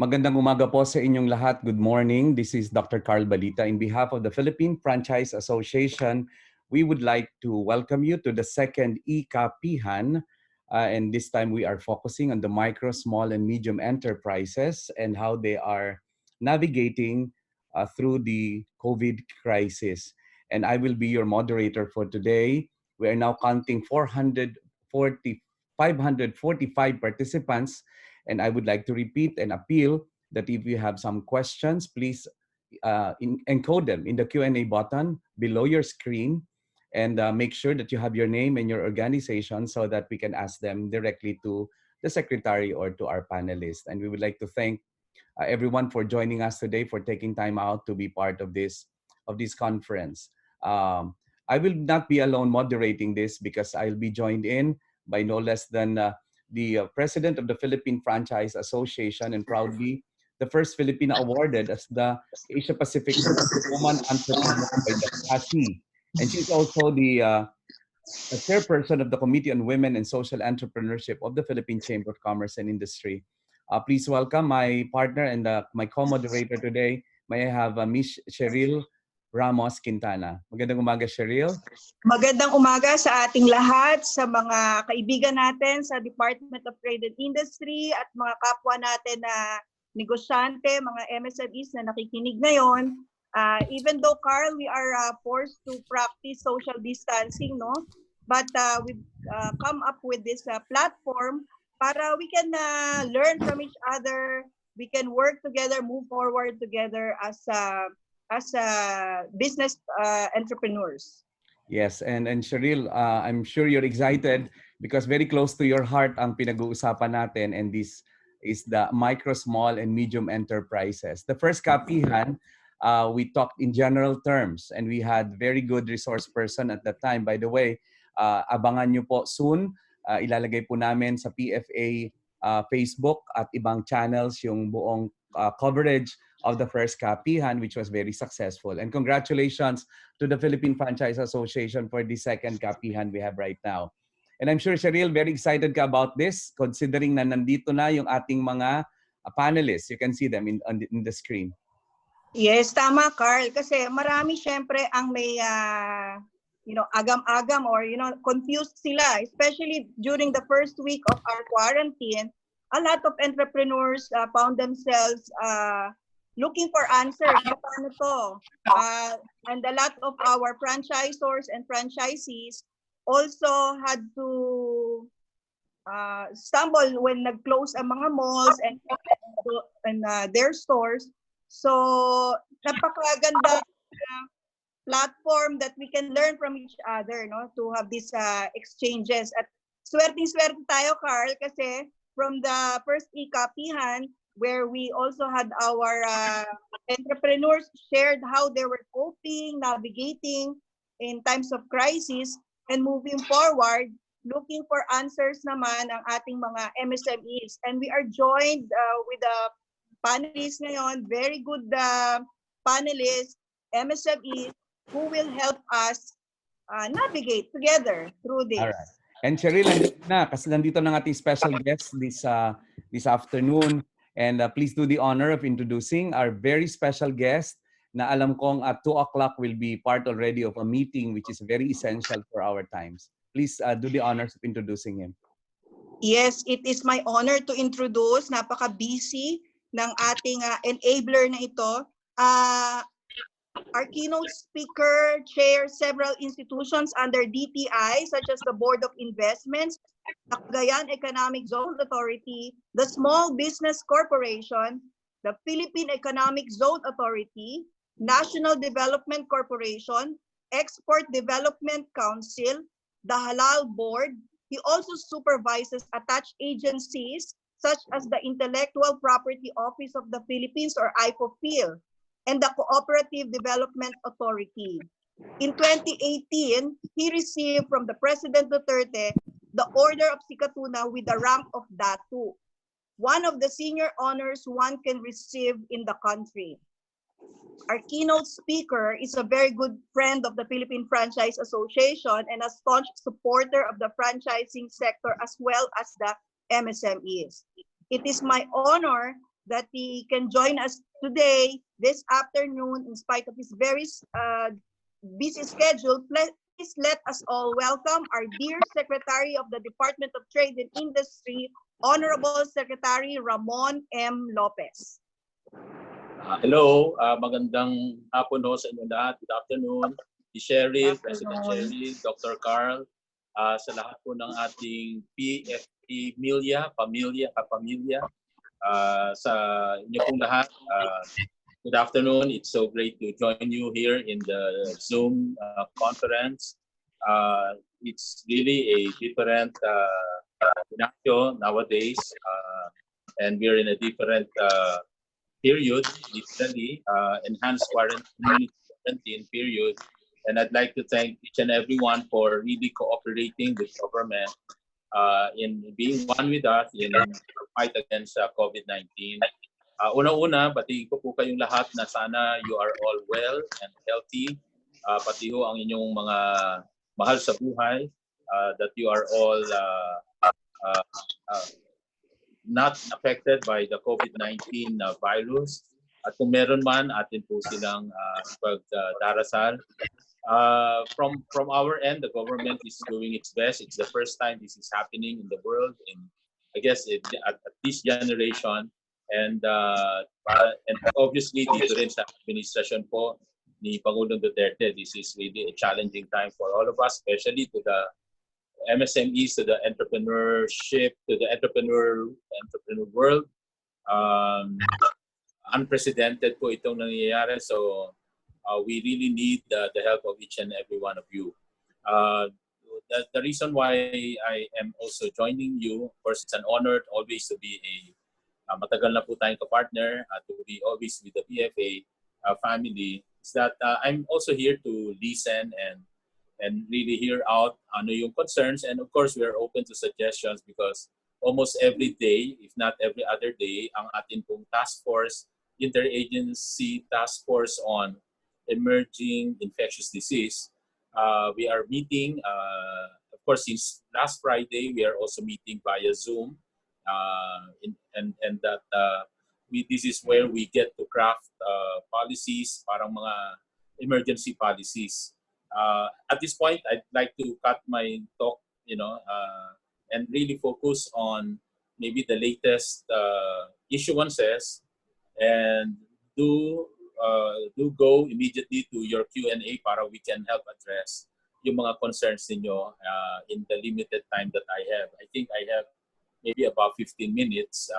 Magandang umaga po sa inyong lahat. Good morning. This is Dr. Carl Balita. In behalf of the Philippine Franchise Association, we would like to welcome you to the second e-Kapihan. And this time we are focusing on the micro, small, and medium enterprises and how they are navigating through the COVID crisis. And I will be your moderator for today. We are now counting 545 participants. And I would like to repeat and appeal that if you have some questions, please encode them in the Q&A button below your screen, and make sure that you have your name and your organization so that we can ask them directly to the secretary or to our panelists. And we would like to thank everyone for joining us today, for taking time out to be part of this conference. I will not be alone moderating this because I'll be joined in by no less than the president of the Philippine Franchise Association, and proudly the first Filipina awarded as the Asia Pacific Woman Entrepreneur by the CACI. And she's also the chairperson of the Committee on Women and Social Entrepreneurship of the Philippine Chamber of Commerce and Industry. Please welcome my partner and my co-moderator today. May I have Ms. Cheryl Ramos Quintana. Magandang umaga, Cheryl. Magandang umaga sa ating lahat, sa mga kaibigan natin sa Department of Trade and Industry at mga kapwa natin na negosyante, mga MSMEs na nakikinig ngayon. Even though, Carl, we are forced to practice social distancing, no? But we've come up with this platform para we can learn from each other, we can work together, move forward together as business entrepreneurs. Yes, and Cheryl, I'm sure you're excited because very close to your heart ang pinag-uusapan natin, and this is the micro, small, and medium enterprises. The first kapihan, we talked in general terms, and we had very good resource person at that time. By the way, abangan nyo po soon. Ilalagay po namin sa PFA Facebook at ibang channels yung buong coverage of the first kapihan, which was very successful. And congratulations to the Philippine Franchise Association for the second kapihan we have right now. And I'm sure, Cheryl, very excited ka about this, considering na nandito na yung ating mga panelists. You can see them in the screen. Yes, tama, Carl. Kasi marami syempre ang may agam-agam or confused sila, especially during the first week of our quarantine. A lot of entrepreneurs found themselves looking for answers. Paano to? And a lot of our franchisors and franchisees also had to stumble when nag-close ang mga malls and their stores. So, napakaganda platform that we can learn from each other, no, to have these exchanges. At swerte-swerte tayo, Carl, kasi from the first e-Kapihan, where we also had our entrepreneurs shared how they were coping, navigating in times of crisis, and moving forward, looking for answers naman ang ating mga MSMEs. And we are joined with the panelists ngayon, very good panelists, MSMEs, who will help us navigate together through this. All right. And Cheryl, nandito na, kasi nandito ng ating special guest this afternoon. And please do the honor of introducing our very special guest na alam kong at 2 o'clock will be part already of a meeting which is very essential for our times. Please do the honors of introducing him. Yes, it is my honor to introduce, napaka-busy ng ating enabler na ito. Our keynote speaker chairs several institutions under DTI, such as the Board of Investments, the Cagayan Economic Zone Authority, the Small Business Corporation, the Philippine Economic Zone Authority, National Development Corporation, Export Development Council, the Halal Board. He also supervises attached agencies such as the Intellectual Property Office of the Philippines, or IPOPHIL, and the Cooperative Development Authority. In 2018, he received from the President Duterte the Order of Sikatuna with the rank of Datu, one of the senior honors one can receive in the country. Our keynote speaker is a very good friend of the Philippine Franchise Association and a staunch supporter of the franchising sector as well as the MSMEs. It is my honor that he can join us today, this afternoon, in spite of his very busy schedule. Please let us all welcome our dear Secretary of the Department of Trade and Industry, Honorable Secretary Ramon M. Lopez. Hello, magandang hapon ho sa inyo lahat. Good afternoon. Si Sheriff, President Sheriff, Dr. Carl, sa lahat po ng ating PFP kapamilya, sa inyo pong lahat. Good afternoon. It's so great to join you here in the Zoom conference. It's really a different scenario nowadays, and we're in a different period, literally, enhanced community quarantine period. And I'd like to thank each and everyone for really cooperating with government in being one with us in the fight against COVID-19. Una-una, batiin ko po kayong lahat na sana you are all well and healthy. Pati ho ang inyong mga mahal sa buhay, that you are all not affected by the COVID-19 virus. At kung meron man, atin po silang pagdarasal. From our end, the government is doing its best. It's the first time this is happening in the world, in I guess at this generation. And obviously, dito rin sa administration po ni Pangulong Duterte, this is really a challenging time for all of us, especially to the MSMEs, to the entrepreneurship, to the entrepreneur world. Unprecedented po itong nangyayari. So we really need the help of each and every one of you. The reason why I am also joining you, of course, it's an honor always to be matagal na po tayong kapartner, to be always with the PFA family, is that I'm also here to listen and really hear out ano yung concerns. And of course, we are open to suggestions because almost every day, if not every other day, ang ating pong task force, interagency task force on emerging infectious disease, we are meeting, of course, since last Friday, we are also meeting via Zoom. And that this is where we get to craft policies, parang mga emergency policies. At this point, I'd like to cut my talk, and really focus on maybe the latest issuances, and do go immediately to your Q&A para we can help address yung mga concerns ninyo in the limited time that I have. I think I have maybe about 15 minutes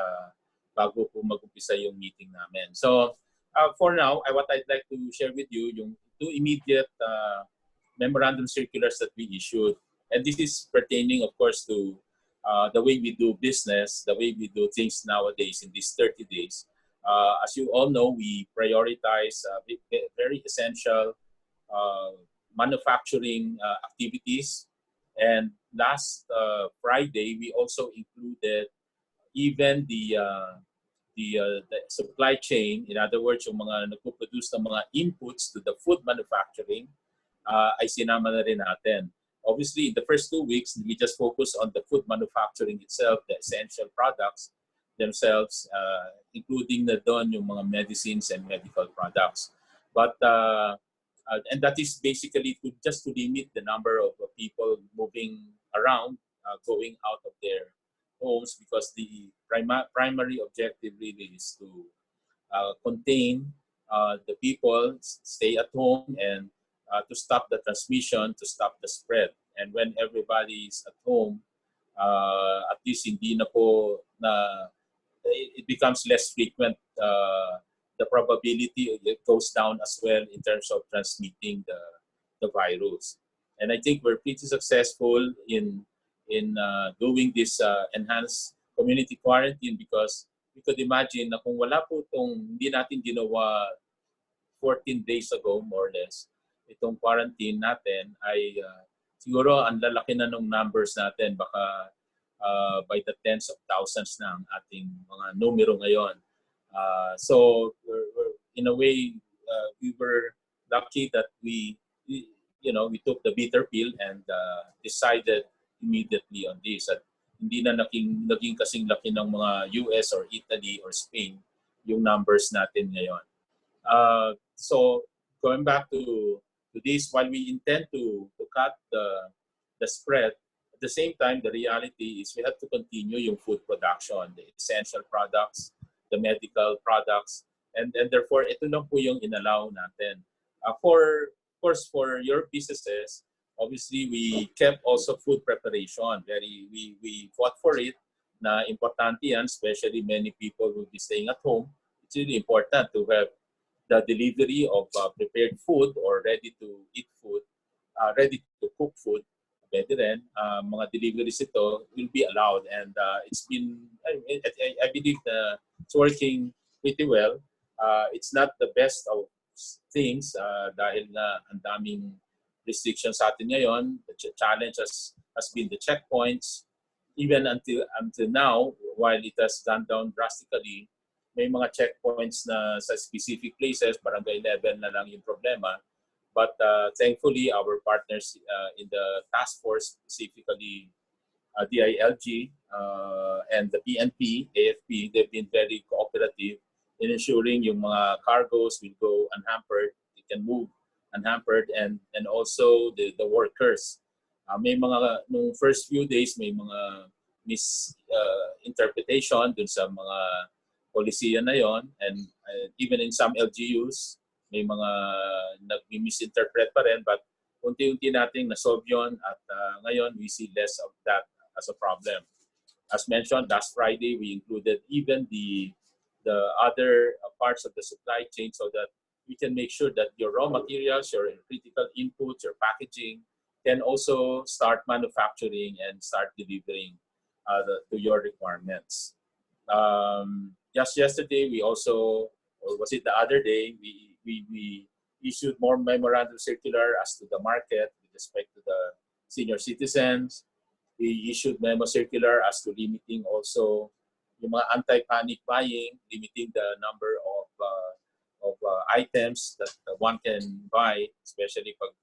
bago po mag-umpisa yung meeting namin. So for now, what I'd like to share with you yung two immediate memorandum circulars that we issued. And this is pertaining, of course, to the way we do business, the way we do things nowadays in these 30 days. As you all know, we prioritize very essential manufacturing activities. And last Friday, we also included even the supply chain. In other words, yung mga nagpo-produce ng mga inputs to the food manufacturing, ay sinama na rin natin. Obviously, in the first 2 weeks, we just focus on the food manufacturing itself, the essential products themselves, including na doon yung mga medicines and medical products. But and that is basically just to limit the number of people moving around, going out of their homes, because the primary objective really is to contain the people, stay at home, and to stop the transmission, to stop the spread. And when everybody is at home, at least hindi na po na it becomes less frequent. The probability it goes down as well in terms of transmitting the virus. And I think we're pretty successful in doing this enhanced community quarantine, because we could imagine na kung wala po itong hindi natin ginawa 14 days ago, more or less, itong quarantine natin, ay siguro ang lalaki na ng numbers natin. Baka by the tens of thousands na ang ating mga numero ngayon. So we're, in a way, we were lucky that we took the bitter pill and decided immediately on this. At hindi na naging kasing laki ng mga US or Italy or Spain yung numbers natin ngayon. So going back to this, while we intend to cut the spread, at the same time, the reality is we have to continue yung food production, the essential products, the medical products, and therefore ito lang po yung inallow natin. For of course, for your businesses, obviously we kept also food preparation. We fought for it. Na importante yan, especially many people will be staying at home. It's really important to have the delivery of prepared food or ready to eat food, ready to cook food. Pwede rin, mga deliveries ito will be allowed, and it's been, I believe it's working pretty well. It's not the best of things dahil na ang daming restrictions sa atin ngayon. The challenge has been the checkpoints. Even until now, while it has gone down drastically, may mga checkpoints na sa specific places, barangay level na lang yung problema. But thankfully, our partners in the task force, specifically DILG and the PNP, AFP, they've been very cooperative in ensuring yung mga cargoes will go unhampered, they can move unhampered, and also the workers. May mga, nung first few days, may mga misinterpretation dun sa mga polisiya na yon, and even in some LGUs, may mga nag-misinterpret pa rin, but unti-unti nating nasolve yun, at ngayon we see less of that as a problem. As mentioned, last Friday, we included even the other parts of the supply chain so that we can make sure that your raw materials, your critical inputs, your packaging can also start manufacturing and start delivering to your requirements. Just yesterday, we also, or was it the other day, we issued more memorandum circular as to the market with respect to the senior citizens. We issued memo circular as to limiting also yung mga anti-panic buying, limiting the number of items that one can buy, especially pag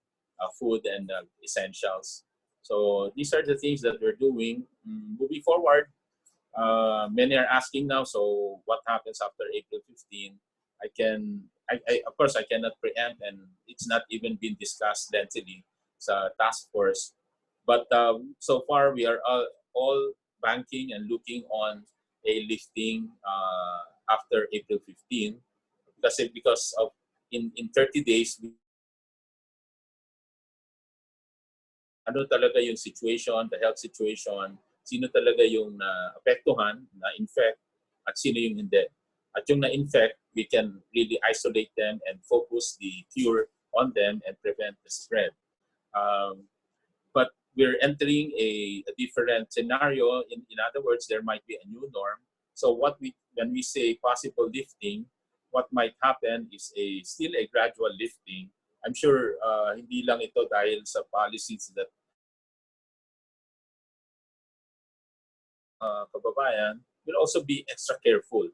food and essentials. So these are the things that we're doing. Moving forward, many are asking now, so what happens after April 15? Of course, I cannot preempt, and it's not even been discussed lengthily sa task force. But so far, we are all banking and looking on a lifting after April 15, because of in 30 days, ano talaga yung situation, the health situation, sino talaga yung na-apektuhan, na-infect, at sino yung hindi. At yung na-infect, we can really isolate them and focus the cure on them and prevent the spread. But we're entering a different scenario. In other words, there might be a new norm. So when we say possible lifting, what might happen is still a gradual lifting. I'm sure hindi lang ito dahil sa policies that kababayan will also be extra careful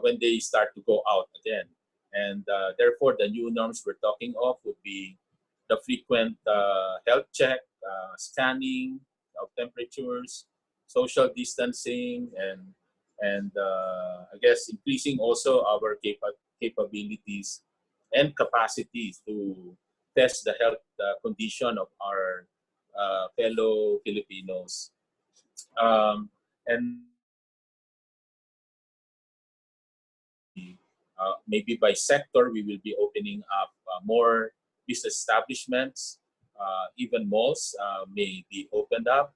when they start to go out again. And therefore, the new norms we're talking of would be the frequent health check, scanning of temperatures, social distancing, and I guess increasing also our capabilities and capacities to test the health condition of our fellow Filipinos. And maybe by sector, we will be opening up more business establishments. Even malls may be opened up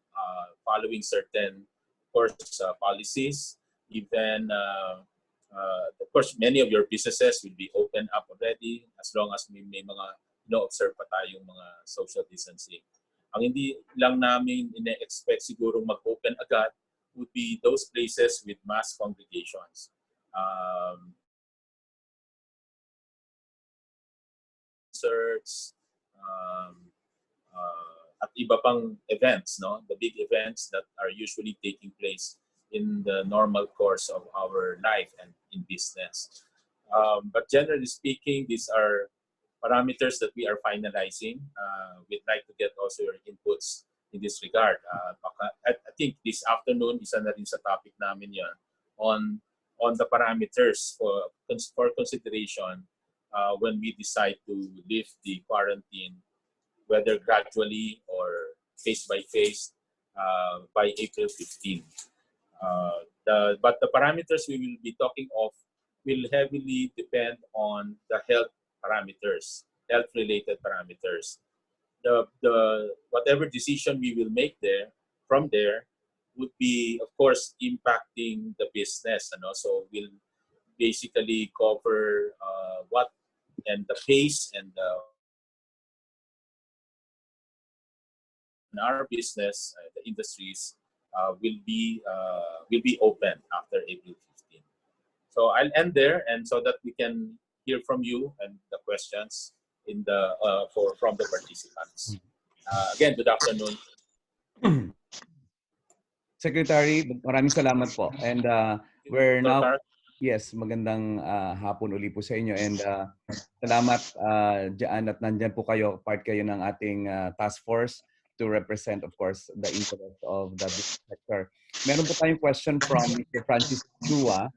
following certain, of course, policies. Even, of course, many of your businesses will be opened up already as long as may mga no-observe pa tayong mga social distancing. Ang hindi lang namin ine-expect siguro mag-open agad would be those places with mass congregations. Concerts, at iba pang events, no? The big events that are usually taking place in the normal course of our life and in business. But generally speaking, these are parameters that we are finalizing. We'd like to get also your inputs in this regard. I think this afternoon, isa na rin sa topic namin yan, on on the parameters for consideration when we decide to lift the quarantine, whether gradually or phase by phase by April 15. But the parameters we will be talking of will heavily depend on the health parameters, health-related parameters. The whatever decision we will make from there would be, of course, impacting the business, and also will basically cover what and the pace and in our business, the industries will be open after April 15. So I'll end there, and so that we can hear from you and the questions in the from the participants. Again, good afternoon. Secretary, maraming salamat po. And we're now, Dr. yes, magandang hapon uli po sa inyo. And salamat dyan at nandyan po kayo, part kayo ng ating task force to represent, of course, the interest of the business sector. Meron po tayong question from Mr. Francis Dua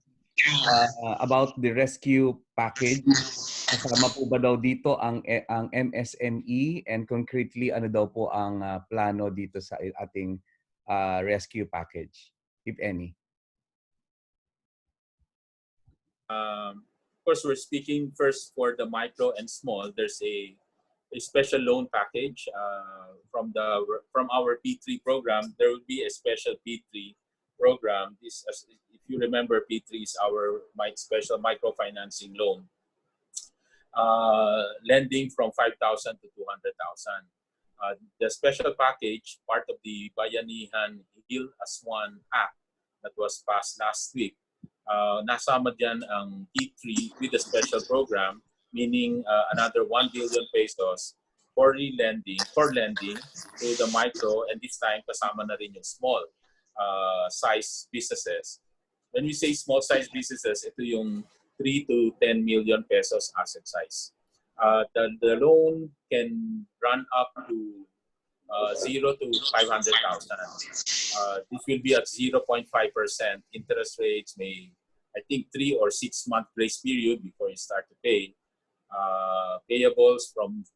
about the rescue package. Kasama po ba daw dito ang MSME, and concretely ano daw po ang plano dito sa ating rescue package, if any? Of course, we're speaking first for the micro and small. There's a special loan package from our P3 program. There will be a special P3 program. This, if you remember, P3 is our special microfinancing loan, lending from 5,000 to 200,000. The special package, part of the Bayanihan Heal as One Act that was passed last week, nasama dyan ang P3 with a special program, meaning another 1 billion pesos for lending to the micro, and this time kasama na rin yung small size businesses. When we say small size businesses, ito yung 3 to 10 million pesos asset size. The loan can run up to 0 to 500,000. This will be at 0.5%. Interest rates may, I think, 3 or 6 month grace period before you start to pay. Payable from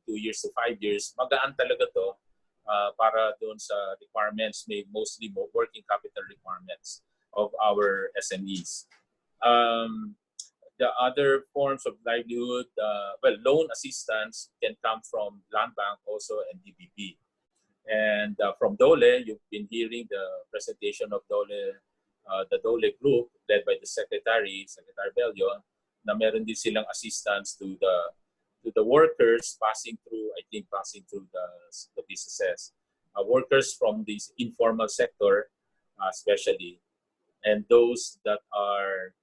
2 years to 5 years. Magaan talaga to para doon sa requirements, may mostly working capital requirements of our SMEs. The other forms of livelihood, loan assistance can come from Land Bank also and DBP. And from DOLE, you've been hearing the presentation of DOLE, the DOLE group led by the Secretary Bello, na meron din silang assistance to the workers passing through the businesses. Workers from this informal sector, especially, and those that are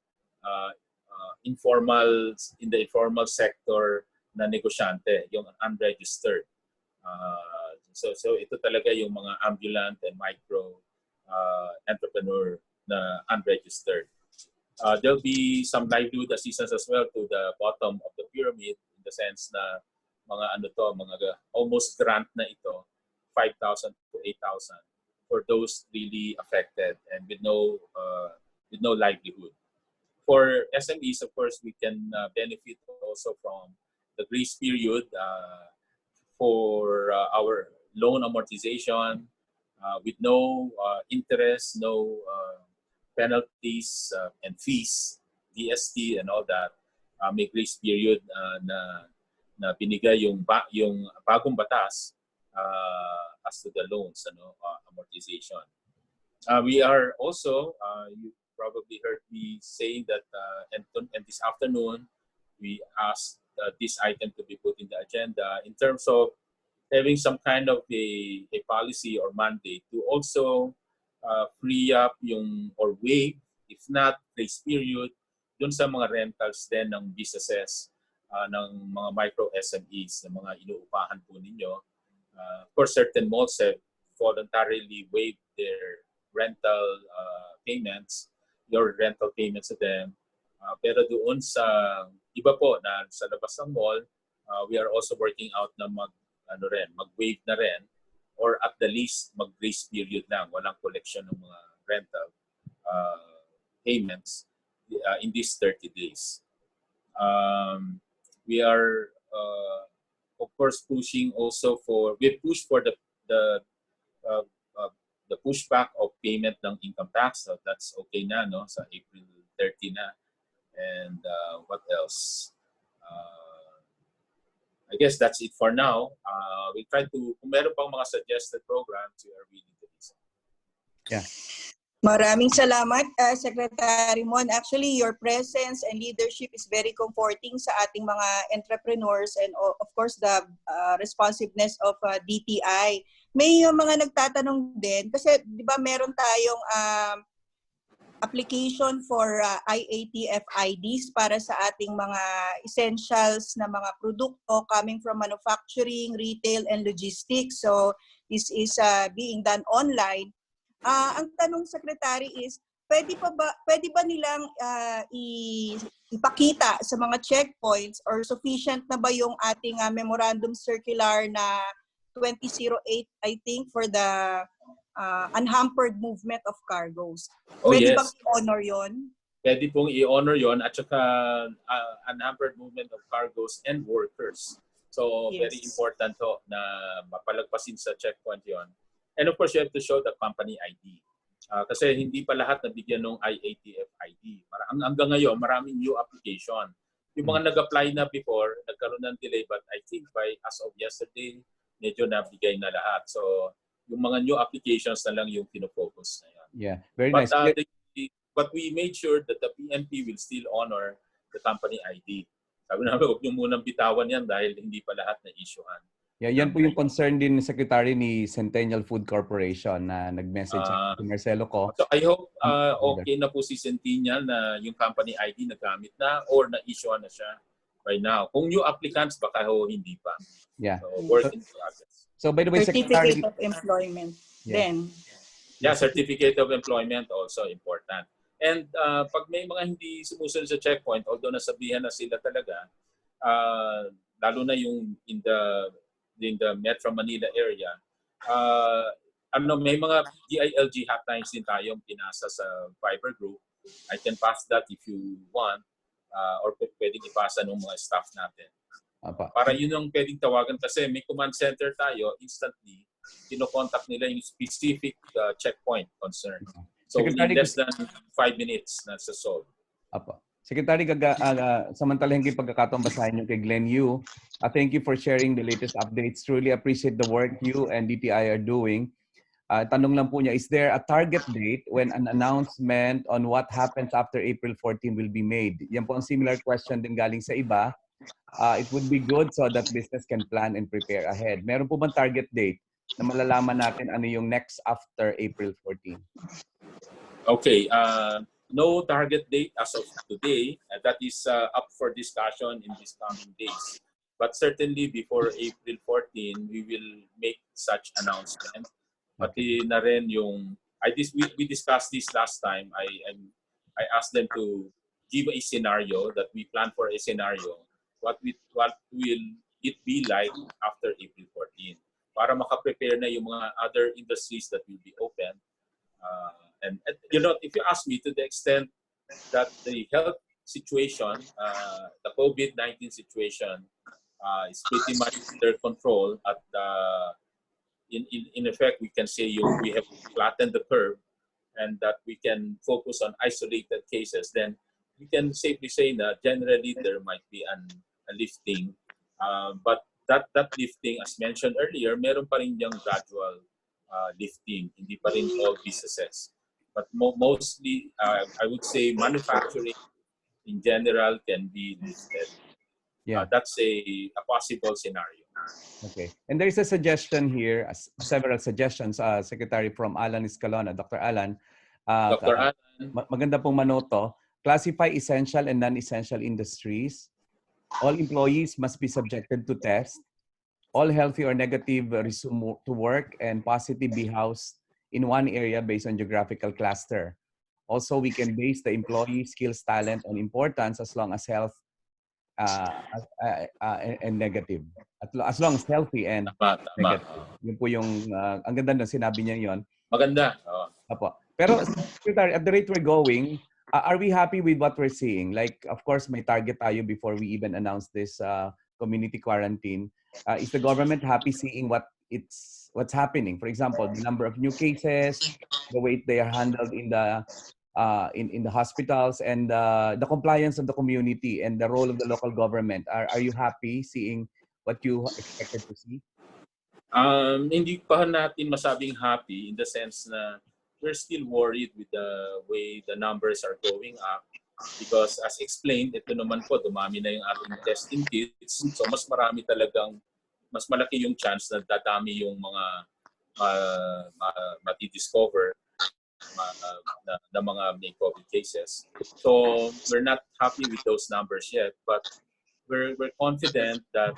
in the informal sector na negosyante, yung unregistered. So ito talaga yung mga ambulant and micro entrepreneur na unregistered. There'll be some livelihood assistance as well to the bottom of the pyramid, in the sense na mga almost grant na ito, 5,000 to 8,000 for those really affected and with no livelihood. For SMEs, of course, we can benefit also from the grace period for our loan amortization with no interest, no penalties and fees, DST and all that. May grace period na binigay yung bagong batas as to the loans, amortization. We are also, you probably heard me saying that, and this afternoon, we asked this item to be put in the agenda in terms of having some kind of a policy or mandate to also free up or waive, if not grace period, dun sa mga rentals din ng businesses ng mga micro SMEs, ng mga inuupahan po ninyo. Of course, certain malls have voluntarily waived their rental payments to them. Pero doon sa iba po na sa labas ng mall, we are also working out na mag-waive na rin, or at the least mag-grace period lang, walang collection ng mga rental payments in these 30 days. We are, of course, pushing also for, we push for uh, uh, the pushback of payment ng income tax. So that's okay na, no? Sa April 30 na. And what else? I guess that's it for now. We try to, kung meron pang mga suggested programs, we are willing to listen. Yeah. Maraming salamat, Secretary Mon. Actually, your presence and leadership is very comforting sa ating mga entrepreneurs and of course the responsiveness of DTI. May mga nagtatanong din kasi 'di ba meron tayong application for IATF IDs para sa ating mga essentials na mga produkto coming from manufacturing, retail, and logistics. So this is being done online. Ang tanong, Secretary, is pwede ba nilang ipakita sa mga checkpoints or sufficient na ba yung ating memorandum circular na 2008, I think, for the unhampered movement of cargoes? Pwede bang i-honor yon? Pwede pong i-honor yon at saka unhampered movement of cargoes and workers. So very important to na mapalagpasin sa checkpoint yon. And of course, you have to show the company ID. Kasi hindi pa lahat nabigyan ng IATF ID. Hanggang ngayon, maraming new application. Yung mga nag-apply na before, nagkaroon ng delay, but I think as of yesterday, medyo nabigay na lahat. So, yung mga new applications na lang yung pinofocus na yan. Yeah, very but, nice. But we made sure that the PNP will still honor the company ID. Sabi namin, huwag nyo munang bitawan yan dahil hindi pa lahat na-issuehan. Yeah, yan po yung concern din ni Secretary ni Centennial Food Corporation na nag-message si Marcelo ko. So I hope okay na po si Centennial na yung company ID nagamit na or na-issue na siya by now. Kung new applicants, baka hindi pa. Yeah. So, work in progress. So by the way, Certificate Secretary, of employment. Then. Yeah, certificate of employment also important. And pag may mga hindi sumusunod sa checkpoint, although nasabihan na sila talaga, lalo na yung in the Metro Manila area, may mga DILG hotlines din tayong pinasa sa Viber group. I can pass that if you want, or pwedeng ipasa ng mga staff natin. Para yun ang pwedeng tawagan kasi may command center tayo, instantly, kinokontak nila yung specific checkpoint concern. So in less than 5 minutes na sa solve. Secretary, samantalahin ko yung pagkakataon basahin yung kay Glenn Yu. Thank you for sharing the latest updates. Truly appreciate the work you and DTI are doing. Tanong lang po niya, is there a target date when an announcement on what happens after April 14 will be made? Yan po ang similar question din galing sa iba. It would be good so that business can plan and prepare ahead. Meron po bang target date na malalaman natin ano yung next after April 14? Okay. No target date as of today. That is up for discussion in these coming days. But certainly before April 14, we will make such announcement. Pati na rin yung, we discussed this last time. I asked them to give a scenario that we plan for a scenario. What will it be like after April 14? Para makaprepare na yung mga other industries that will be open. And if you ask me, to the extent that the health situation, the COVID-19 situation, is pretty much under control. At in effect, we can say we have flattened the curve, and that we can focus on isolated cases. Then we can safely say that generally there might be a lifting, but that lifting, as mentioned earlier, meron pa rin yung gradual lifting. Hindi pa rin all businesses. But mostly, I would say manufacturing in general can be lifted. Yeah. That's a possible scenario. Okay. And there is a suggestion here, several suggestions, Secretary from Alan Escalona, Dr. Alan. Dr. Alan. Maganda pong manoto. Classify essential and non-essential industries. All employees must be subjected to test. All healthy or negative resume to work and positive be housed in one area based on geographical cluster. Also, we can base the employee skills, talent, and importance as long as health and negative. As long as healthy and negative. Yun po yung, ang ganda na sinabi niya yon. Maganda. Apo. Pero, Secretary, at the rate we're going, are we happy with what we're seeing? Like, of course, may target tayo before we even announce this community quarantine. Is the government happy seeing what's happening? For example, the number of new cases, the way they are handled in the hospitals, and the compliance of the community and the role of the local government. Are you happy seeing what you expected to see? Hindi pa natin masabing happy in the sense na we're still worried with the way the numbers are going up because as explained, ito naman po, dumami na yung ating testing kits. So mas marami talagang, mas malaki yung chance na dadami yung mga mati-discover na mga may COVID cases. So we're not happy with those numbers yet, but we're confident that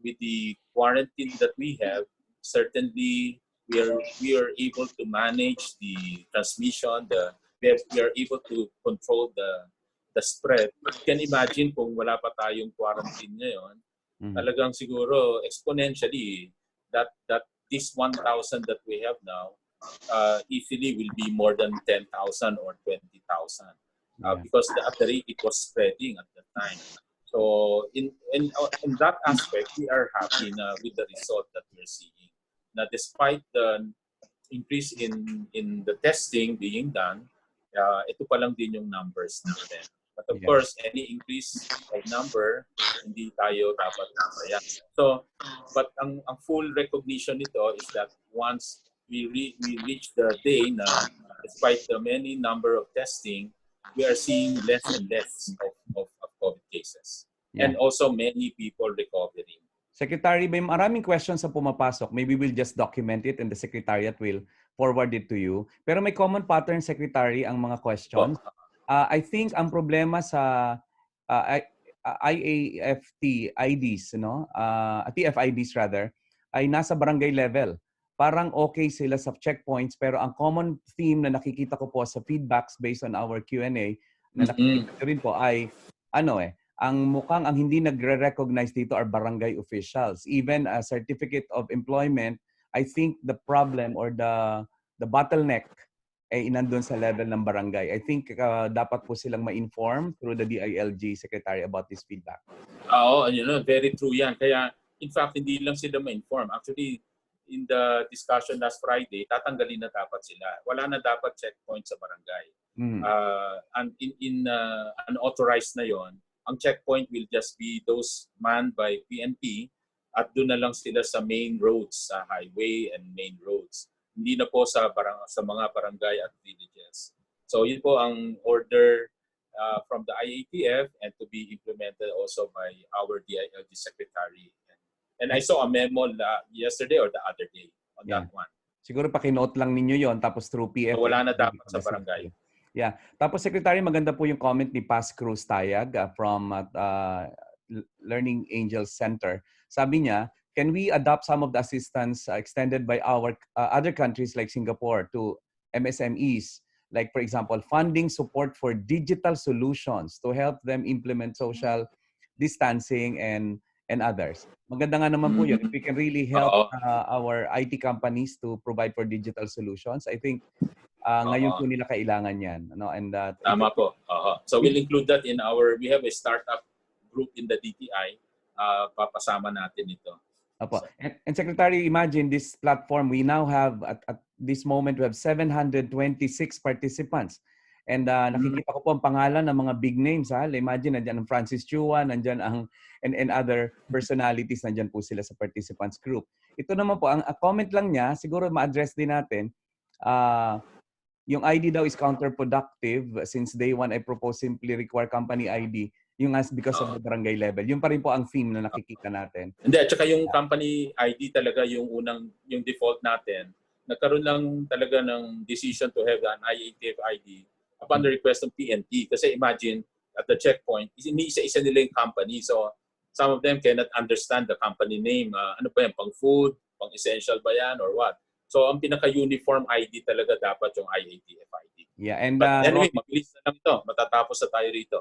with the quarantine that we have, certainly we are able to manage the transmission. We are able to control the spread. You can imagine kung wala pa tayong quarantine ngayon, talagang siguro exponentially that this 1,000 that we have now easily will be more than 10,000 or 20,000 because at the rate it was spreading at that time. So in that aspect, we are happy with the result that we're seeing. Now, despite the increase in the testing being done, ito pa lang din yung numbers natin. But of course, any increase of number, hindi tayo dapat masaya. So, but ang full recognition nito is that once we reach the day na despite the many number of testing, we are seeing less and less of COVID cases. And also many people recovering. Secretary, may maraming questions na pumapasok. Maybe we'll just document it and the Secretariat will forward it to you. Pero may common pattern, Secretary, ang mga questions. I think ang problema sa IAFT IDs, no? TFIDs rather, ay nasa barangay level. Parang okay sila sa checkpoints, pero ang common theme na nakikita ko po sa feedbacks based on our Q&A na nakikita ko rin po ay ang hindi nagre-recognize dito are barangay officials. Even a certificate of employment, I think the problem or the bottleneck ay inandun sa level ng barangay. I think dapat po silang ma-inform through the DILG Secretary about this feedback. Oo, very true yan. Kaya, in fact, hindi lang sila ma-inform. Actually, in the discussion last Friday, tatanggalin na dapat sila. Wala na dapat checkpoint sa barangay. And in unauthorized na yon, ang checkpoint will just be those manned by PNP at doon na lang sila sa main roads, sa highway and main roads. Hindi na po sa mga barangay at villages. So yun po ang order from the IATF and to be implemented also by our DILG Secretary. And I saw a memo yesterday or the other day on that one. Siguro pakinote lang ninyo yon tapos through PF. So wala na dapat sa barangay. Yeah. Tapos Secretary, maganda po yung comment ni Paz Cruz Tayag from Learning Angels Center. Sabi niya, can we adopt some of the assistance extended by our other countries like Singapore to MSMEs? Like for example, funding support for digital solutions to help them implement social distancing and others. Maganda nga naman po yun. If we can really help our IT companies to provide for digital solutions, I think ngayon po nila kailangan yan. And tama po. So we'll include that in we have a startup group in the DTI. Papasama natin ito. Opo. And Secretary, imagine this platform, we now have, at this moment, we have 726 participants. And nakikita ko po ang pangalan ng mga big names. Imagine, nandiyan ang Francis Chua, nandiyan ang, and other personalities, nandiyan po sila sa participants group. Ito naman po, ang comment lang niya, siguro ma-address din natin, yung ID daw is counterproductive. Since day one, I propose simply require company ID. Yung because of the barangay level. Yun pa rin po ang theme na nakikita natin. Hindi, at saka yung company ID talaga yung default natin. Nagkaroon lang talaga ng decision to have an IATF ID upon the request ng PNP. Kasi imagine, at the checkpoint, isa-isa nila yung company. So, some of them cannot understand the company name. Ano ba yan, pang food, pang essential ba yan, or what? So, ang pinaka-uniform ID talaga dapat yung IATF ID. Yeah, and but anyway, mabilis na lang ito. Matatapos na tayo rito.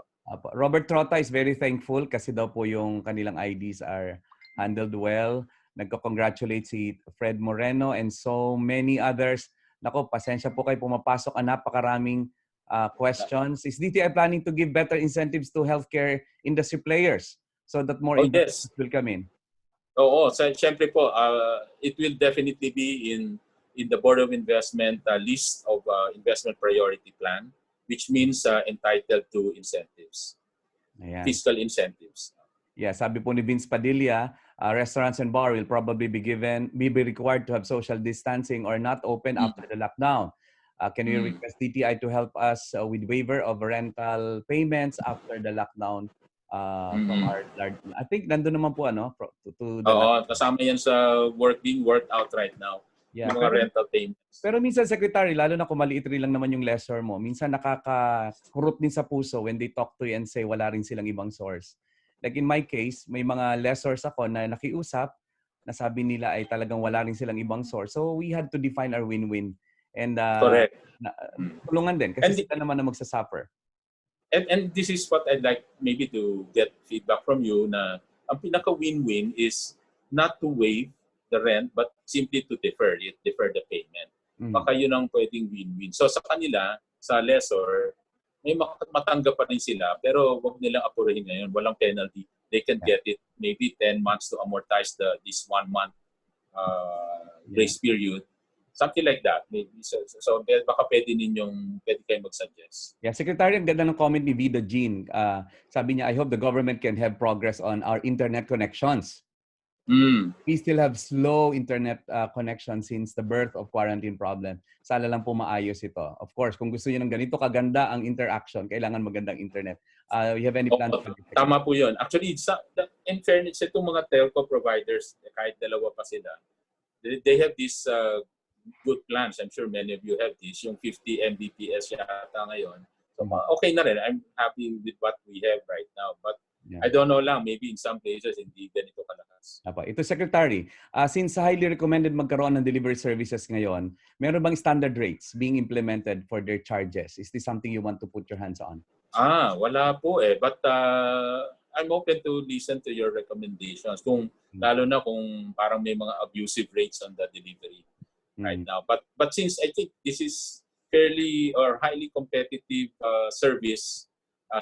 Robert Trota is very thankful kasi daw po yung kanilang IDs are handled well. Nagko-congratulate si Fred Moreno and so many others. Nako, pasensya po kayo pumapasok ang napakaraming questions. Is DTI planning to give better incentives to healthcare industry players so that more Oh, yes. investors will come in? Oo, so syempre po, it will definitely be in the Board of Investment list of investment priority plan, which means entitled to incentives, Ayan. fiscal incentives. Yeah, sabi po ni Vince Padilla, restaurants and bar will probably be required to have social distancing or not open after the lockdown. Can we request DTI to help us with waiver of rental payments after the lockdown from our large? I think nandun naman po to the Oo, lockdown. kasama yan sa being worked out right now. Yeah, Yung mga rental payments. pero minsan, Secretary, lalo na kung maliit rin lang naman yung lessor mo, minsan nakakakurot din sa puso when they talk to you and say wala rin silang ibang source. Like in my case, may mga lessors ako na nakiusap na sabi nila ay talagang wala rin silang ibang source. So we had to define our win-win. And Correct. tulungan din kasi sila naman na magsasuffer. And this is what I'd like maybe to get feedback from you na ang pinaka-win-win is not to waive the rent but simply to defer the payment. Baka yun ang pwedeng win-win. So sa kanila, sa lessor, may matanggap pa rin sila pero wag nilang apurahin ngayon. Walang penalty. They can get it maybe 10 months to amortize this 1 month grace period. Something like that. Maybe. So baka pwede kayong mag-suggest. Yeah, Secretary, ang ganda ng comment ni Vida Jean. Sabi niya, I hope the government can have progress on our internet connections. We still have slow internet connection since the birth of quarantine problem. Sana lang po maayos ito. Of course, kung gusto niyo ng ganito kaganda ang interaction, kailangan magandang internet. You have any plans? Tama po yun. Actually, in fairness, itong mga telco providers, kahit dalawa pa sila, they have this good plans. I'm sure many of you have this. Yung 50 Mbps yata ngayon. So, okay na rin. I'm happy with what we have right now. But I don't know lang. Maybe in some places, hindi ganito kalakas. Ito, Secretary. Since highly recommended magkaroon ng delivery services ngayon, meron bang standard rates being implemented for their charges? Is this something you want to put your hands on? Wala po eh. But I'm open to listen to your recommendations. Lalo na kung parang may mga abusive rates on the delivery right now. But since I think this is fairly or highly competitive service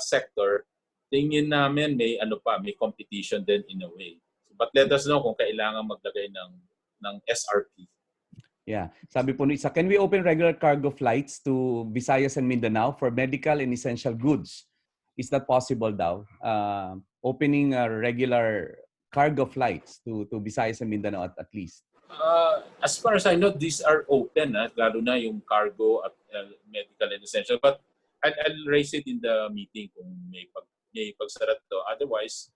sector, tingin namin may competition din in a way. But let us know kung kailangan maglagay ng SRP. Yeah. Sabi po ni isa, can we open regular cargo flights to Visayas and Mindanao for medical and essential goods? Is that possible daw? Opening regular cargo flights to Visayas and Mindanao at least. As far as I know, these are open, lalo na yung cargo at medical and essential. But I'll raise it in the meeting kung may pagsarat to. Otherwise,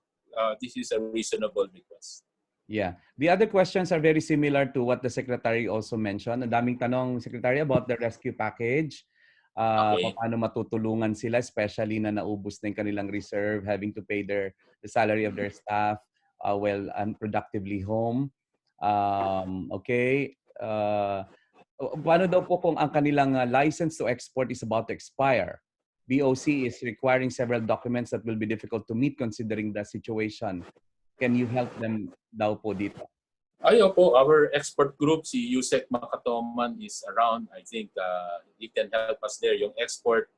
this is a reasonable request. Yeah. The other questions are very similar to what the Secretary also mentioned. Ang daming tanong, Secretary, about the rescue package. Paano matutulungan sila, especially na naubos na yung kanilang reserve, having to pay the salary of their staff while unproductively home. Paano daw po kung ang kanilang license to export is about to expire? BOC is requiring several documents that will be difficult to meet considering the situation. Can you help them daw po dito? Po, our export group, si Yusek Makatoman is around. I think he can help us there. Yung export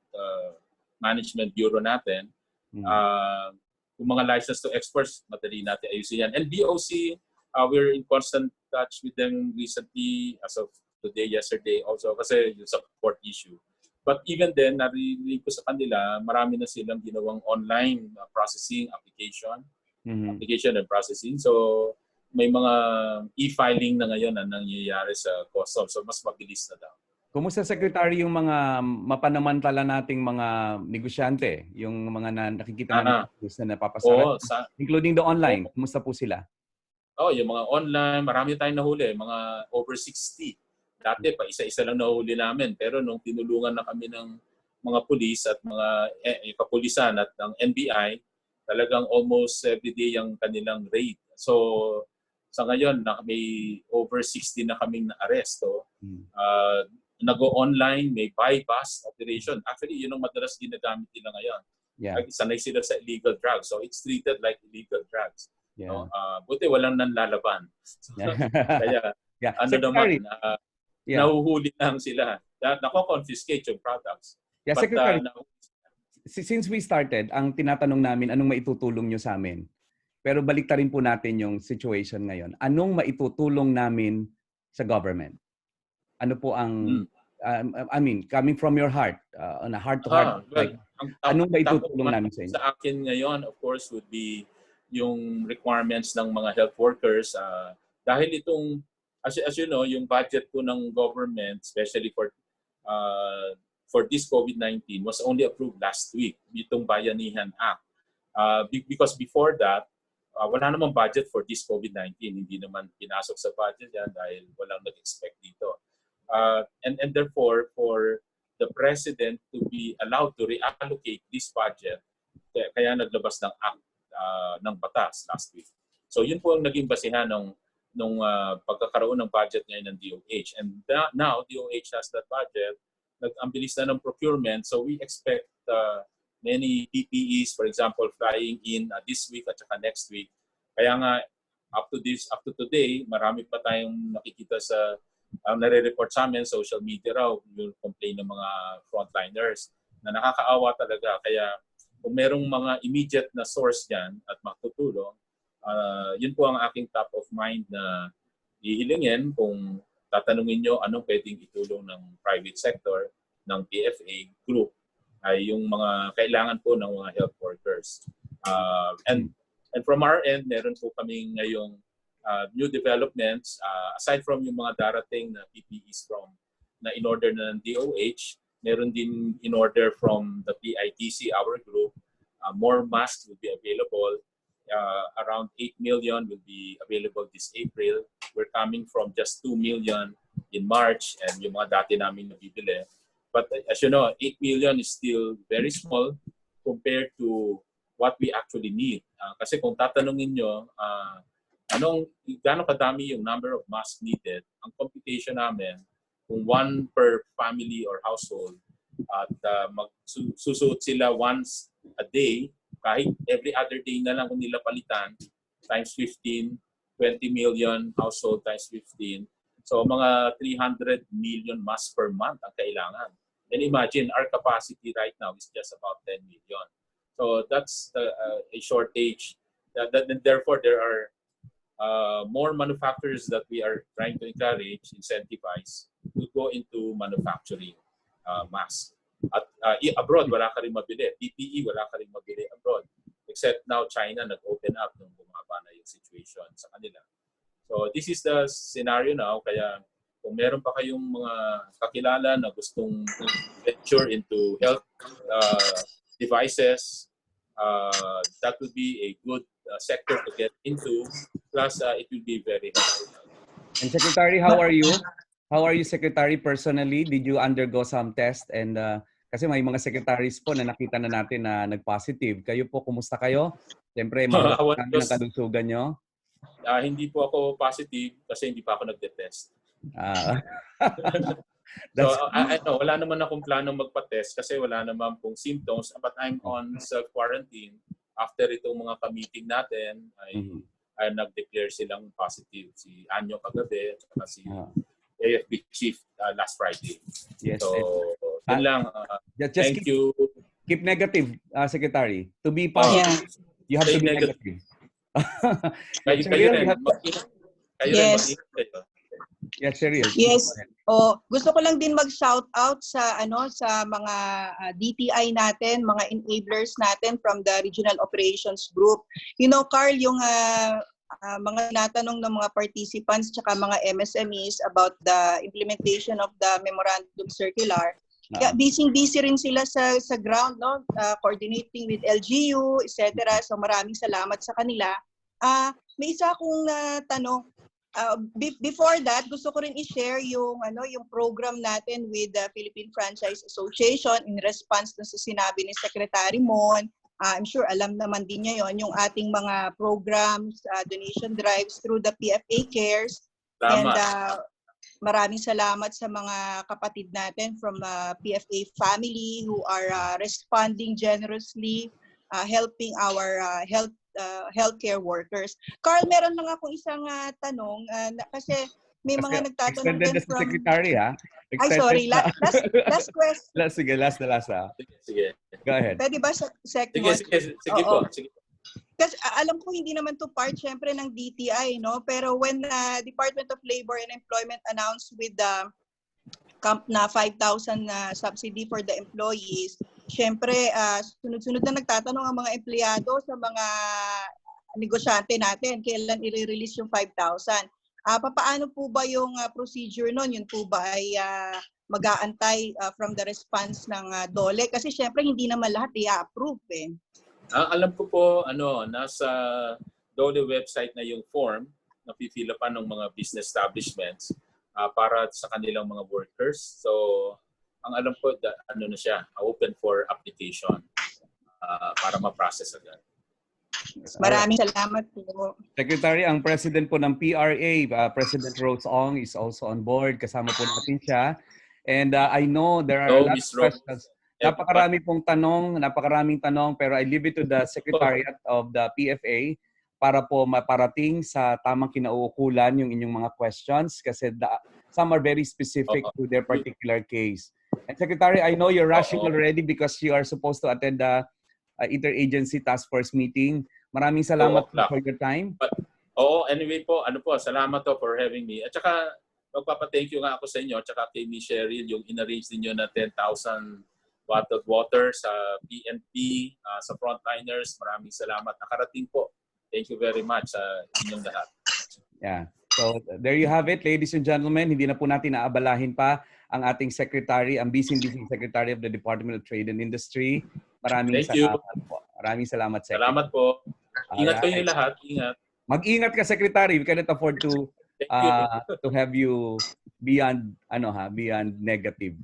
management bureau natin, yung mga license to exports, madali natin ayusin yan. And BOC, we're in constant touch with them recently, as of today, yesterday also, kasi yung support issue. But even then, narinig ko sa kanila, marami na silang ginawang online processing application and processing. So, may mga e-filing na ngayon na nangyayari sa customs. So, mas mabilis na daw. Kumusta, Secretary, yung mga mapanamantala nating mga negosyante? Yung mga nakikita na napapasarat? Including the online. Kumusta po sila? Yung mga online, marami tayong nahuli. Mga over 60. Dati pa, isa-isa lang nahuli namin. Pero nung tinulungan na kami ng mga pulis at mga kapulisan at ng NBI, talagang almost everyday yung kanilang raid. So, sa ngayon, may over 60 na kaming na-aresto. Nag-online, may buy-bust operation. Actually, yun ang madalas ginagamit nila ngayon. Sanay sila sa illegal drugs. So, it's treated like illegal drugs. Buti walang nanlalaban. Kaya, nahuhuli lang sila. Nako-confiscate yung products. Yeah, But Secretary, now, since we started, ang tinatanong namin, anong maitutulong nyo sa amin? Pero baliktarin po natin yung situation ngayon. Anong maitutulong namin sa government? Ano po ang, I mean, coming from your heart, on a heart-to-heart, well, like, ang anong top of maitutulong mind namin sa inyo? sa akin ngayon, of course, would be yung requirements ng mga health workers. Dahil itong, as you know, yung budget po ng government, especially for this COVID-19, was only approved last week, itong Bayanihan Act. Because before that, wala namang budget for this COVID-19. Hindi naman pinasok sa budget yan dahil walang nag-expect dito. And therefore, for the president to be allowed to reallocate this budget, kaya naglabas ng act ng batas last week. So yun po ang naging basihan ng pagkakaroon ng budget ngayon ng DOH. And now, DOH has that budget. Ang bilis na ng procurement. So we expect many PPEs, for example, flying in this week at saka next week. Kaya nga, up to today, marami pa tayong nakikita sa nare-report sa amin, social media raw, yung complaint ng mga frontliners na nakakaawa talaga. Kaya kung merong mga immediate na source dyan at makatutulong, yun po ang aking top of mind na hihilingin kung tatanungin nyo anong pwedeng itulong ng private sector, ng PFA group, ay yung mga kailangan po ng mga health workers. And from our end, meron po kami ngayong new developments. Aside from yung mga darating na PPEs na in-order na ng DOH, meron din in-order from the PITC, our group. More masks will be available. Around 8 million will be available this April. We're coming from just 2 million in March and yung mga dati namin nabibili. But as you know, 8 million is still very small compared to what we actually need. Kasi kung tatanungin nyo, gano'ng kadami yung number of masks needed, ang computation namin, kung one per family or household, at susuot sila once a day, kahit every other day na lang kung nila palitan, times 15, 20 million household times 15. So mga 300 million masks per month ang kailangan. And imagine, our capacity right now is just about 10 million. So that's a shortage. Therefore, there are more manufacturers that we are trying to encourage, incentivize, to go into manufacturing masks. At abroad, wala ka rin mabili. PPE, wala ka rin mabili abroad. Except now, China nag-open up nung bumaba na yung situation sa kanila. So this is the scenario now. Kaya kung meron pa kayong mga kakilala na gustong venture into health devices, that would be a good sector to get into. Plus, it will be very helpful. And Secretary, how are you? How are you, Secretary, personally? Did you undergo some test? And kasi may mga secretaries po na nakita na natin na nag-positive. Kayo po, kumusta kayo? Siyempre, mahal namin ang kalusugan nyo. Hindi po ako positive kasi hindi pa ako nagde-test. So, wala naman akong planong magpa-test kasi wala naman pong symptoms. But I'm on self-quarantine. After itong mga ka-meeting natin, ay nag-declare silang positive. Si Anyo kagabi at si AFP Chief last Friday. Yes. So, yun lang. Thank you. Keep negative, Secretary. To be positive, you have to be negative. Kayo rin. Yes. Yes, serious. Yes. Gusto ko lang din mag-shout out sa sa mga DTI natin, mga enablers natin from the Regional Operations Group. You know, Carl, yung mga natanong ng mga participants tsaka mga MSMEs about the implementation of the memorandum circular. Kaya busy rin sila sa ground, no? Coordinating with LGU, etc. So maraming salamat sa kanila. May isa akong tanong. Before that, gusto ko rin i-share yung program natin with the Philippine Franchise Association in response sa sinabi ni Secretary Mon. I'm sure alam naman din niya yon, yung ating mga programs, donation drives through the PFA Cares. Tama. And maraming salamat sa mga kapatid natin from PFA family who are responding generously, helping our healthcare workers. Carl, meron lang akong isang tanong kasi May Kasi mga nagtatanong extended din na si from... Secretary, ha? Ay, Extended sorry. na. Last question. Sige, last na last, ha? Sige, sige. Go ahead. Pwede ba, Sige, Secmod? sige, sige Oo. po. Sige. Kasi alam ko hindi naman to part syempre ng DTI, no? Pero when Department of Labor and Employment announced with the camp na 5,000 na subsidy for the employees, syempre sunod-sunod na nagtatanong ang mga empleyado sa mga negosyante natin kailan i-release yung 5,000. Papaano po ba yung procedure nun? Yun po ba ay mag-aantay from the response ng DOLE? Kasi syempre hindi naman lahat i-approve eh. Alam ko po, nasa DOLE website na yung form na pipila pa ng mga business establishments para sa kanilang mga workers. So, ang alam ko, na siya, open for application para ma-process agad. Maraming salamat po. Secretary, ang president po ng PRA, President Rose Ong, is also on board. Kasama po natin siya. And I know there are a lot of questions. Napakaraming tanong, pero I leave it to the Secretariat of the PFA para po maparating sa tamang kinauukulan yung inyong mga questions kasi some are very specific to their particular case. And Secretary, I know you're rushing already because you are supposed to attend the interagency task force meeting. Maraming salamat for your time. Anyway po, salamat po for having me. At saka magpapa-thank you nga ako sa inyo at saka kay Miss Cheryl yung in-arrange ninyo na 10,000 bottled water sa PNP, sa frontliners. Maraming salamat. Nakarating po. Thank you very much sa inyong lahat. Yeah. So there you have it, ladies and gentlemen. Hindi na po natin naabalahin pa ang ating secretary, ang busy Secretary of the Department of Trade and Industry. Maraming salamat po. Maraming salamat, Secretary. Salamat po. Ingat kayo lahat. Ingat. Mag-ingat ka, Secretary. We cannot afford to have you beyond negative.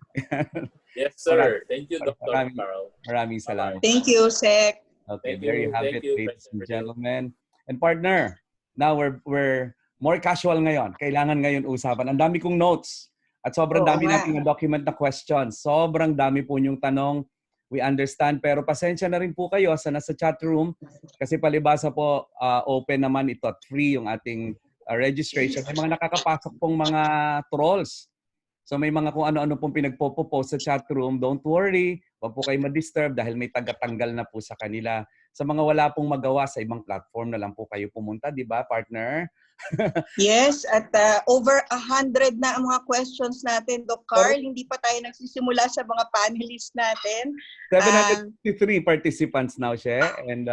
Yes, sir. Thank you, Dr. Carl. Maraming salamat. Thank you, Sec. Okay, there you have it, ladies and gentlemen. And partner, now we're more casual ngayon. Kailangan ngayon usapan. Ang dami kong notes at sobrang dami nating document na questions. Sobrang dami po yung tanong. We understand, pero pasensya na rin po kayo sa nasa chat room kasi palibasa po open naman ito, free yung ating registration. May mga nakakapasok pong mga trolls. So may mga kung ano-ano pong pinagpo-post sa chat room. Don't worry, wag po kayo ma-disturb dahil may taga-tanggal na po sa kanila. Sa mga wala pong magawa sa ibang platform na lang po kayo pumunta, di ba, partner? Yes, at over 100 na ang mga questions natin, Doc Carl. Hindi pa tayo nagsisimula sa mga panelists natin. 753 participants now, siya. And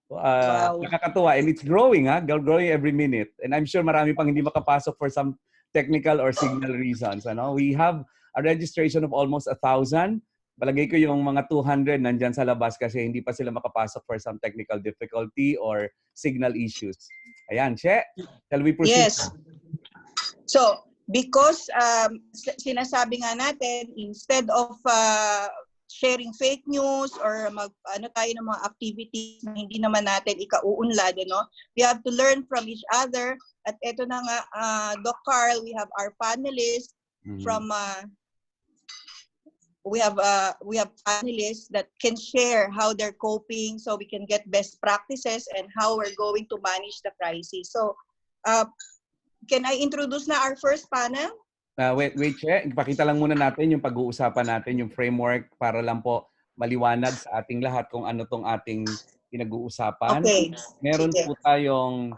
nakakatuwa. And it's growing, growing every minute. And I'm sure marami pang hindi makapasok for some technical or signal reasons. We have a registration of almost 1,000. Palagay ko yung mga 200 nandyan sa labas kasi hindi pa sila makapasok for some technical difficulty or signal issues. Ayan, Che, shall we proceed? Yes. So, because sinasabi nga natin, instead of sharing fake news or tayo ng mga activities na hindi naman natin ikauunlad, we have to learn from each other. At eto na nga, Doc Carl, we have our panelists from we have panelists that can share how they're coping so we can get best practices and how we're going to manage the crisis. So, can I introduce na our first panel? Wait, Che. Ipakita lang muna natin yung pag-uusapan natin, yung framework para lang po maliwanag sa ating lahat kung ano tong ating pinag-uusapan. Okay. Meron po tayong,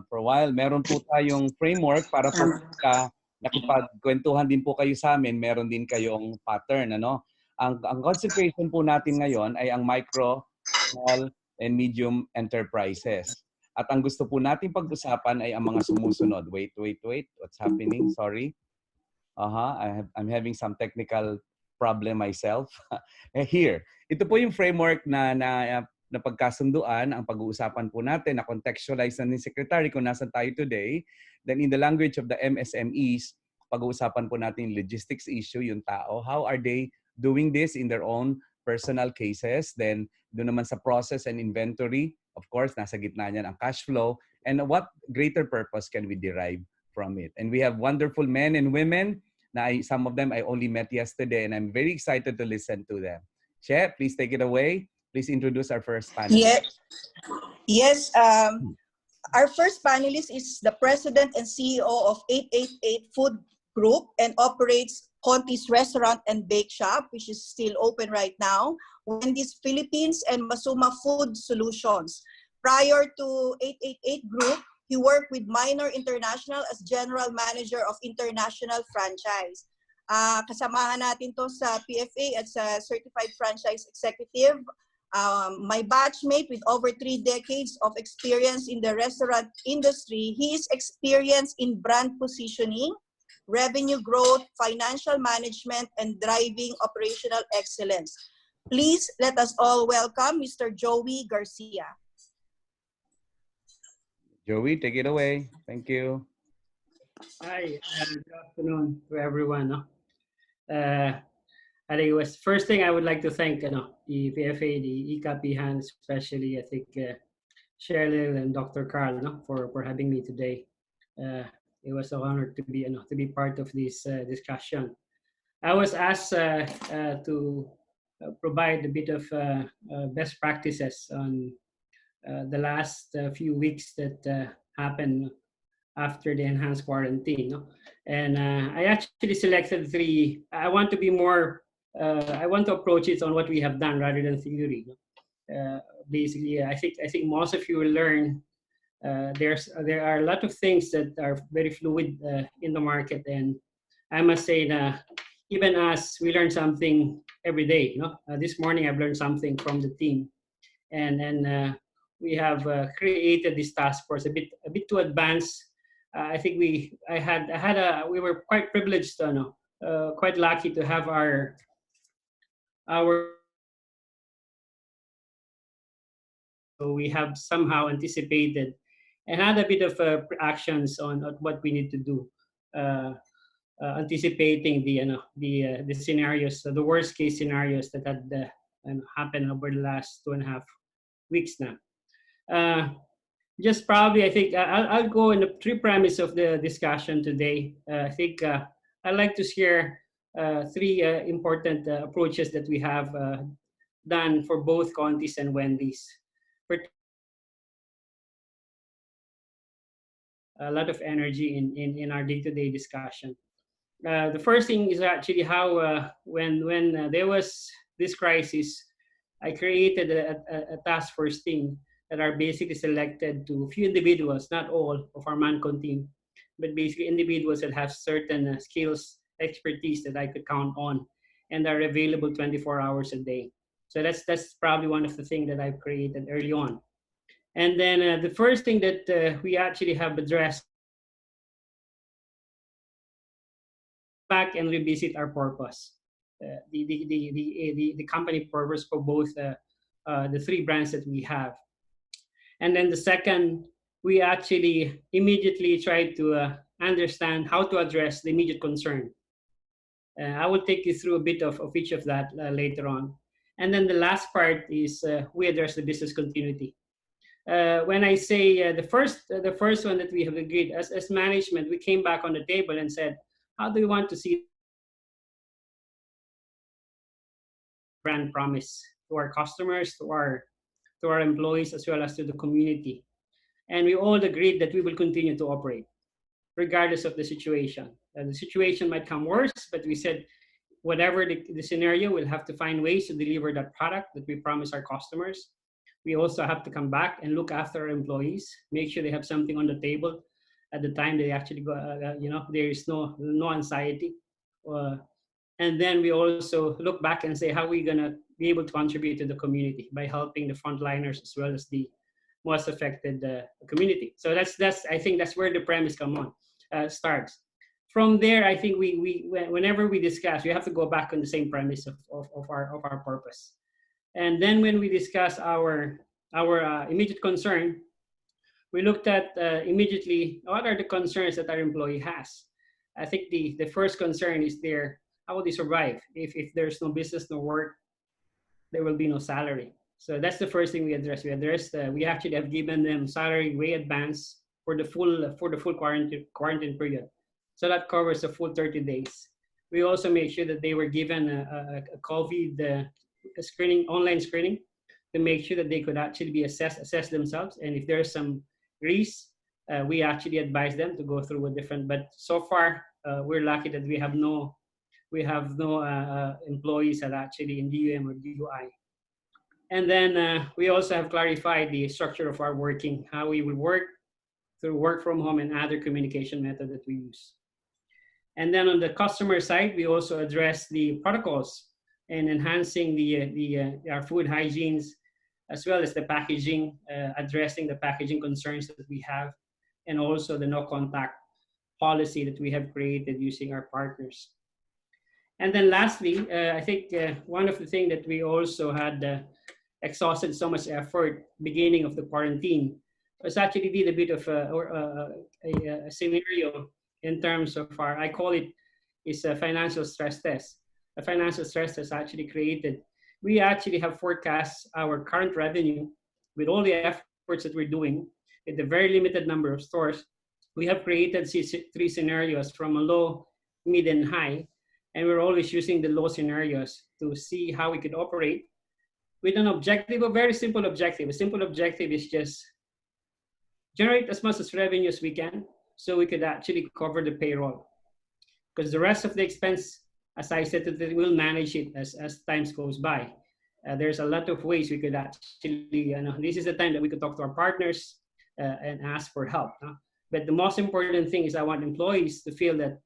for a while, meron po tayong framework para po nakipagkwentuhan din po kayo sa amin, meron din kayong pattern. Ang concentration po natin ngayon ay ang micro, small, and medium enterprises. At ang gusto po natin pag-usapan ay ang mga sumusunod. Wait. What's happening? Sorry. I'm having some technical problem myself. Here. Ito po yung framework na pagkasunduan, ang pag-uusapan po natin, na contextualize na ni Secretary kung nasan tayo today. Then in the language of the MSMEs, pag-uusapan po natin yung logistics issue, yung tao. How are they doing this in their own personal cases? Then doon naman sa process and inventory, of course, nasa gitna niyan ang cash flow. And what greater purpose can we derive from it? And we have wonderful men and women na some of them I only met yesterday and I'm very excited to listen to them. Che, please take it away. Please introduce our first panelist. Yes. Our first panelist is the President and CEO of 888 Food Group and operates Conti's Restaurant and Bake Shop, which is still open right now, Wendy's Philippines, and Masuma Food Solutions. Prior to 888 Group, he worked with Minor International as General Manager of International Franchise. Kasamahan natin to sa PFA at sa Certified Franchise Executive. My batchmate with over 3 decades of experience in the restaurant industry. He is experienced in brand positioning, revenue growth, financial management, and driving operational excellence. Please let us all welcome Mr. Joey Garcia. Joey, take it away. Thank you. Hi, good afternoon to everyone. I think it was first thing I would like to thank the PFA, the ECAPIHAN, especially I think Cheryl and Dr. Carl for having me today. It was an honor to be part of this discussion. I was asked to provide a bit of best practices on the last few weeks that happened after the enhanced quarantine. And I actually selected 3. I want to be more, I want to approach it on what we have done rather than theory. Basically, I think most of you will learn there are a lot of things that are very fluid in the market, and I must say that even as we learn something every day. This morning I've learned something from the team, and then we have created this task force a bit too advanced. I think we were quite privileged, quite lucky to have our so we have somehow anticipated and had a bit of actions on what we need to do, anticipating the scenarios, the worst case scenarios that had happened over the last 2.5 weeks now. Just probably, I think I'll go in the 3 premise of the discussion today. I think I'd like to share 3 important approaches that we have done for both Conti's and Wendy's. A lot of energy in our day-to-day discussion. The first thing is actually how when there was this crisis, I created a task force team that are basically selected to few individuals, not all of our Mancon team, but basically individuals that have certain skills, expertise that I could count on, and are available 24 hours a day. So that's probably one of the things that I've created early on. And then the first thing that we actually have addressed, back and revisit our purpose, the company purpose for both the 3 brands that we have. And then the second, we actually immediately try to understand how to address the immediate concern. I will take you through a bit of each of that later on. And then the last part is we address the business continuity. When I say the first one that we have agreed as management, we came back on the table and said, how do we want to see brand promise to our customers, to our employees, as well as to the community? And we all agreed that we will continue to operate regardless of the situation. The situation might come worse, but we said whatever the scenario, we'll have to find ways to deliver that product that we promise our customers. We also have to come back and look after our employees, make sure they have something on the table at the time they actually go, there is no anxiety. And then we also look back and say, how are we gonna be able to contribute to the community by helping the frontliners as well as the most affected community. So that's I think that's where the premise starts. From there, I think whenever we discuss, we have to go back on the same premise of our purpose. And then when we discuss our immediate concern, we looked at immediately what are the concerns that our employee has. I think the first concern is how will they survive? If there's no business, no work, there will be no salary. So that's the first thing we address. We actually have given them salary way advance for the full quarantine period. So that covers the full 30 days. We also made sure that they were given a COVID screening, online screening, to make sure that they could actually be assess themselves. And if there's some Greece, we actually advise them to go through a different. But so far, we're lucky that we have no employees that are actually in DUM or DUI. And then we also have clarified the structure of our working, how we will work through work from home and other communication method that we use. And then on the customer side, we also address the protocols and enhancing our food hygienes, as well as the packaging, addressing the packaging concerns that we have, and also the no contact policy that we have created using our partners. And then lastly, I think one of the things that we also had exhausted so much effort beginning of the quarantine was actually did a bit of a scenario in terms of I call it is a financial stress test. A financial stress test actually created. We actually have forecast our current revenue with all the efforts that we're doing with the very limited number of stores. We have created three scenarios from a low, mid, and high. And we're always using the low scenarios to see how we could operate with an objective, a very simple objective. A simple objective is just generate as much as revenue as we can so we could actually cover the payroll. Because the rest of the expense, as I said, we'll manage it as times goes by. There's a lot of ways we could actually, this is the time that we could talk to our partners and ask for help. But the most important thing is I want employees to feel that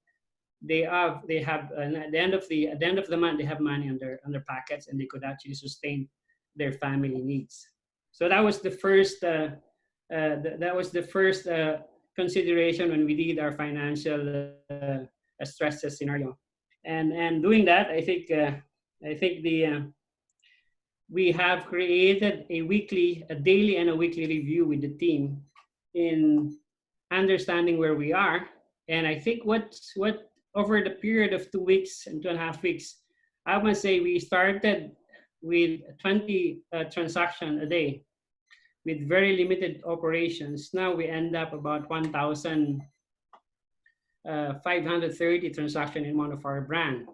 they have at the end of the month they have money on their pockets and they could actually sustain their family needs. So that was the first consideration when we did our financial stress test scenario, and doing that, I think we have created a daily and a weekly review with the team in understanding where we are. And I think what over the period of 2 weeks and 2.5 weeks, I must say we started with 20 transactions a day with very limited operations. Now we end up about 1,530 transactions in one of our brand.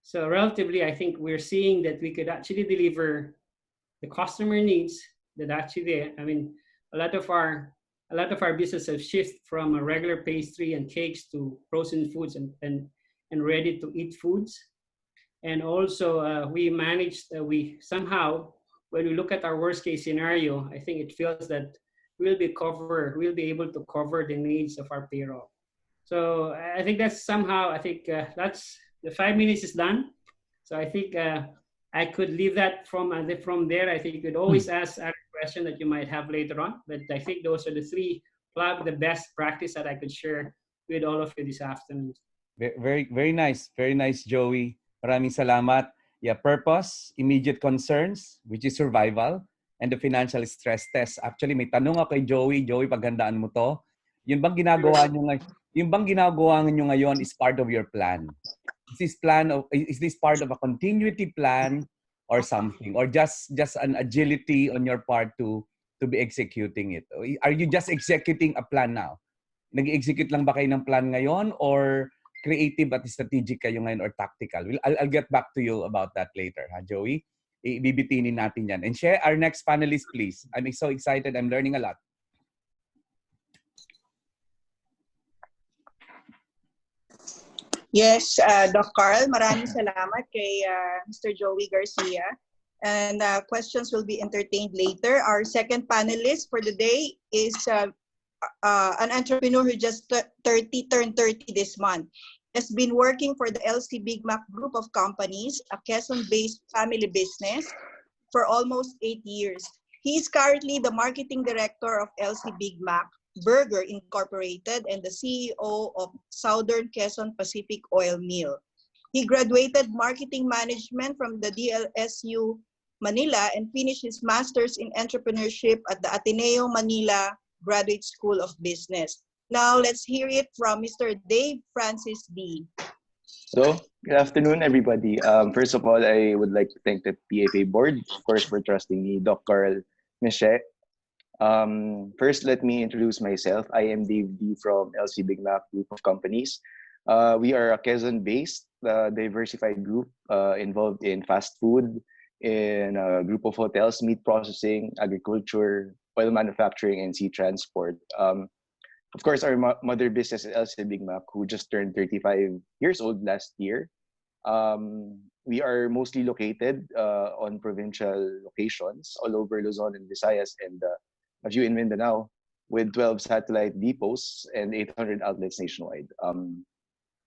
So relatively, I think we're seeing that we could actually deliver the customer needs that actually, a lot of our business have shifted from a regular pastry and cakes to frozen foods and ready to eat foods. And also we somehow, when we look at our worst case scenario, I think it feels that we'll be able to cover the needs of our payroll. So I think that's that's the 5 minutes is done. So I think I could leave that from there. I think you could always ask a question that you might have later on. But I think those are the best practice that I could share with all of you this afternoon. Very, very nice. Very nice, Joey. Maraming salamat. Yeah, purpose, immediate concerns, which is survival, and the financial stress test. Actually, may tanong ako kay Joey. Joey, paghandaan mo to. Yun bang ginagawa nyo ngayon is part of your plan? Is this part of a continuity plan or something? Or just an agility on your part to be executing it? Are you just executing a plan now? Nag-execute lang ba kayo ng plan ngayon, or creative at strategic kayo ngayon, or tactical? I'll get back to you about that later, Joey? Ibibitinin natin yan. And share our next panelist, please. I'm so excited. I'm learning a lot. Yes, Doc Carl, maraming salamat kay Mr. Joey Garcia. And questions will be entertained later. Our second panelist for the day is an entrepreneur who just turned 30 this month. Has been working for the LC Big Mac group of companies, a Quezon-based family business, for almost 8 years. He is currently the marketing director of LC Big Mac Burger Incorporated and the CEO of Southern Quezon Pacific Oil Mill. He graduated marketing management from the DLSU Manila and finished his master's in entrepreneurship at the Ateneo Manila Graduate School of Business. Now, let's hear it from Mr. Dave Francis D. So, good afternoon, everybody. First of all, I would like to thank the PFA board, of course, for trusting me, Doc Carl, Michelle. First, let me introduce myself. I am Dave D from LC Big Mac Group of Companies. We are a Quezon-based diversified group involved in fast food, in a group of hotels, meat processing, agriculture, oil manufacturing and sea transport. Of course, our mother business is LC Big Mac, who just turned 35 years old last year. We are mostly located on provincial locations all over Luzon and Visayas and a few in Mindanao, with 12 satellite depots and 800 outlets nationwide.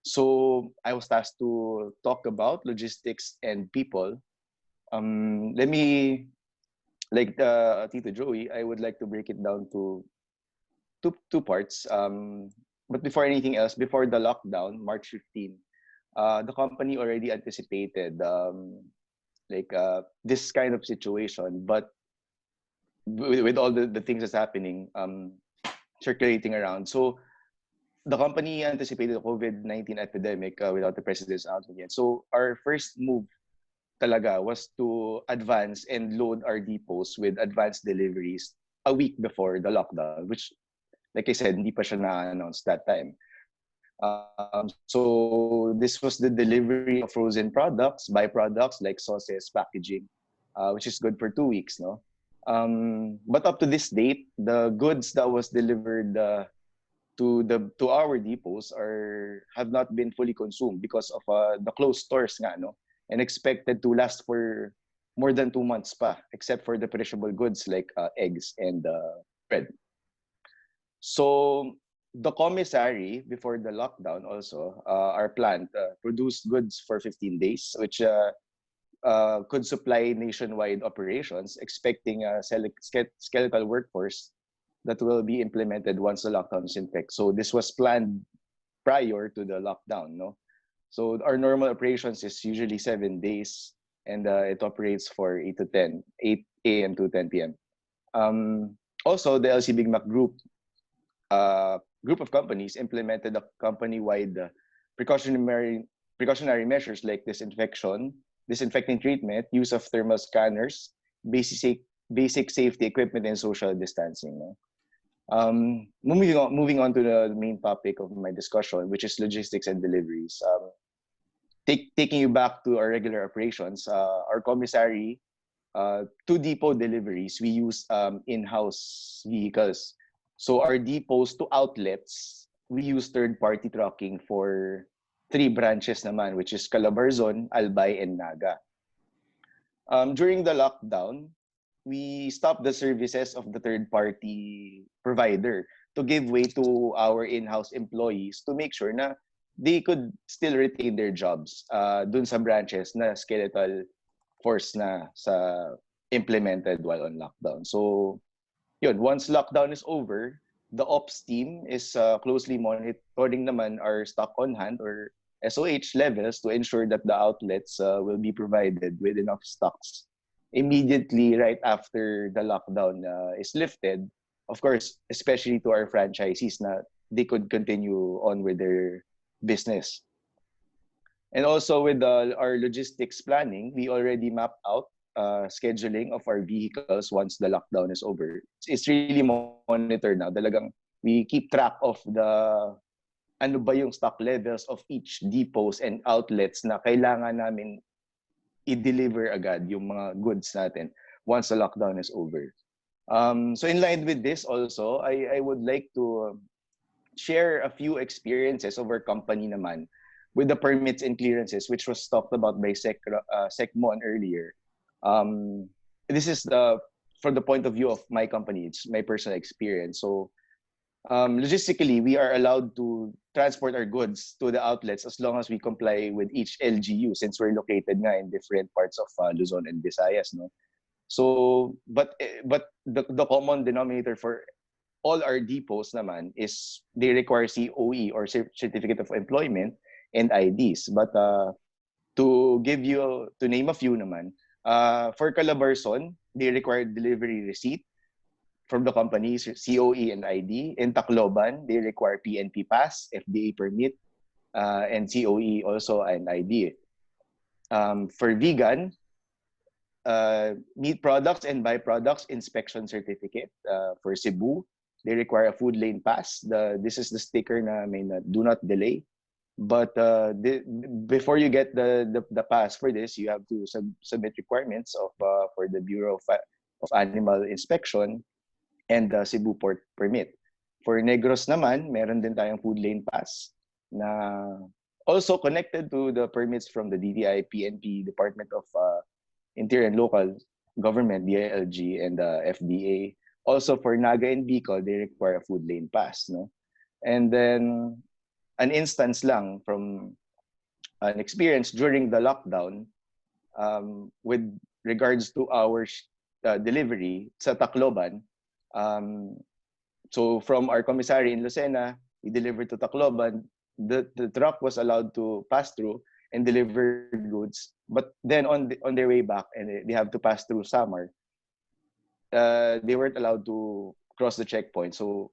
So I was tasked to talk about logistics and people. Let me, like Tito Joey, I would like to break it down to two parts. But before anything else, before the lockdown, March 15, the company already anticipated this kind of situation. But with all the things that's happening, circulating around, so the company anticipated the COVID-19 epidemic without the president's announcement yet. So our first move talaga was to advance and load our depots with advanced deliveries a week before the lockdown, which, like I said, hindi pa siya na-announce that time. So this was the delivery of frozen products, byproducts like sauces, packaging, which is good for 2 weeks, no? But up to this date, the goods that was delivered to our depots have not been fully consumed because of the closed stores nga, no? And expected to last for more than 2 months pa, except for the perishable goods like eggs and bread. So the commissary, before the lockdown also, our plant produced goods for 15 days, which could supply nationwide operations, expecting a skeletal workforce that will be implemented once the lockdown is in effect. So this was planned prior to the lockdown, no? So our normal operations is usually 7 days, and it operates for 8 a.m. to 10 p.m. Also, the LC Big Mac group of companies implemented a company-wide precautionary measures like disinfecting treatment, use of thermal scanners, basic safety equipment, and social distancing. No? Moving on to the main topic of my discussion, which is logistics and deliveries. Taking you back to our regular operations, our commissary, to depot deliveries, we use in-house vehicles. So our depots to outlets, we use third-party trucking for 3 branches naman, which is Calabarzon, Albay, and Naga. During the lockdown, we stopped the services of the third-party provider to give way to our in-house employees to make sure na they could still retain their jobs dun sa branches na skeletal force na sa implemented while on lockdown. So, yun, once lockdown is over, the ops team is closely monitoring naman our stock on hand or SOH levels to ensure that the outlets will be provided with enough stocks immediately right after the lockdown is lifted. Of course, especially to our franchisees na they could continue on with their business. And also with our logistics planning, we already mapped out scheduling of our vehicles once the lockdown is over. It's really monitored now. Talagang we keep track of the ano ba yung stock levels of each depots and outlets na kailangan namin i-deliver agad yung mga goods natin once the lockdown is over. So in line with this also, I would like to share a few experiences of our company naman with the permits and clearances, which was talked about by Secmon earlier. This is from the point of view of my company. It's my personal experience. So logistically, we are allowed to transport our goods to the outlets as long as we comply with each LGU, since we're located nga in different parts of Luzon and Visayas, no? So, but the common denominator for all our depots naman is they require COE or Certificate of Employment and IDs. But to name a few naman, for Calabarzon, they require delivery receipt from the company's COE and ID. In Tacloban, they require PNP pass, FDA permit, and COE also and ID. For vegan, meat products and byproducts inspection certificate. For Cebu, they require a food lane pass. This is the sticker na may do not delay. But before you get the pass for this, you have to submit requirements for the Bureau of Animal Inspection. and the Cebu Port Permit. For Negros naman, meron din tayong food lane pass na also connected to the permits from the DTI, PNP, Department of Interior and Local Government, DILG, and the FDA. Also for Naga and Bicol, they require a food lane pass. No? And then an instance lang from an experience during the lockdown with regards to our delivery sa Tacloban. So from our commissary in Lucena, we delivered to Tacloban. The truck was allowed to pass through and deliver goods, but then on their way back, and they have to pass through Samar. They weren't allowed to cross the checkpoint. So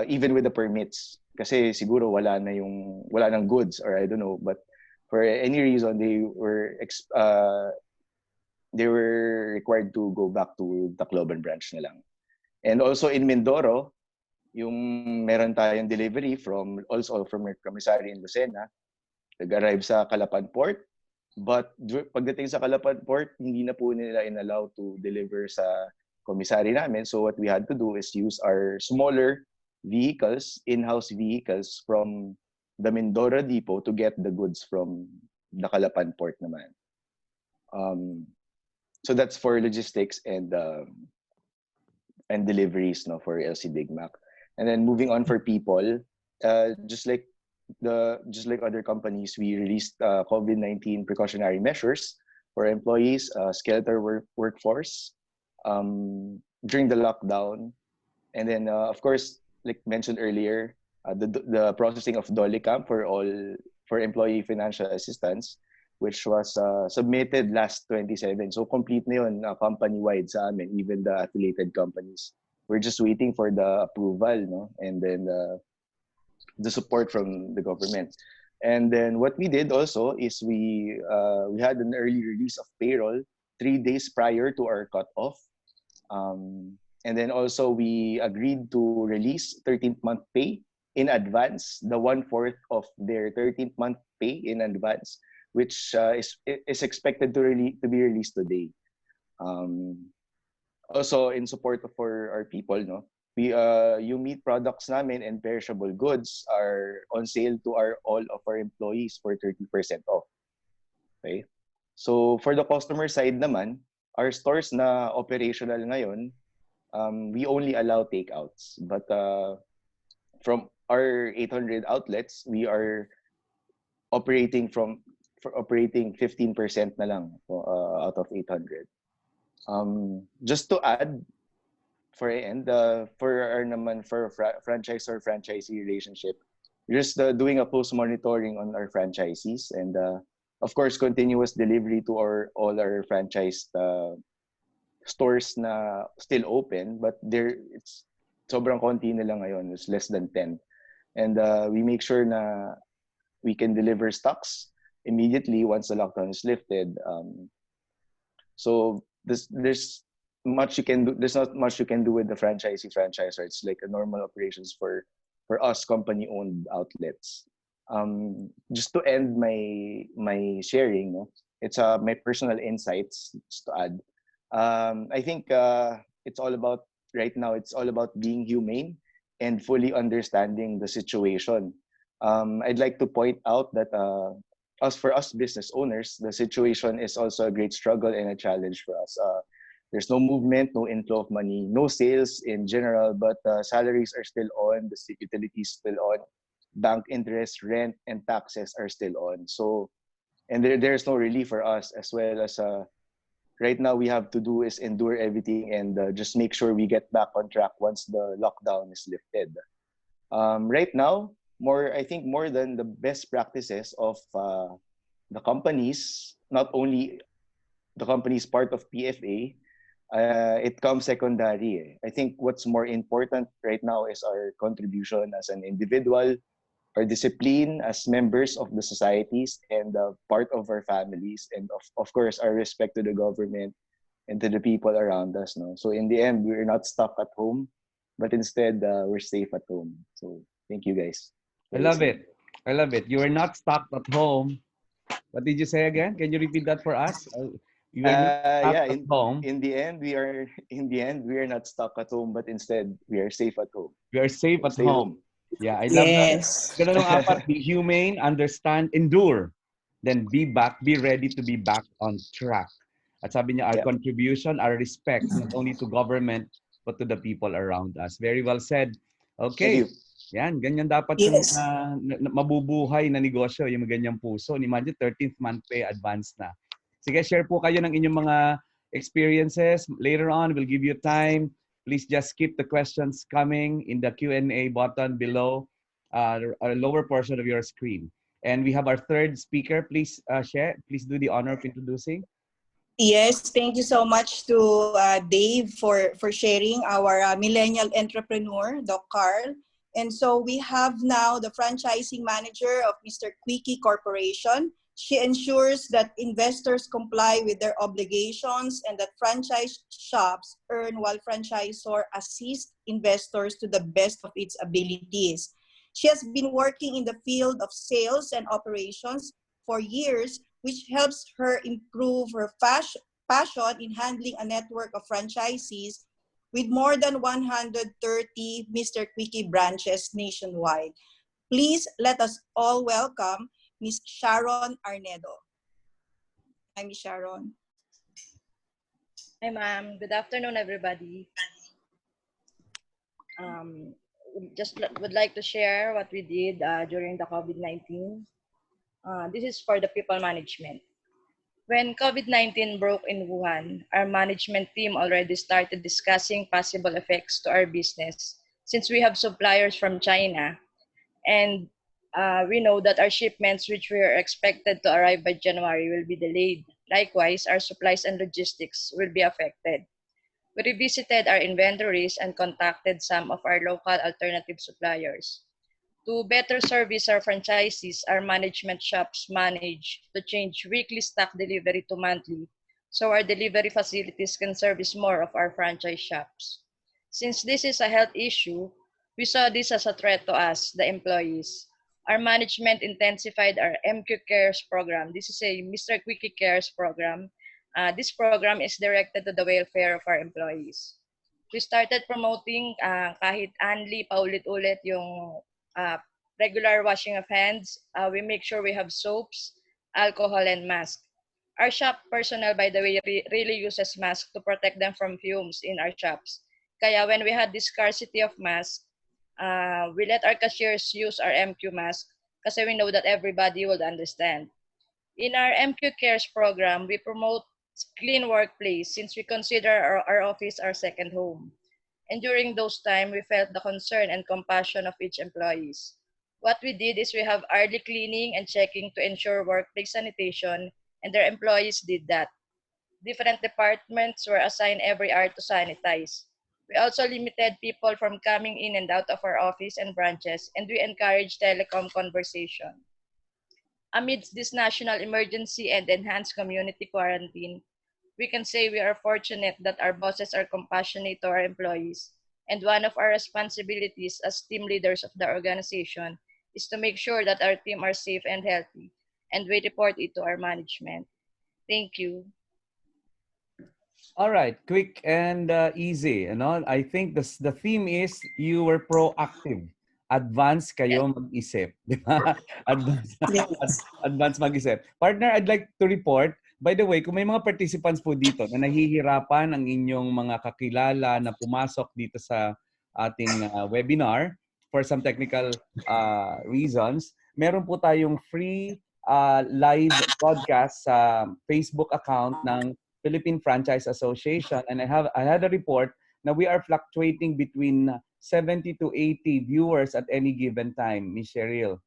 even with the permits, kasi siguro wala nang goods, or I don't know, but for any reason they were required to go back to the Tacloban branch na lang. And also in Mindoro, yung meron tayong delivery from our commissary in Lucena, nag-arrive sa Calapan Port. But pagdating sa Calapan Port, hindi na po nila inallow to deliver sa commissary namin. So what we had to do is use our smaller vehicles, in-house vehicles from the Mindoro Depot to get the goods from the Calapan Port naman. So that's for logistics and deliveries, no, for LC Big Mac. And then moving on for people, just like other companies, we released COVID-19 precautionary measures for employees, skeletal workforce during the lockdown. And then, of course, like mentioned earlier, the processing of DOLICAM for employee financial assistance, which was submitted last 27. So complete na yun, company-wide sa amin, even the affiliated companies. We're just waiting for the approval, no? And then the support from the government. And then what we did also is we had an early release of payroll 3 days prior to our cutoff. And then also we agreed to release 13th month pay in advance, the 1/4 of their 13th month pay in advance, which is expected to be released today. Also in support for our people, no, yung meat products namin and perishable goods are on sale to all of our employees for 30% off. Okay? So for the customer side naman, our stores na operational ngayon, we only allow takeouts. But from our 800 outlets, we are operating 15% na lang out of 800. Just to add, for our naman for franchise or franchisee relationship, just doing a post monitoring on our franchisees, and of course continuous delivery to all our franchised stores na still open, but it's sobrang konti na lang ngayon. It's less than 10, and we make sure na we can deliver stocks immediately once the lockdown is lifted. So there's much you can do. There's not much you can do with the franchisor. It's like a normal operations for us company-owned outlets. Just to end my sharing, no? It's my personal insights. Just to add, I think it's all about right now. It's all about being humane and fully understanding the situation. I'd like to point out that for us business owners, the situation is also a great struggle and a challenge for us. There's no movement, no inflow of money, no sales in general, but salaries are still on, the utilities still on, bank interest, rent, and taxes are still on. So, and there's no relief for us, as well as right now we have to do is endure everything and just make sure we get back on track once the lockdown is lifted. Right now, I think more than the best practices of the companies, not only the companies part of PFA, it comes secondary. I think what's more important right now is our contribution as an individual, our discipline as members of the societies and part of our families, and of course our respect to the government and to the people around us. No? So in the end, we're not stuck at home, but instead we're safe at home. So thank you guys. I love it. I love it. You are not stuck at home. What did you say again? Can you repeat that for us? when you're stuck Yeah, at home, in the end we are not stuck at home, but instead we are safe at home. we are safe So at stay home. home. Yeah, I love that. Yes. Ganun ang apat, be humane, understand, endure. Then be back, be ready to be back on track. At sabi niya, our Yeah. contribution, our respect, not only to government, but to the people around us. Very well said. Thank Okay. you. Yan, ganyan dapat yung Yes. mabubuhay na negosyo, yung ganyang puso. Imagine, 13th month pay advance na. Sige, share po kayo ng inyong mga experiences. Later on, we'll give you time. Please just keep the questions coming in the Q&A button below our lower portion of your screen. And we have our third speaker. Please share. Please do the honor of introducing. Yes, thank you so much to Dave for sharing our millennial entrepreneur, Doc Carl. And so we have now the franchising manager of Mr. Quickie Corporation. She ensures that investors comply with their obligations and that franchise shops earn while franchisor assist investors to the best of its abilities. She has been working in the field of sales and operations for years, which helps her improve her passion in handling a network of franchisees with more than 130 Mr. Quickie branches nationwide. Please let us all welcome Ms. Sharon Arnedo. Hi, Ms. Sharon. Hi, ma'am. Good afternoon, everybody. Would like to share what we did during the COVID-19. This is for the people management. When COVID-19 broke in Wuhan, our management team already started discussing possible effects to our business since we have suppliers from China, and we know that our shipments, which were expected to arrive by January, will be delayed. Likewise, our supplies and logistics will be affected. We revisited our inventories and contacted some of our local alternative suppliers. To better service our franchisees, our management shops manage to change weekly stock delivery to monthly, so our delivery facilities can service more of our franchise shops. Since this is a health issue, we saw this as a threat to us, the employees. Our management intensified our MQ Cares program. This is a Mr. Quickie Cares program. This program is directed to the welfare of our employees. We started promoting kahit anli, paulit-ulit yung uh, regular washing of hands. We make sure we have soaps, alcohol, and mask. Our shop personnel, by the way, really uses masks to protect them from fumes in our shops. Kaya when we had this scarcity of masks, we let our cashiers use our MQ mask kasi we know that everybody will understand. In our MQ Cares program, we promote clean workplace since we consider our office our second home. And during those times, we felt the concern and compassion of each employees. What we did is we have hourly cleaning and checking to ensure workplace sanitation, and their employees did that. Different departments were assigned every hour to sanitize. We also limited people from coming in and out of our office and branches, and we encouraged telecom conversation. Amidst this national emergency and enhanced community quarantine, we can say we are fortunate that our bosses are compassionate to our employees, and one of our responsibilities as team leaders of the organization is to make sure that our team are safe and healthy, and we report it to our management. Thank you. All right, quick and easy. I think the theme is you were proactive. Advance Yes. kayo mag-isip. Di ba? Advance, Yes. advance mag-isip. Partner, I'd like to report, by the way, kung may mga participants po dito na nahihirapan ang inyong mga kakilala na pumasok dito sa ating webinar for some technical reasons, meron po tayong free live broadcast sa Facebook account ng Philippine Franchise Association, and I had a report na we are fluctuating between 70 to 80 viewers at any given time, Ms. Cheryl.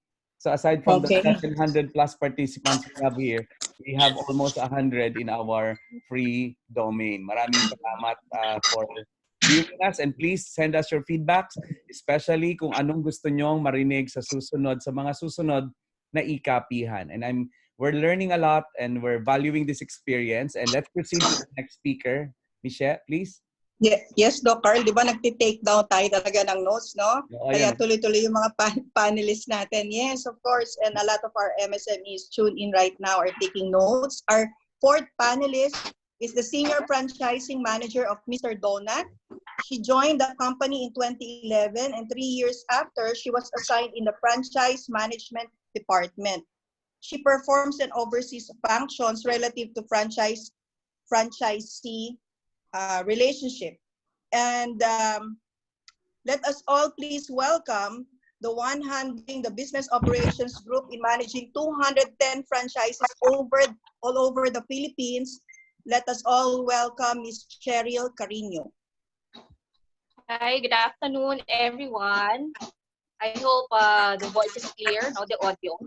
So aside from the Okay. 700 plus participants we have here, we have almost 100 in our free domain. Maraming salamat for viewing us, and please send us your feedbacks, especially kung anong gusto nyong marinig sa mga susunod na ikapihan. And we're learning a lot and we're valuing this experience. And let's proceed to the next speaker. Michelle, please. Yes, Doc Carl, di ba nagtitake down tayo talaga ng notes, no? Oo, Kaya yan. tuloy-tuloy yung mga panelists natin. Yes, of course. And a lot of our MSMEs tuned in right now are taking notes. Our fourth panelist is the Senior Franchising Manager of Mr. Donut. She joined the company in 2011, and 3 years after, she was assigned in the Franchise Management Department. She performs and oversees functions relative to franchisee relationship. And let us all please welcome the one handling the business operations group in managing 210 franchises all over the Philippines. Let us all welcome Ms. Cheryl Carino. Hi, good afternoon, everyone. I hope the voice is clear, no, the audio.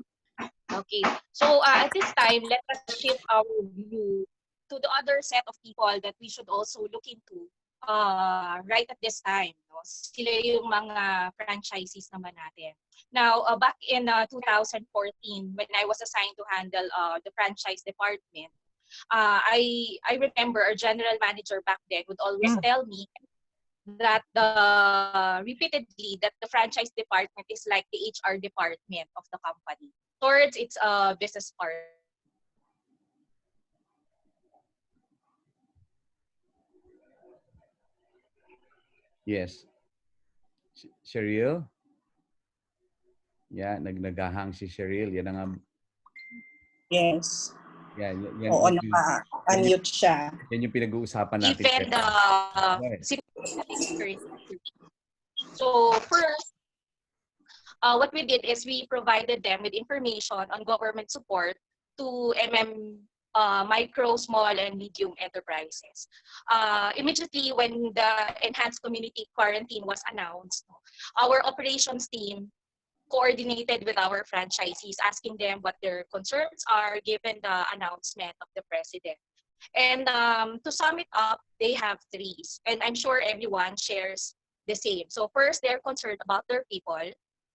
Okay, so at this time, let us shift our view to the other set of people that we should also look into right at this time. No? Sila yung mga franchisees naman natin. Now, back in 2014, when I was assigned to handle the franchise department, I remember our general manager back then would always tell me that repeatedly that the franchise department is like the HR department of the company towards its business partners. Yes. Cheryl? Yeah, naghang si Cheryl. Yan ang Yes. yan, Oo, naka-unmute siya. Yan yung pinag-uusapan natin. Even the so first, what we did is we provided them with information on government support to micro, small, and medium enterprises. Immediately when the enhanced community quarantine was announced, our operations team coordinated with our franchisees, asking them what their concerns are given the announcement of the president. And to sum it up, they have three. And I'm sure everyone shares the same. So first, they're concerned about their people.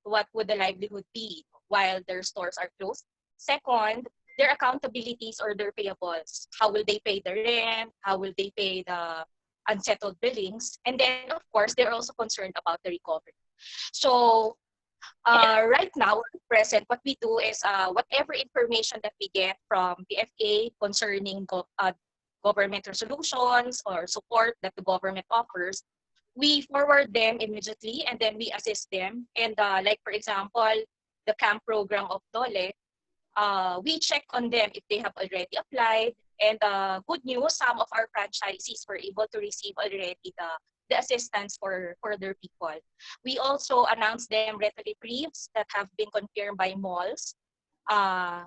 What would the livelihood be while their stores are closed? Second, their accountabilities or their payables. How will they pay the rent? How will they pay the unsettled billings? And then, of course, they're also concerned about the recovery. So right now, at present, what we do is whatever information that we get from PFA concerning government resolutions or support that the government offers, we forward them immediately and then we assist them. And like, for example, the camp program of DOLE, we check on them if they have already applied. And good news, some of our franchisees were able to receive already the assistance for their people. We also announced them rental reprieves that have been confirmed by malls, the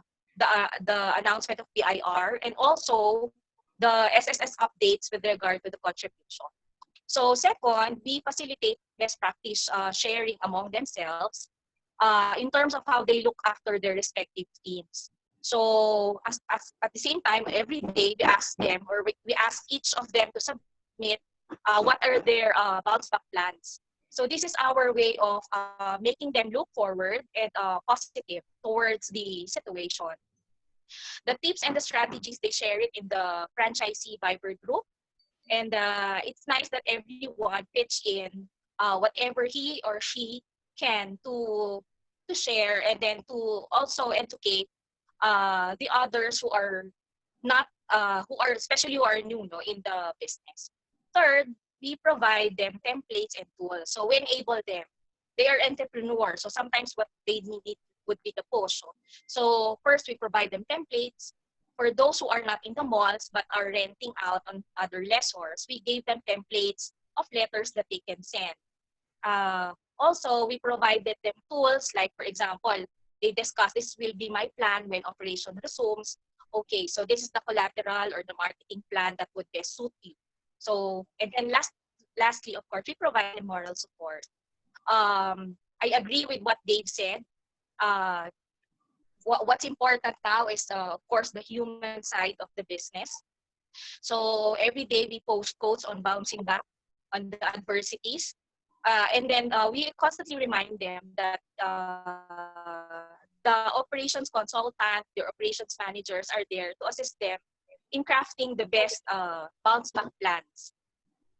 announcement of PIR, and also the SSS updates with regard to the contribution. So second, we facilitate best practice sharing among themselves in terms of how they look after their respective teams. So as at the same time, every day we ask them, or we ask each of them to submit what are their bounce back plans. So this is our way of making them look forward and positive towards the situation. The tips and the strategies, they share it in the franchisee Viber group. And it's nice that everyone pitch in whatever he or she can to share, and then to also educate the others who are not, especially who are new, no, in the business. Third, we provide them templates and tools. So we enable them. They are entrepreneurs, so sometimes what they need would be the push. So first, we provide them templates. For those who are not in the malls but are renting out on other lessors, we gave them templates of letters that they can send. Also, we provided them tools like, for example, they discuss, this will be my plan when operation resumes. Okay, so this is the collateral or the marketing plan that would best suit you. So, and then lastly, of course, we provide them moral support. I agree with what Dave said. What's important now is, of course, the human side of the business. So every day we post quotes on bouncing back on the adversities. And then we constantly remind them that the operations consultant, the operations managers are there to assist them in crafting the best bounce back plans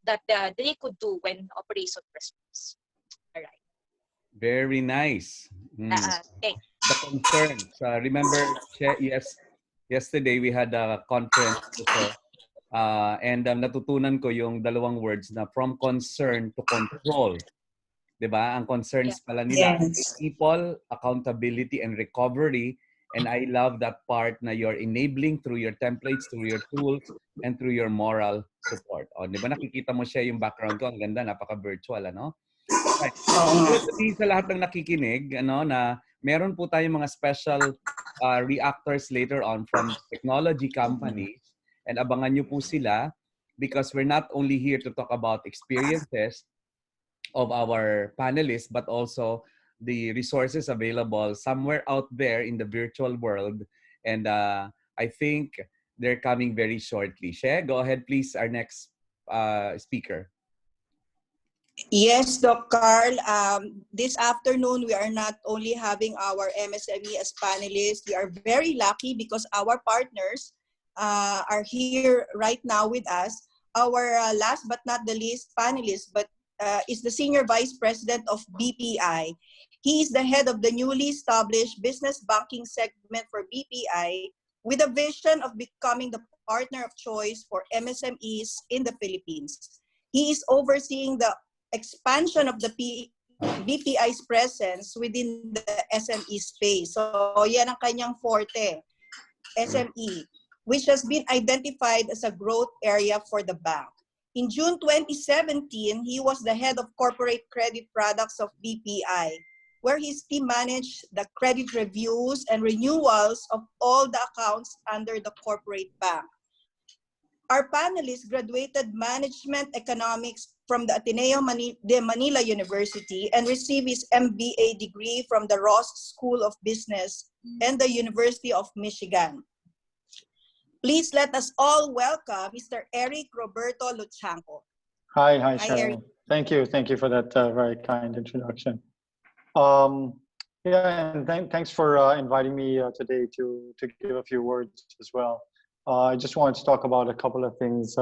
that they could do when operation resumes. All right. Very nice. Thanks. The concerns. Remember, yes, yesterday we had a conference also And natutunan ko yung dalawang words na from concern to control. 'Di ba? Ang concerns pala nila ay Yes. people, accountability, and recovery. And I love that part na you're enabling through your templates, through your tools, and through your moral support. O, 'di ba nakikita mo siya yung background ko? Ang ganda, napaka-virtual, ano? Right. Oo nga. So, sabihin sa lahat ng nakikinig, ano, na meron po tayong mga special reactors later on from technology companies. And abangan nyo po sila because we're not only here to talk about experiences of our panelists, but also the resources available somewhere out there in the virtual world. And I think they're coming very shortly. She, go ahead, please, our next speaker. Yes, Doc Carl. This afternoon, we are not only having our MSME as panelists. We are very lucky because our partners are here right now with us. Our last but not the least panelist, but is the Senior Vice President of BPI. He is the head of the newly established business banking segment for BPI with a vision of becoming the partner of choice for MSMEs in the Philippines. He is overseeing the expansion of the BPI's presence within the SME space. So yan ang kanyang forte, SME, which has been identified as a growth area for the bank. In June 2017, he was the head of corporate credit products of BPI, where his team managed the credit reviews and renewals of all the accounts under the corporate bank. Our panelist graduated Management Economics from the Ateneo de Manila University and received his MBA degree from the Ross School of Business and the University of Michigan. Please let us all welcome Mr. Eric Roberto Luchanco. Hi, Hi, Cheryl. Eric. Thank you for that very kind introduction. Yeah, and thanks for inviting me today to give a few words as well. I just wanted to talk about a couple of things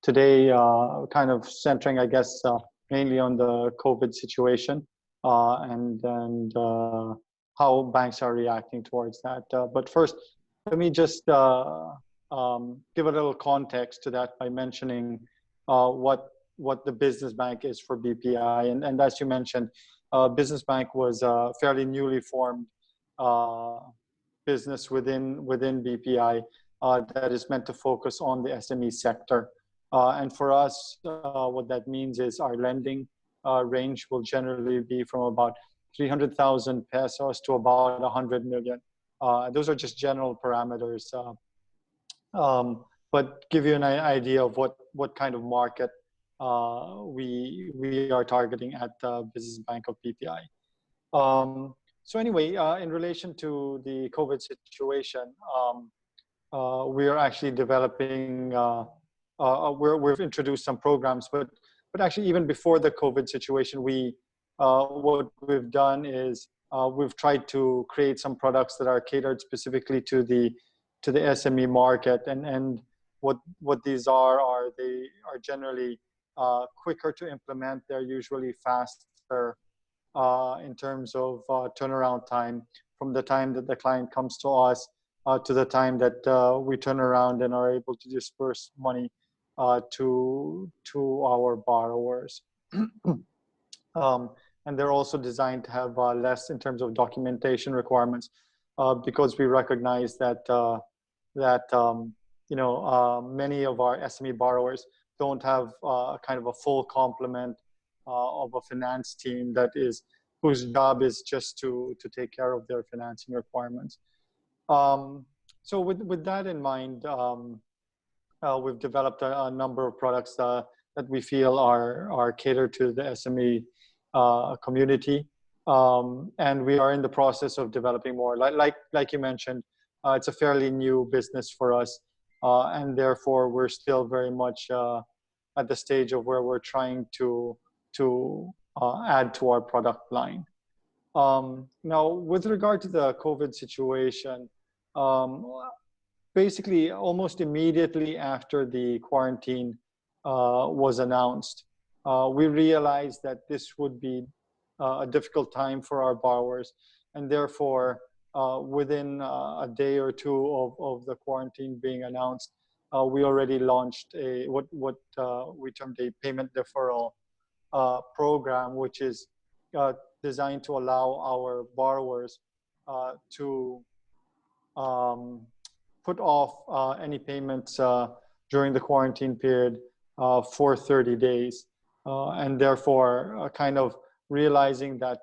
today, kind of centering, I guess, mainly on the COVID situation and how banks are reacting towards that. But first, let me just give a little context to that by mentioning what the business bank is for BPI. And as you mentioned, business bank was a fairly newly formed business within BPI. That is meant to focus on the SME sector. And for us, what that means is our lending range will generally be from about 300,000 pesos to about 100 million. Those are just general parameters, but give you an idea of what kind of market we are targeting at Business Bank of BPI. So anyway, in relation to the COVID situation, we are actually developing, we've introduced some programs, but actually even before the COVID situation, what we've done is we've tried to create some products that are catered specifically to the SME market, and what these are they are generally quicker to implement. They're usually faster in terms of turnaround time from the time that the client comes to us to the time that we turn around and are able to disperse money to our borrowers. And they're also designed to have less in terms of documentation requirements because we recognize that many of our SME borrowers don't have kind of a full complement of a finance team whose job is just to take care of their financing requirements. So with that in mind, we've developed a number of products that we feel are catered to the SME community, and we are in the process of developing more. Like you mentioned, it's a fairly new business for us, and therefore we're still very much at the stage of where we're trying to add to our product line. Now, with regard to the COVID situation, basically almost immediately after the quarantine was announced, we realized that this would be a difficult time for our borrowers, and therefore within a day or two of the quarantine being announced, we already launched what we termed a payment deferral program, which is designed to allow our borrowers to put off any payments during the quarantine period for 30 days. And therefore, kind of realizing that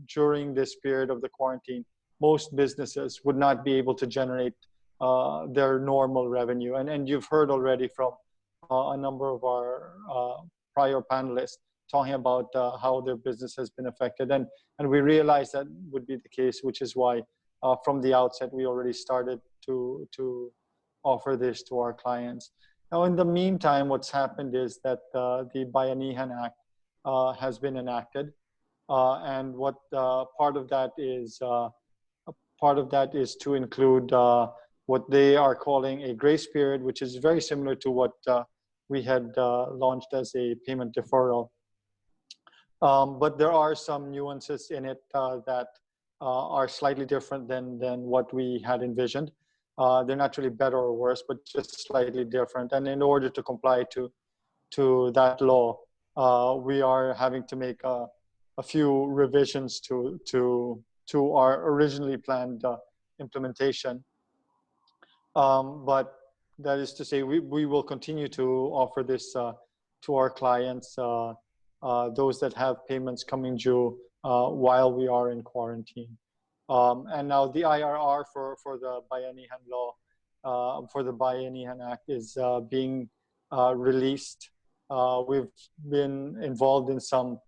during this period of the quarantine, most businesses would not be able to generate their normal revenue. And you've heard already from a number of our prior panelists talking about how their business has been affected. And we realized that would be the case, which is why from the outset, we already started to offer this to our clients. Now, in the meantime, what's happened is that the Bayanihan Act has been enacted. And what part of that is to include what they are calling a grace period, which is very similar to what we had launched as a payment deferral. But there are some nuances in it that are slightly different than what we had envisioned. They're not really better or worse, but just slightly different. And in order to comply to that law, we are having to make a few revisions to our originally planned implementation. But that is to say, we will continue to offer this to our clients, those that have payments coming due while we are in quarantine. And now the IRR for the Bayanihan law, for the Bayanihan Act is being released. We've been involved in some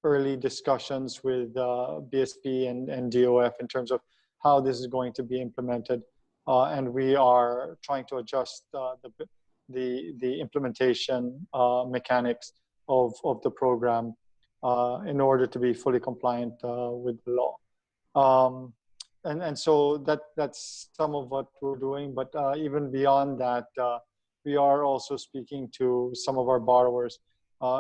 early discussions with BSP and DOF in terms of how this is going to be implemented. And we are trying to adjust the implementation mechanics of the program in order to be fully compliant with the law. And so that's some of what we're doing. But even beyond that, we are also speaking to some of our borrowers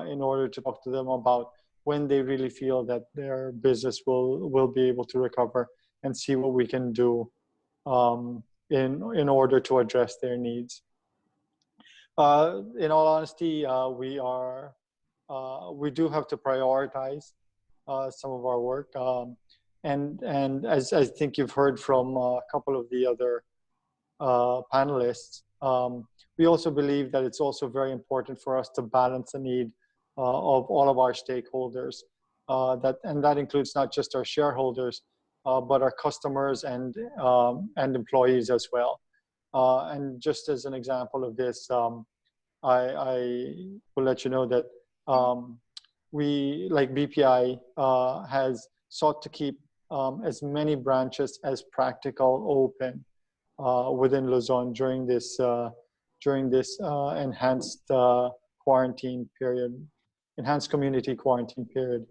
in order to talk to them about when they really feel that their business will be able to recover, and see what we can do in order to address their needs. In all honesty, we do have to prioritize some of our work. And as I think you've heard from a couple of the other panelists, we also believe that it's also very important for us to balance the need of all of our stakeholders. And that includes not just our shareholders, but our customers and employees as well. And just as an example of this, I will let you know that we, like BPI, has sought to keep as many branches as practical open within Luzon during this enhanced quarantine period, enhanced community quarantine period.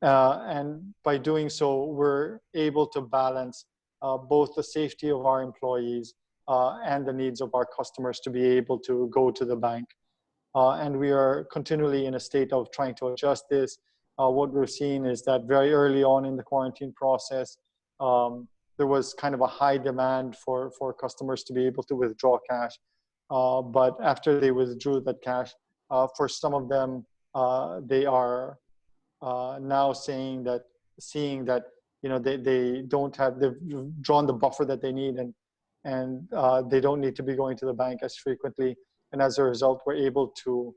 And by doing so, we're able to balance both the safety of our employees and the needs of our customers to be able to go to the bank. And we are continually in a state of trying to adjust this. What we're seeing is that very early on in the quarantine process, there was kind of a high demand for customers to be able to withdraw cash. But after they withdrew that cash, for some of them, they are now seeing that they don't have, they've drawn the buffer that they need, and they don't need to be going to the bank as frequently. And as a result, we're able to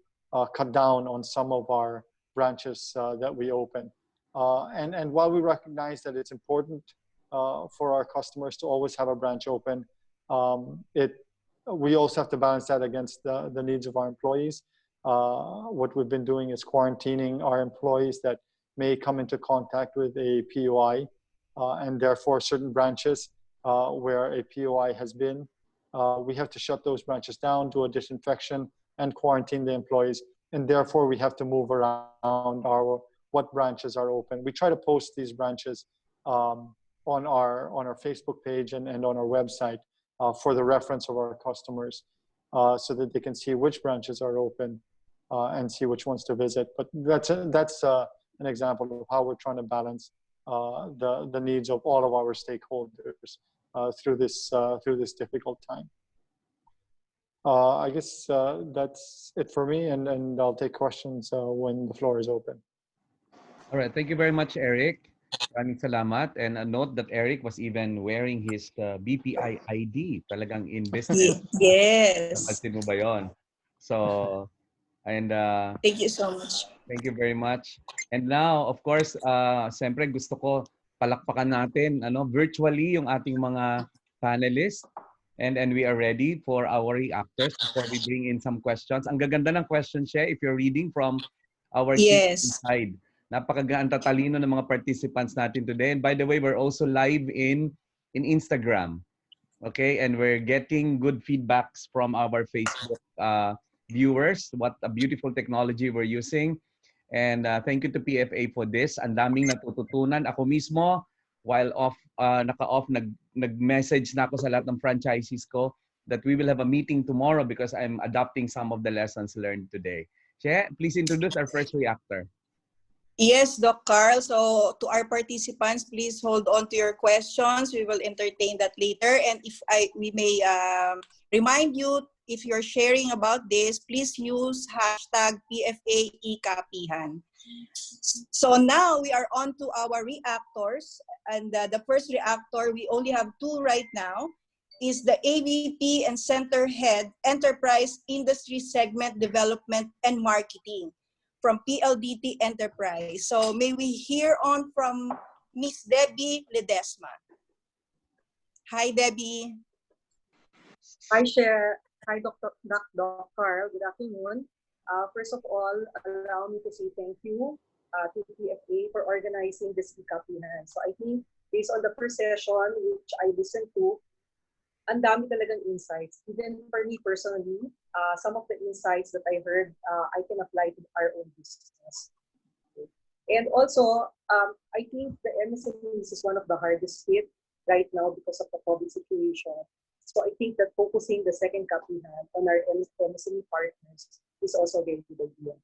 cut down on some of our branches that we open. And while we recognize that it's important for our customers to always have a branch open, we also have to balance that against the needs of our employees. What we've been doing is quarantining our employees that may come into contact with a POI, and therefore certain branches where a POI has been, we have to shut those branches down, do a disinfection, and quarantine the employees. And therefore, we have to move around what branches are open. We try to post these branches on our Facebook page and on our website for the reference of our customers, so that they can see which branches are open and see which ones to visit. But that's an example of how we're trying to balance the needs of all of our stakeholders through this difficult time. I guess that's it for me, and I'll take questions when the floor is open. All right. Thank you very much, Eric. Maraming salamat. And a note that Eric was even wearing his BPI ID. Talagang in business. Yes. Napansin mo ba yun? So, and Thank you so much. thank you very much. And now, of course, siyempre gusto ko palakpakan natin virtually yung ating mga panelists. And we are ready for our reactors before we bring in some questions. Ang gaganda ng questions siya if you're reading from our Q&A Yes. side. Napakagaan tatalino ng mga participants natin today. And by the way, we're also live in Instagram. Okay, and we're getting good feedbacks from our Facebook viewers. What a beautiful technology we're using. And thank you to PFA for this. Ang daming natututunan. Ako mismo, while off, naka-off, nag-message na ako sa lahat ng franchisees ko that we will have a meeting tomorrow because I'm adopting some of the lessons learned today. Che, please introduce our first reactor. Yes, Doc Carl. So to our participants, please hold on to your questions. We will entertain that later. And if we may remind you, if you're sharing about this, please use hashtag PFAEKapihan. So now we are on to our reactors. And the first reactor, we only have two right now, is the AVP and Center Head, Enterprise Industry Segment Development and Marketing from PLDT Enterprise. So may we hear on from Miss Debbie Ledesma. Hi, Debbie. Hi, Cher. Hi, Dr. Carl. Good afternoon. First of all, allow me to say thank you to PFA for organizing this Ikapihan. So I think based on the first session, which I listened to, ang dami talagang insights. Even for me personally, some of the insights that I heard, I can apply to our own business. And also, I think the MSMEs is one of the hardest hit right now because of the COVID situation. So I think that focusing the second Kapihan on our MSME partners is also a very good idea.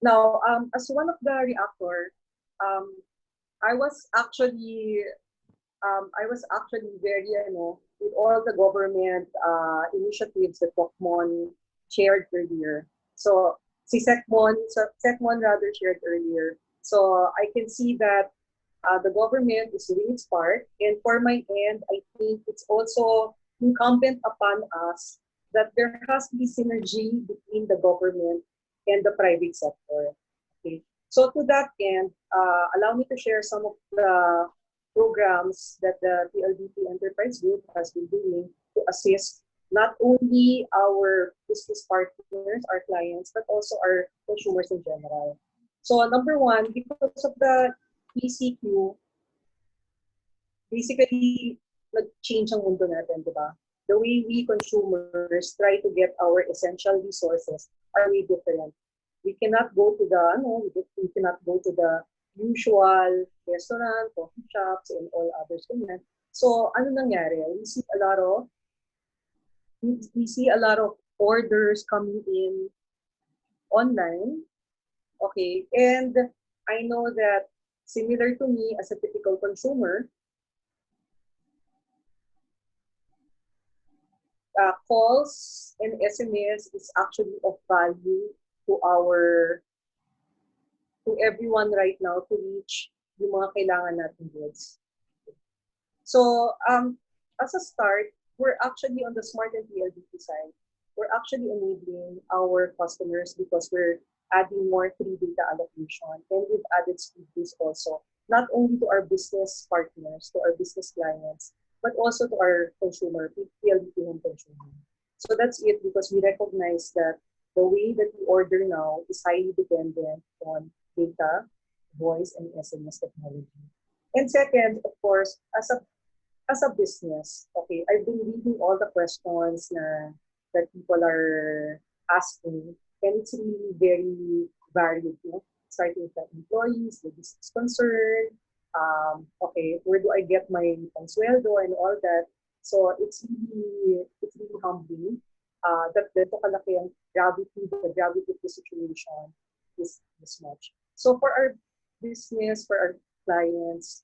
Now, as one of the reactor, I was actually very, with all the government initiatives that Pokmon shared earlier. So, Secmon rather shared earlier. So, I can see that the government is doing its part. And for my end, I think it's also incumbent upon us that there has to be synergy between the government and the private sector. Okay. So, to that end, allow me to share some of the programs that the PLDT Enterprise Group has been doing to assist not only our business partners, our clients, but also our consumers in general. So number one, because of the ECQ, basically, nag-change ang mundo natin, di ba? The way we consumers try to get our essential resources are way different. We cannot go to the usual restaurant, coffee shops, and all others. So, ano nangyari? We see a lot of orders coming in online. Okay, and I know that similar to me as a typical consumer, calls and SMS is actually of value to everyone right now to reach yung mga kailangan natin goods. So, as a start, we're actually on the Smart and PLDT side. We're actually enabling our customers because we're adding more free data allocation, and we've added speed boost also, not only to our business partners, to our business clients, but also to our consumer, PLDT home consumer. So that's it, because we recognize that the way that we order now is highly dependent on data, voice, and SMS technology. And second, of course, as a business, okay, I've been reading all the questions that people are asking, and it's really very varied, starting from employees, the business concern, okay, where do I get my pangsueldo and all that. So it's really humbling that the gravity of the situation is this much. So for our business, for our clients,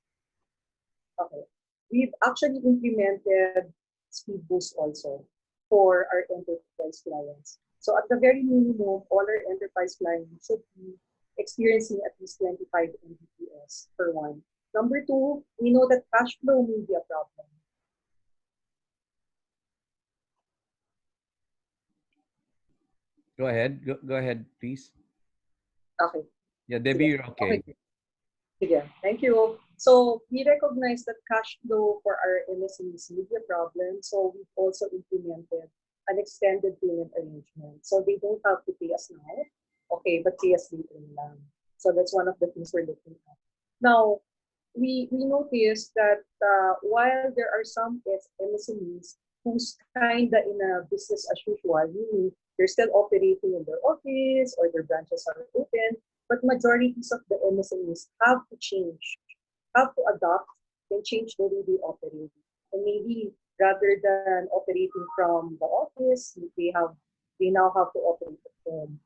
okay, we've actually implemented speed boost also. for our enterprise clients. So at the very minimum, all our enterprise clients should be experiencing at least 25 Mbps per one. Number two, we know that cash flow may be a problem. Go ahead. Go ahead, please. Okay. Yeah, Debbie, you're okay. Okay. Yeah, thank you. So we recognize that cash flow for our MSMEs may be a problem. So we've also implemented an extended payment arrangement. So they don't have to pay us now, okay, but pay us later lang. So that's one of the things we're looking at. Now, we noticed that while there are some MSMEs who's kind of in a business as usual, meaning they're still operating in their office or their branches are open, but majorities of the MSMEs have to change, have to adapt and change the way they operate. And maybe rather than operating from the office, they now have to operate at home.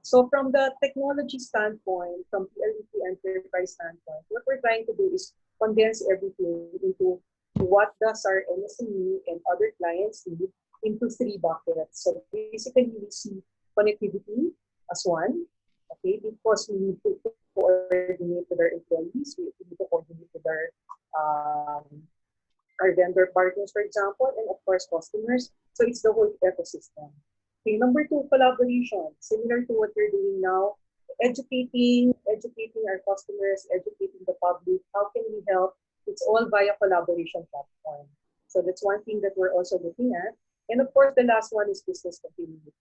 So from the technology standpoint, from PLDT enterprise standpoint, what we're trying to do is condense everything into what does our MSME and other clients need into three buckets. So basically, we see connectivity as one, okay, because we need to coordinate with our employees, we need to coordinate with our vendor partners, for example, and of course, customers. So it's the whole ecosystem. Okay, number two, collaboration. Similar to what we're doing now, educating our customers, educating the public. How can we help? It's all via collaboration platform. So that's one thing that we're also looking at. And of course, the last one is business continuity.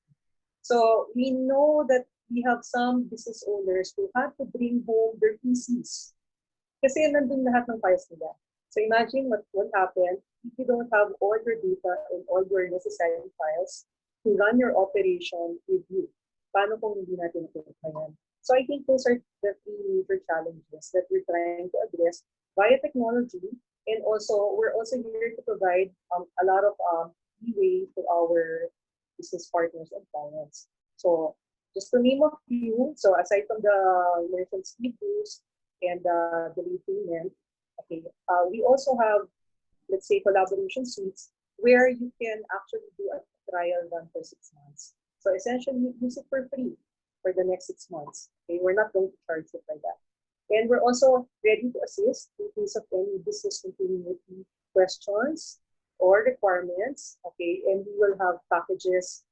So we know that we have some business owners who had to bring home their PCs. Kasi nandun lahat ng files nila. So imagine what will happen if you don't have all your data and all your necessary files to run your operation with you. Paano kung hindi natin yan? So I think those are the three major challenges that we're trying to address via technology. And also, we're also here to provide a lot of leeway to our business partners and clients. So just to name a few, so aside from the mentioned speed boost and the delayed payment, okay, we also have, let's say, collaboration suites where you can actually do a trial run for 6 months. So essentially, use it for free for the next 6 months. Okay, we're not going to charge you for that. And we're also ready to assist in case of any business continuity questions or requirements. Okay, and we will have packages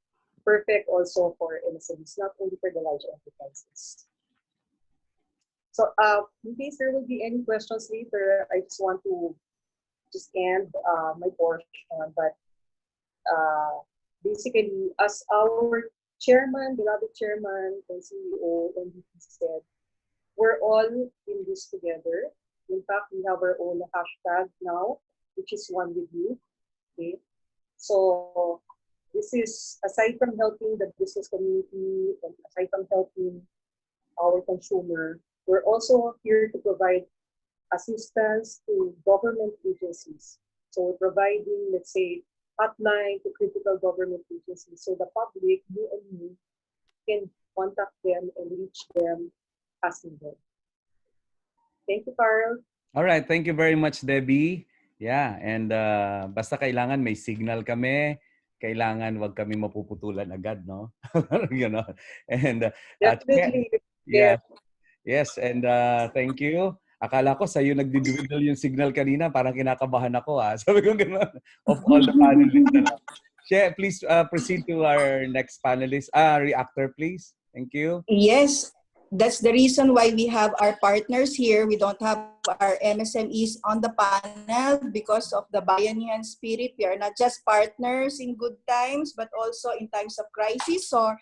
perfect also for MSMEs, not only for the large enterprises. So in case there will be any questions later, I just want to just end my portion. But basically, as our chairman, beloved chairman and CEO, MVP said, we're all in this together. In fact, we have our own hashtag now, which is One With You. Okay, so this is aside from helping the business community and aside from helping our consumer, we're also here to provide assistance to government agencies. So we're providing, let's say, hotline to critical government agencies so the public, you and me, can contact them and reach them as needed. Thank you, Carl. All right, thank you very much, Debbie. Yeah, and basta kailangan may signal kami, kailangan wag kami mapuputulan agad, no? You know. And Definitely. yeah. Yes, and thank you. Akala ko sa'yo nagdi-dwindle yung signal kanina, parang kinakabahan ako Sabi ko gano'n, of all the panelists. Share, please proceed to our next panelist, reactor, please. Thank you. Yes, that's the reason why we have our partners here. We don't have our MSMEs on the panel because of the bayanihan spirit. We are not just partners in good times, but also in times of crisis. So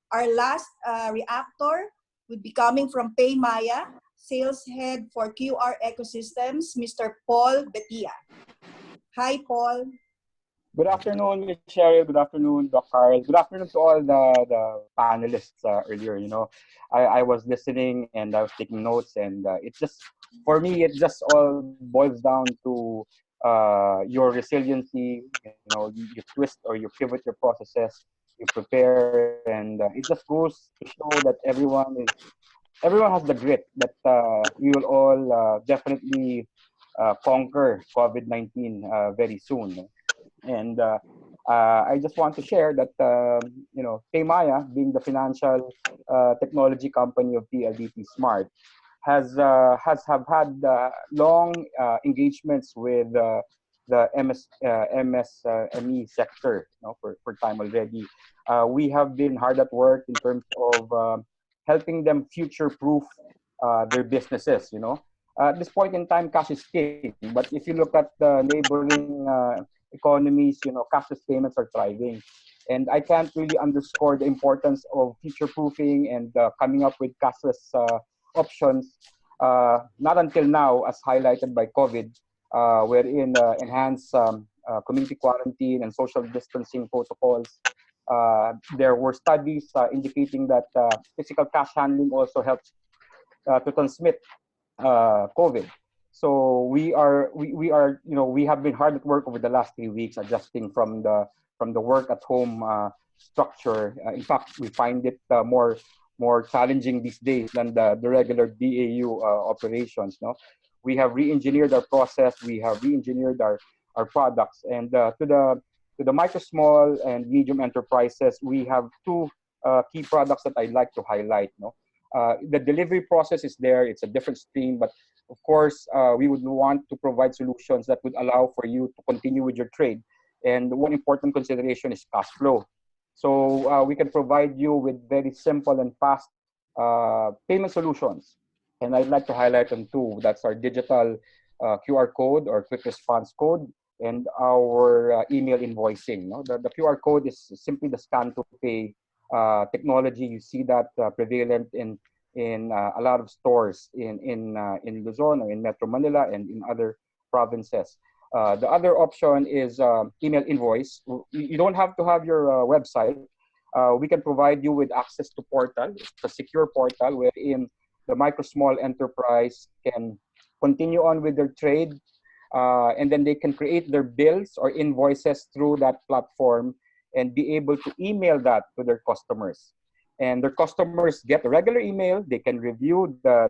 our last reactor would be coming from Paymaya, Sales Head for QR Ecosystems, Mr. Paul Betia. Hi, Paul. Good afternoon, Ms. Cheryl. Good afternoon, Doc Carl. Good afternoon to all the panelists earlier. You know, I was listening and I was taking notes, and it just, for me, it just all boils down to your resiliency. You know, you twist or you pivot your processes, you prepare, and it just goes to show that everyone has the grit that we will all definitely conquer COVID-19 very soon. And I just want to share that Paymaya, being the financial technology company of PLDT Smart, has have had long engagements with the MSME sector, for time already. We have been hard at work in terms of helping them future-proof their businesses. At this point in time, cash is king. But if you look at the neighboring economies, cashless payments are thriving. And I can't really underscore the importance of future-proofing and coming up with cashless options. Not until now, as highlighted by COVID, wherein enhanced community quarantine and social distancing protocols. There were studies indicating that physical cash handling also helps to transmit COVID. So we have been hard at work over the last 3 weeks, adjusting from the work at home structure. In fact, we find it more challenging these days than the regular BAU operations. No, we have re-engineered our process. We have re-engineered our products, and to the micro, small, and medium enterprises, we have two key products that I'd like to highlight. No, the delivery process is there. It's a different stream, but of course, we would want to provide solutions that would allow for you to continue with your trade. And one important consideration is cash flow. So we can provide you with very simple and fast payment solutions. And I'd like to highlight on two. That's our digital QR code or quick response code and our email invoicing. No? The QR code is simply the scan to pay technology. You see that prevalent in a lot of stores in Luzon or in Metro Manila and in other provinces. The other option is email invoice. You don't have to have your website. We can provide you with access to portal. It's a secure portal wherein the micro small enterprise can continue on with their trade, and then they can create their bills or invoices through that platform and be able to email that to their customers. And their customers get a regular email. They can review the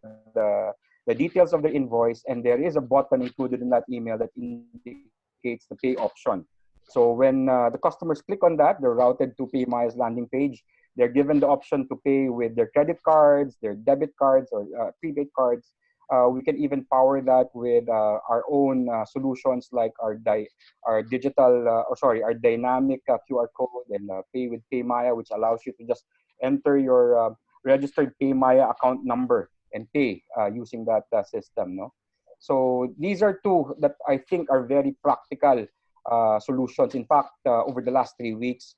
details of the invoice, and there is a button included in that email that indicates the pay option. So when the customers click on that, they're routed to PayMaya's landing page. They're given the option to pay with their credit cards, their debit cards, or prepaid cards. We can even power that with our own solutions like our dynamic QR code and Pay with PayMaya, which allows you to just enter your registered PayMaya account number and pay using that system. No, so these are two that I think are very practical solutions. In fact, over the last 3 weeks,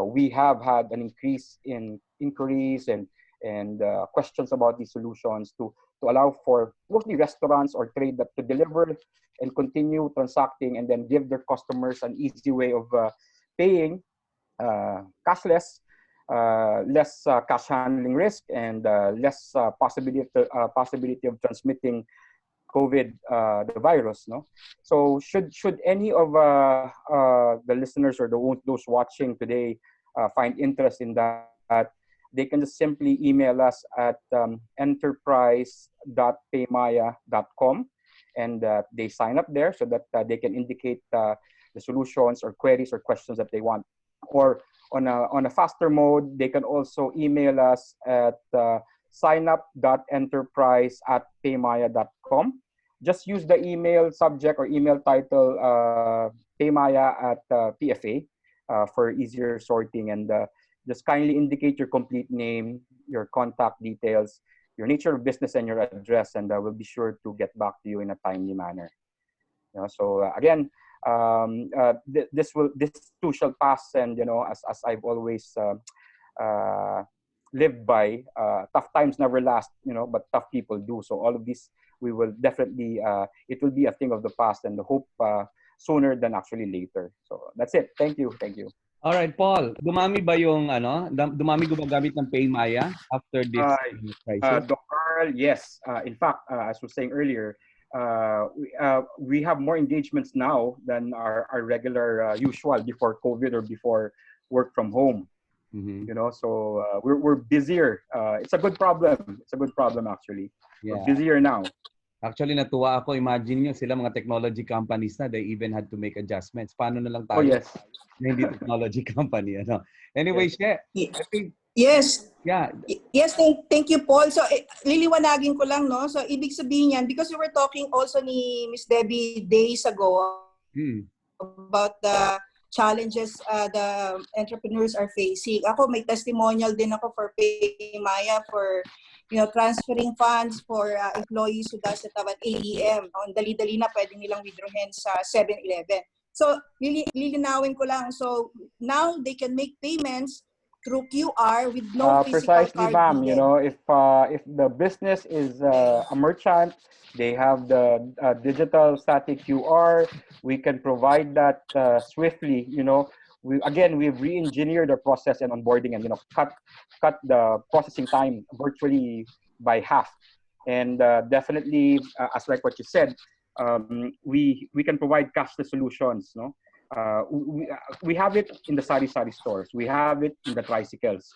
we have had an increase in inquiries and questions about these solutions to allow for mostly restaurants or trade that to deliver and continue transacting and then give their customers an easy way of paying cashless, less cash handling risk, and less possibility of transmitting COVID, the virus. No, so should any of the listeners or those watching today find interest in that, they can just simply email us at enterprise.paymaya.com, and they sign up there so that they can indicate the solutions or queries or questions that they want. Or on a faster mode, they can also email us at signup.enterprise@paymaya.com. Just use the email subject or email title Paymaya at PFA for easier sorting, and just kindly indicate your complete name, your contact details, your nature of business, and your address, and we'll be sure to get back to you in a timely manner. So again, this too shall pass, and as I've always lived by, tough times never last, but tough people do. So all of this, we will definitely, it will be a thing of the past, and hope sooner than actually later. So that's it. Thank you. All right, Paul. Dumami ba yung dumami gumagamit ng PayMaya after this crisis? Dr. Carl, yes. In fact, as I was saying earlier, we have more engagements now than our regular usual before COVID or before work from home. Mm-hmm. So we're busier. It's a good problem. It's a good problem actually. Yeah. We're busier now. Actually, natuwa ako. Imagine nyo, sila mga technology companies na, they even had to make adjustments. Paano na lang tayo? Oh, yes. na hindi technology company. Ano. Anyway, Yes. She, Ye- I think, Yes. yeah, Yes, thank you, Paul. So, liliwanagin ko lang, no? So, ibig sabihin yan, because we were talking also ni Miss Debbie days ago hmm, about the challenges the entrepreneurs are facing. Ako, may testimonial din ako for Paymaya for, transferring funds for employees who doesn't have an ATM. Ang dali-dali na, pwede nilang withdrawin sa 7-Eleven. So, lilinawin ko lang. So, now they can make payments through QR with no physical Precisely, card ma'am. You needed. know, if the business is a merchant, they have the digital static QR. We can provide that swiftly. You know, we've re-engineered the process and onboarding, and cut the processing time virtually by half. And definitely, as like what you said, we can provide cashless solutions. No, we have it in the sari-sari stores. We have it in the tricycles.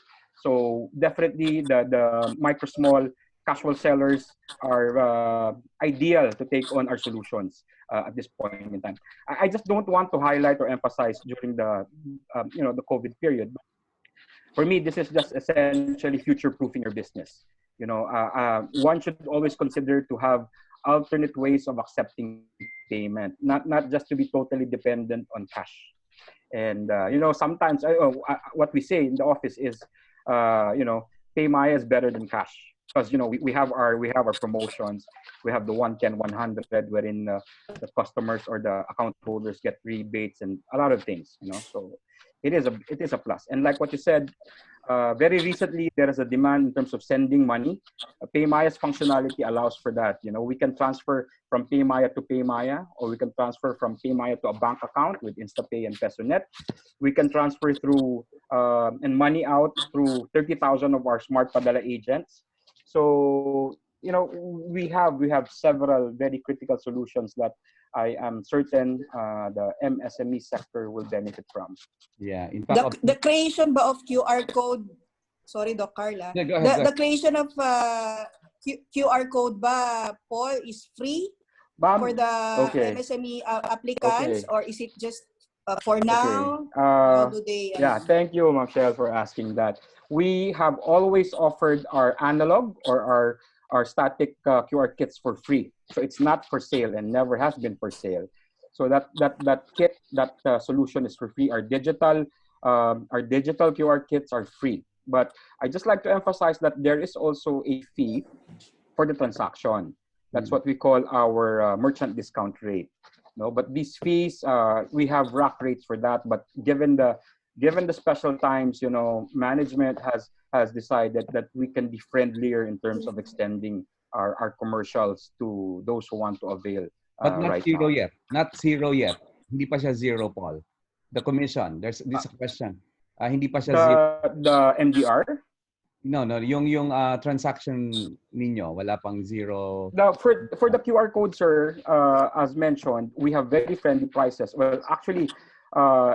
So definitely the micro small casual sellers are ideal to take on our solutions at this point in time. I just don't want to highlight or emphasize during the the COVID period. For me, this is just essentially future-proofing your business. One should always consider to have alternate ways of accepting payment, not just to be totally dependent on cash. And sometimes what we say in the office is, pay Maya is better than cash, because we have our promotions. We have the 110 100, wherein the customers or the account holders get rebates and a lot of things. So it is a plus. And like what you said, very recently there is a demand in terms of sending money. Paymaya's functionality allows for that. We can transfer from Paymaya to Paymaya, or we can transfer from Paymaya to a bank account with InstaPay and PesoNet. We can transfer through and money out through 30,000 of our Smart Padala agents. So we have several very critical solutions that I am certain the MSME sector will benefit from. yeah. In fact, The creation ba of QR code, sorry, Doc Carla, yeah, go ahead. the creation of QR code ba, Paul, is free for Ma'am, the okay, MSME applicants, okay, or is it just for okay. now? How do they? Yeah, thank you, Michelle, for asking that. We have always offered our analog or our static QR kits for free. So it's not for sale and never has been for sale. So that kit, that solution is for free. Our digital QR kits are free. But I just like to emphasize that there is also a fee for the transaction. That's what we call our merchant discount rate. No, but these fees, we have rack rates for that. But given the special times, management has decided that we can be friendlier in terms of extending our commercials to those who want to avail But not right zero now. yet. Not zero yet. Hindi pa siya zero, Paul. The commission. There's this question. Hindi pa siya zero. The MDR. No. Yung transaction ninyo, wala pang zero. For the QR code, sir, as mentioned, we have very friendly prices. Well, actually,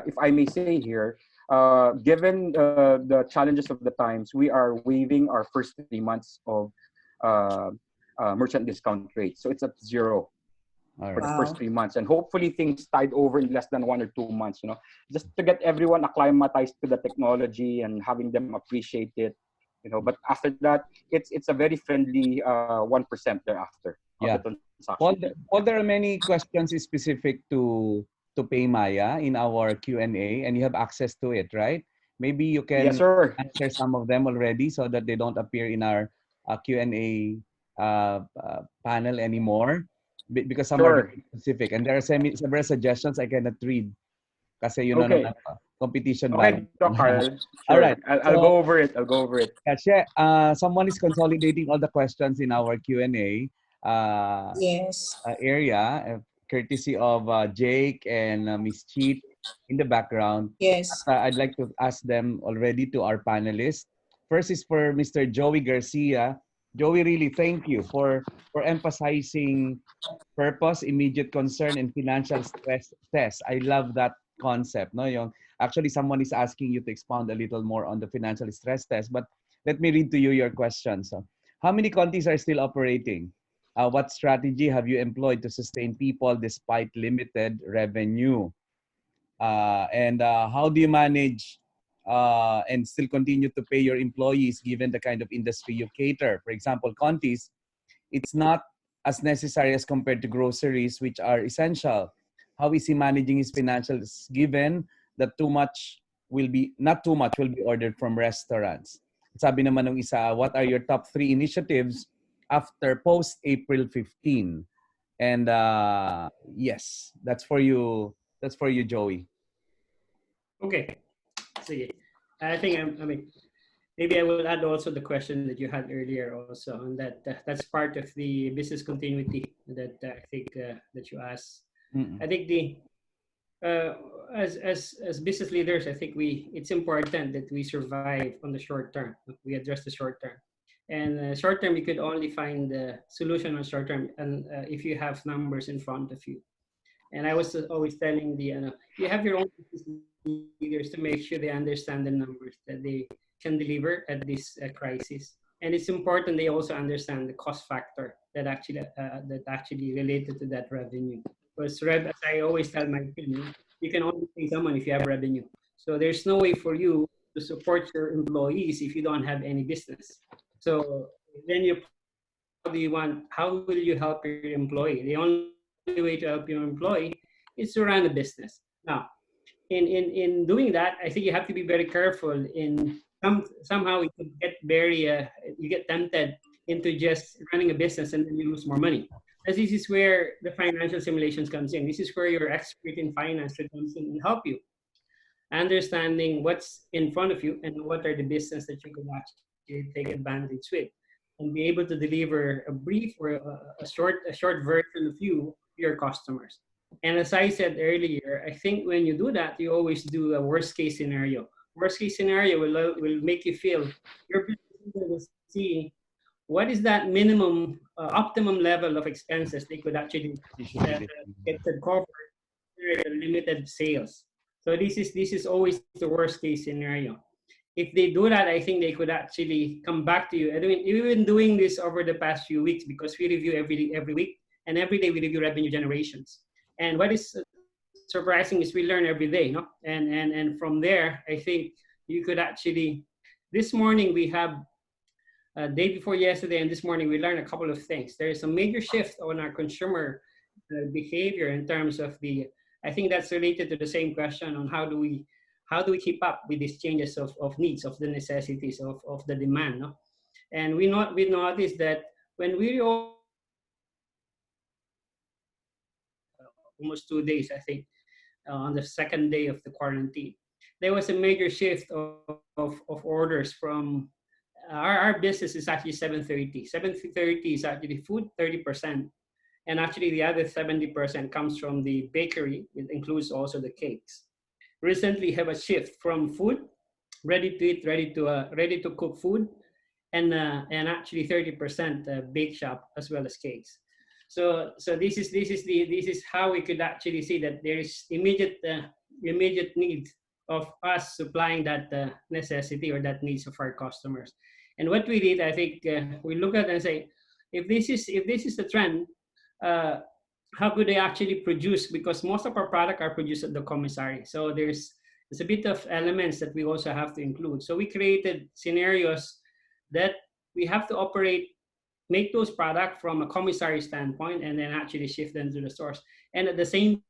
if I may say here, given the challenges of the times, we are waiving our first 3 months of merchant discount rate. So it's at zero All for the right. first 3 months, and hopefully things tide over in less than 1 or 2 months. Just to get everyone acclimatized to the technology and having them appreciate it. But after that, it's a very friendly 1% thereafter of Yeah. the transaction Paul, fee. Paul, there are many questions specific to Paymaya in our Q&A, and you have access to it, right? Maybe you Yes, can sir. answer some of them already so that they don't appear in our Q&A panel anymore, because some are Sure. very specific. And there are several suggestions I cannot read kasi Okay. competition Okay, balance. Doc Carl. All Sure. right. I'll So, go over it. I'll go over it. kasi someone is consolidating all the questions in our Q&A Yes. area, courtesy of Jake and Miss Cheat in the background. Yes. I'd like to ask them already to our panelists. First is for Mr. Joey Garcia. Joey, really thank you for emphasizing purpose, immediate concern, and financial stress test. I love that concept. No, actually, someone is asking you to expound a little more on the financial stress test. But let me read to you your question. So, how many countries are still operating? What strategy have you employed to sustain people despite limited revenue? And how do you manage and still continue to pay your employees given the kind of industry you cater? For example, Conti's, it's not as necessary as compared to groceries, which are essential. How is he managing his financials given that not too much will be ordered from restaurants? Sabi naman ng isa, what are your top 3 initiatives after post-April 15? And yes, that's for you. That's for you, Joey. Okay. Sige. I mean, maybe I will add also the question that you had earlier also on that. That's part of the business continuity that I think that you asked. I think uh, as business leaders, I think it's important that we survive on the short term. We address the short term, and short term you could only find the solution on short term, and if you have numbers in front of you. And I was always telling you have your own business leaders to make sure they understand the numbers that they can deliver at this crisis. And it's important they also understand the cost factor that actually related to that revenue. Because as I always tell my team, you can only pay someone if you have revenue. So there's no way for you to support your employees if you don't have any business. So then how will you help your employee? The only way to help your employee is to run a business. Now, in doing that, I think you have to be very careful. Somehow you could get you get tempted into just running a business and then you lose more money. As this is where the financial simulations comes in. This is where your expert in finance comes in and help you understanding what's in front of you and what are the business that you can actually take advantage with, and be able to deliver a brief or a short version of you to your customers. And as I said earlier, I think when you do that, you always do a worst case scenario. Worst case scenario will make you feel your business will see what is that minimum optimum level of expenses they could actually get to cover the limited sales. So this is always the worst case scenario. If they do that, I think they could actually come back to you. I mean, we've been doing this over the past few weeks because we review every week, and every day we review revenue generations. And what is surprising is we learn every day, no? And from there, I think you could actually. This morning we have day before yesterday and this morning we learned a couple of things. There is a major shift on our consumer behavior in terms of I think that's related to the same question on how do we keep up with these changes of needs, of the necessities, of the demand, no? And we noticed that when we almost 2 days, I think, on the second day of the quarantine, there was a major shift of orders from our business is actually 730. 730 is actually food, 30%. And actually the other 70% comes from the bakery. It includes also the cakes. Recently have a shift from food, ready to eat, ready to cook food, and actually 30% bake shop as well as cakes. So this is how we could actually see that there is immediate need of us supplying that necessity or that needs of our customers. And what we did, I think, we look at and say, if this is the trend, how could they actually produce? Because most of our product are produced at the commissary. So there's a bit of elements that we also have to include. So we created scenarios that we have to make those products from a commissary standpoint and then actually shift them to the stores. And at the same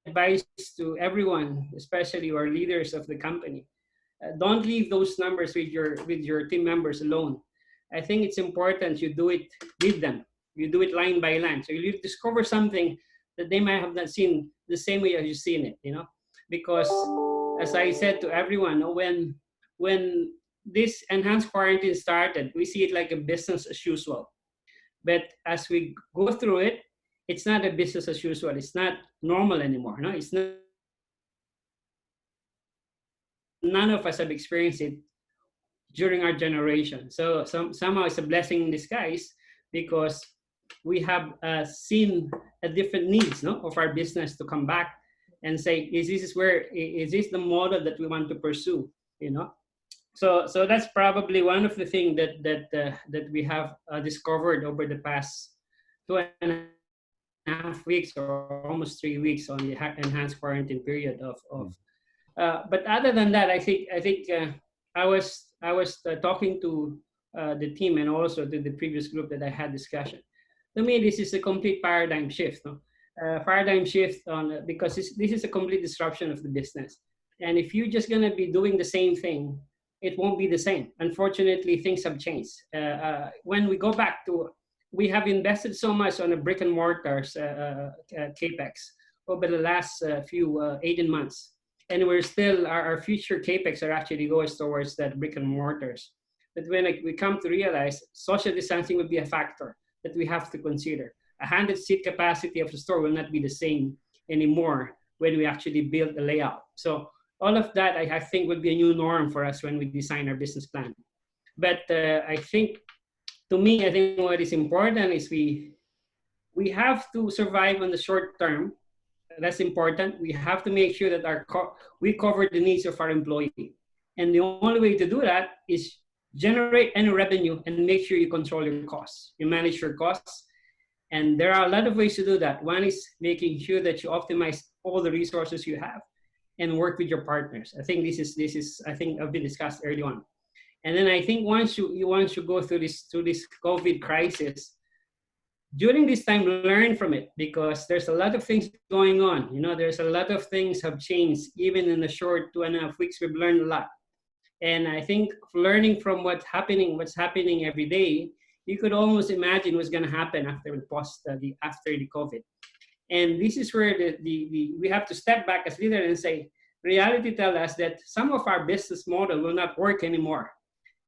advice to everyone, especially our leaders of the company, don't leave those numbers with your team members alone. I think it's important you do it with them. You do it line by line. So you discover something that they might have not seen the same way as you've seen it, because as I said to everyone, when this enhanced quarantine started, we see it like a business as usual. But as we go through it, it's not a business as usual. It's not normal anymore. No, it's not. None of us have experienced it during our generation. So somehow it's a blessing in disguise because we have seen a different needs, no, of our business to come back and say, is this the model that we want to pursue? So that's probably one of the things that we have discovered over the past 2.5 2.5 weeks or almost 3 weeks on the enhanced quarantine period but other than that, I was talking to the team and also to the previous group that I had discussion. To me, this is a complete paradigm shift. No? Paradigm shift on because this is a complete disruption of the business. And if you're just gonna be doing the same thing, it won't be the same. Unfortunately, things have changed. When we go back to, we have invested so much on a brick and mortars capex over the last few 18 months, and we're still our future capex are actually goes towards that brick and mortars. But when we come to realize social distancing will be a factor that we have to consider. A 100-seat capacity of the store will not be the same anymore when we actually build a layout. So all of that, I think, will be a new norm for us when we design our business plan. But I think, to me, I think what is important is we have to survive on the short term. That's important. We have to make sure that we cover the needs of our employee. And the only way to do that is generate any revenue and make sure you control your costs. You manage your costs. And there are a lot of ways to do that. One is making sure that you optimize all the resources you have and work with your partners. I think this is I think I've been discussed early on. And then I think once you go through this COVID crisis, during this time, learn from it, because there's a lot of things going on. You know, there's a lot of things have changed. Even in the short 2.5 weeks, we've learned a lot. And I think learning from what's happening every day, you could almost imagine what's going to happen after the COVID. And this is where we have to step back as leaders and say, reality tells us that some of our business model will not work anymore.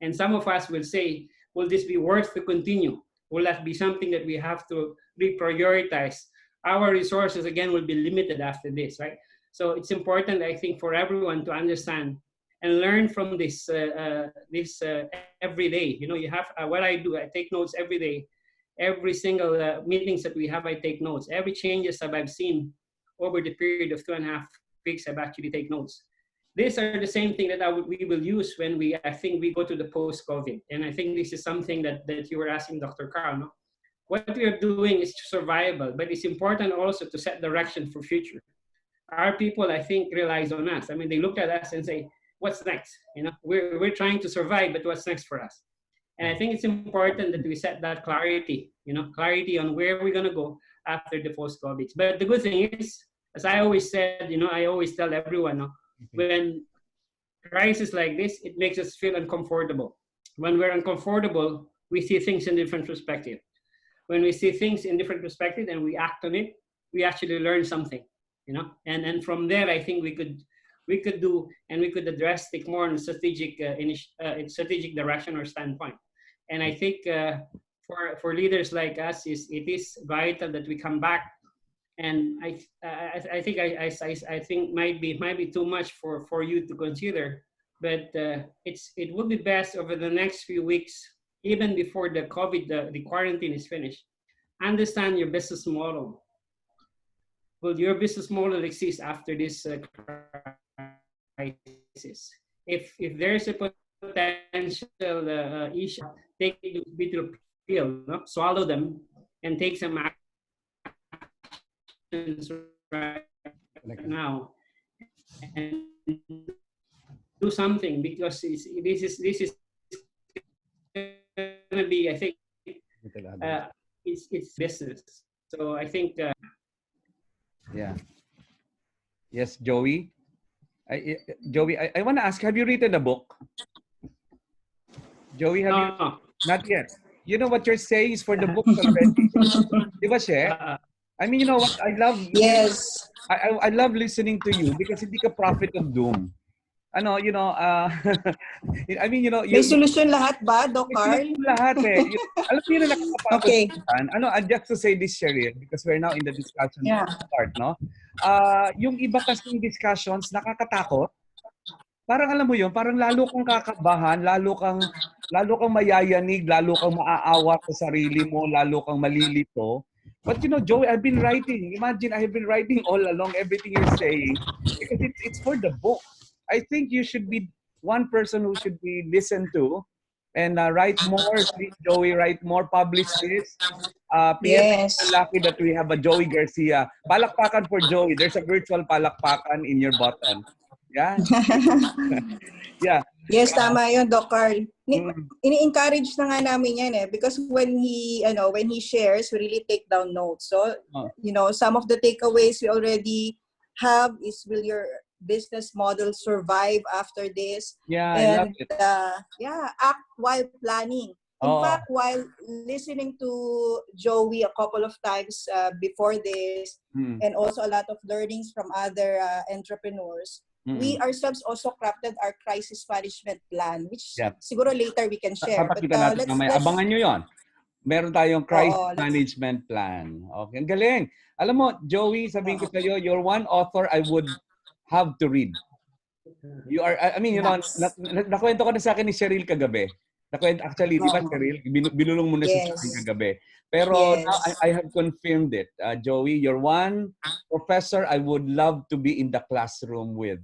And some of us will say, will this be worth to continue? Will that be something that we have to reprioritize? Our resources, again, will be limited after this, right? So it's important, I think, for everyone to understand and learn from this every day. You know, you have, what I do, I take notes every day. Every single meetings that we have, I take notes. Every changes that I've seen over the period of 2.5 weeks, I've actually take notes. These are the same thing that we will use when I think we go to the post-COVID. And I think this is something that you were asking, Dr. Carl. No? What we are doing is survival, but it's important also to set direction for future. Our people, I think, relies on us. I mean, they look at us and say, what's next? You know, we're trying to survive, but what's next for us? And I think it's important that we set that clarity, you know, clarity on where we're going to go after the post-COVID. But the good thing is, as I always said, you know, I always tell everyone, no, when crisis like this, it makes us feel uncomfortable. When we're uncomfortable, we see things in different perspective. When we see things in different perspective and we act on it, we actually learn something, you know. And from there, I think we could do, and we could address, take more on strategic strategic direction or standpoint. And I think for leaders like us, it is vital that we come back. And I think might be too much for you to consider, but it would be best over the next few weeks, even before the COVID, the quarantine is finished. Understand your business model. Will your business model exist after this crisis? If there's a potential issue, take the bitter pill, no? Swallow them, and take some actions right now, and do something, because this is gonna be, I think, it's business. So I think. Yeah. Yes, Joey. Joey, I want to ask, have you written a book? Joey, have you? Not yet. You know what you're saying is for the book already. Di ba, She? I mean, you know what? I love. Yes. I love listening to you because hindi ka prophet of doom. Ano, you know, I mean, you know, may solusyon lahat ba, Doc Carl? May solusyon lahat eh. Alam mo yun na nakakapagod. Okay. Ano, just to say this, Cheryl, because we're now in the discussion part, no? Yung iba kasing discussions, nakakatakot. Parang alam mo yun, parang lalo kang kakabahan, lalo kang mayayanig, lalo kang maaawa sa sarili mo, lalo kang malilito. But you know, Joey, I've been writing. Imagine, I have been writing all along everything you're saying because it's for the book. I think you should be one person who should be listened to And write more, please, Joey, write more, publish this. PFA is Yes. so lucky that we have a Joey Garcia. Palakpakan for Joey. There's a virtual palakpakan in your button. Yeah? Yeah. Yes, tama yun, Doc Carl. Mm, Ini-encourage na nga namin yan because when he shares, we really take down notes. So, oh, some of the takeaways we already have is, will your business model survive after this? yeah, I love And it. act while planning. In Oh, fact, while listening to Joey a couple of times before this, mm, and also a lot of learnings from other entrepreneurs, we mm, ourselves also crafted our crisis management plan, which yeah. siguro later we can share. But Papakita natin let's mamaya. Abangan nyo yon. Meron tayong crisis let's management plan. Okay, ang galing. Alam mo, Joey, sabihin ko sa'yo, you're one author I would have to read. You are, I mean, yes. nakwento ko na sa akin ni Cheryl kagabi. Nakwento, actually, di ba, Cheryl? Binulong mo na siya sa akin Yes. kagabi. Pero now Yes. I have confirmed it. Joey, you're one professor I would love to be in the classroom with.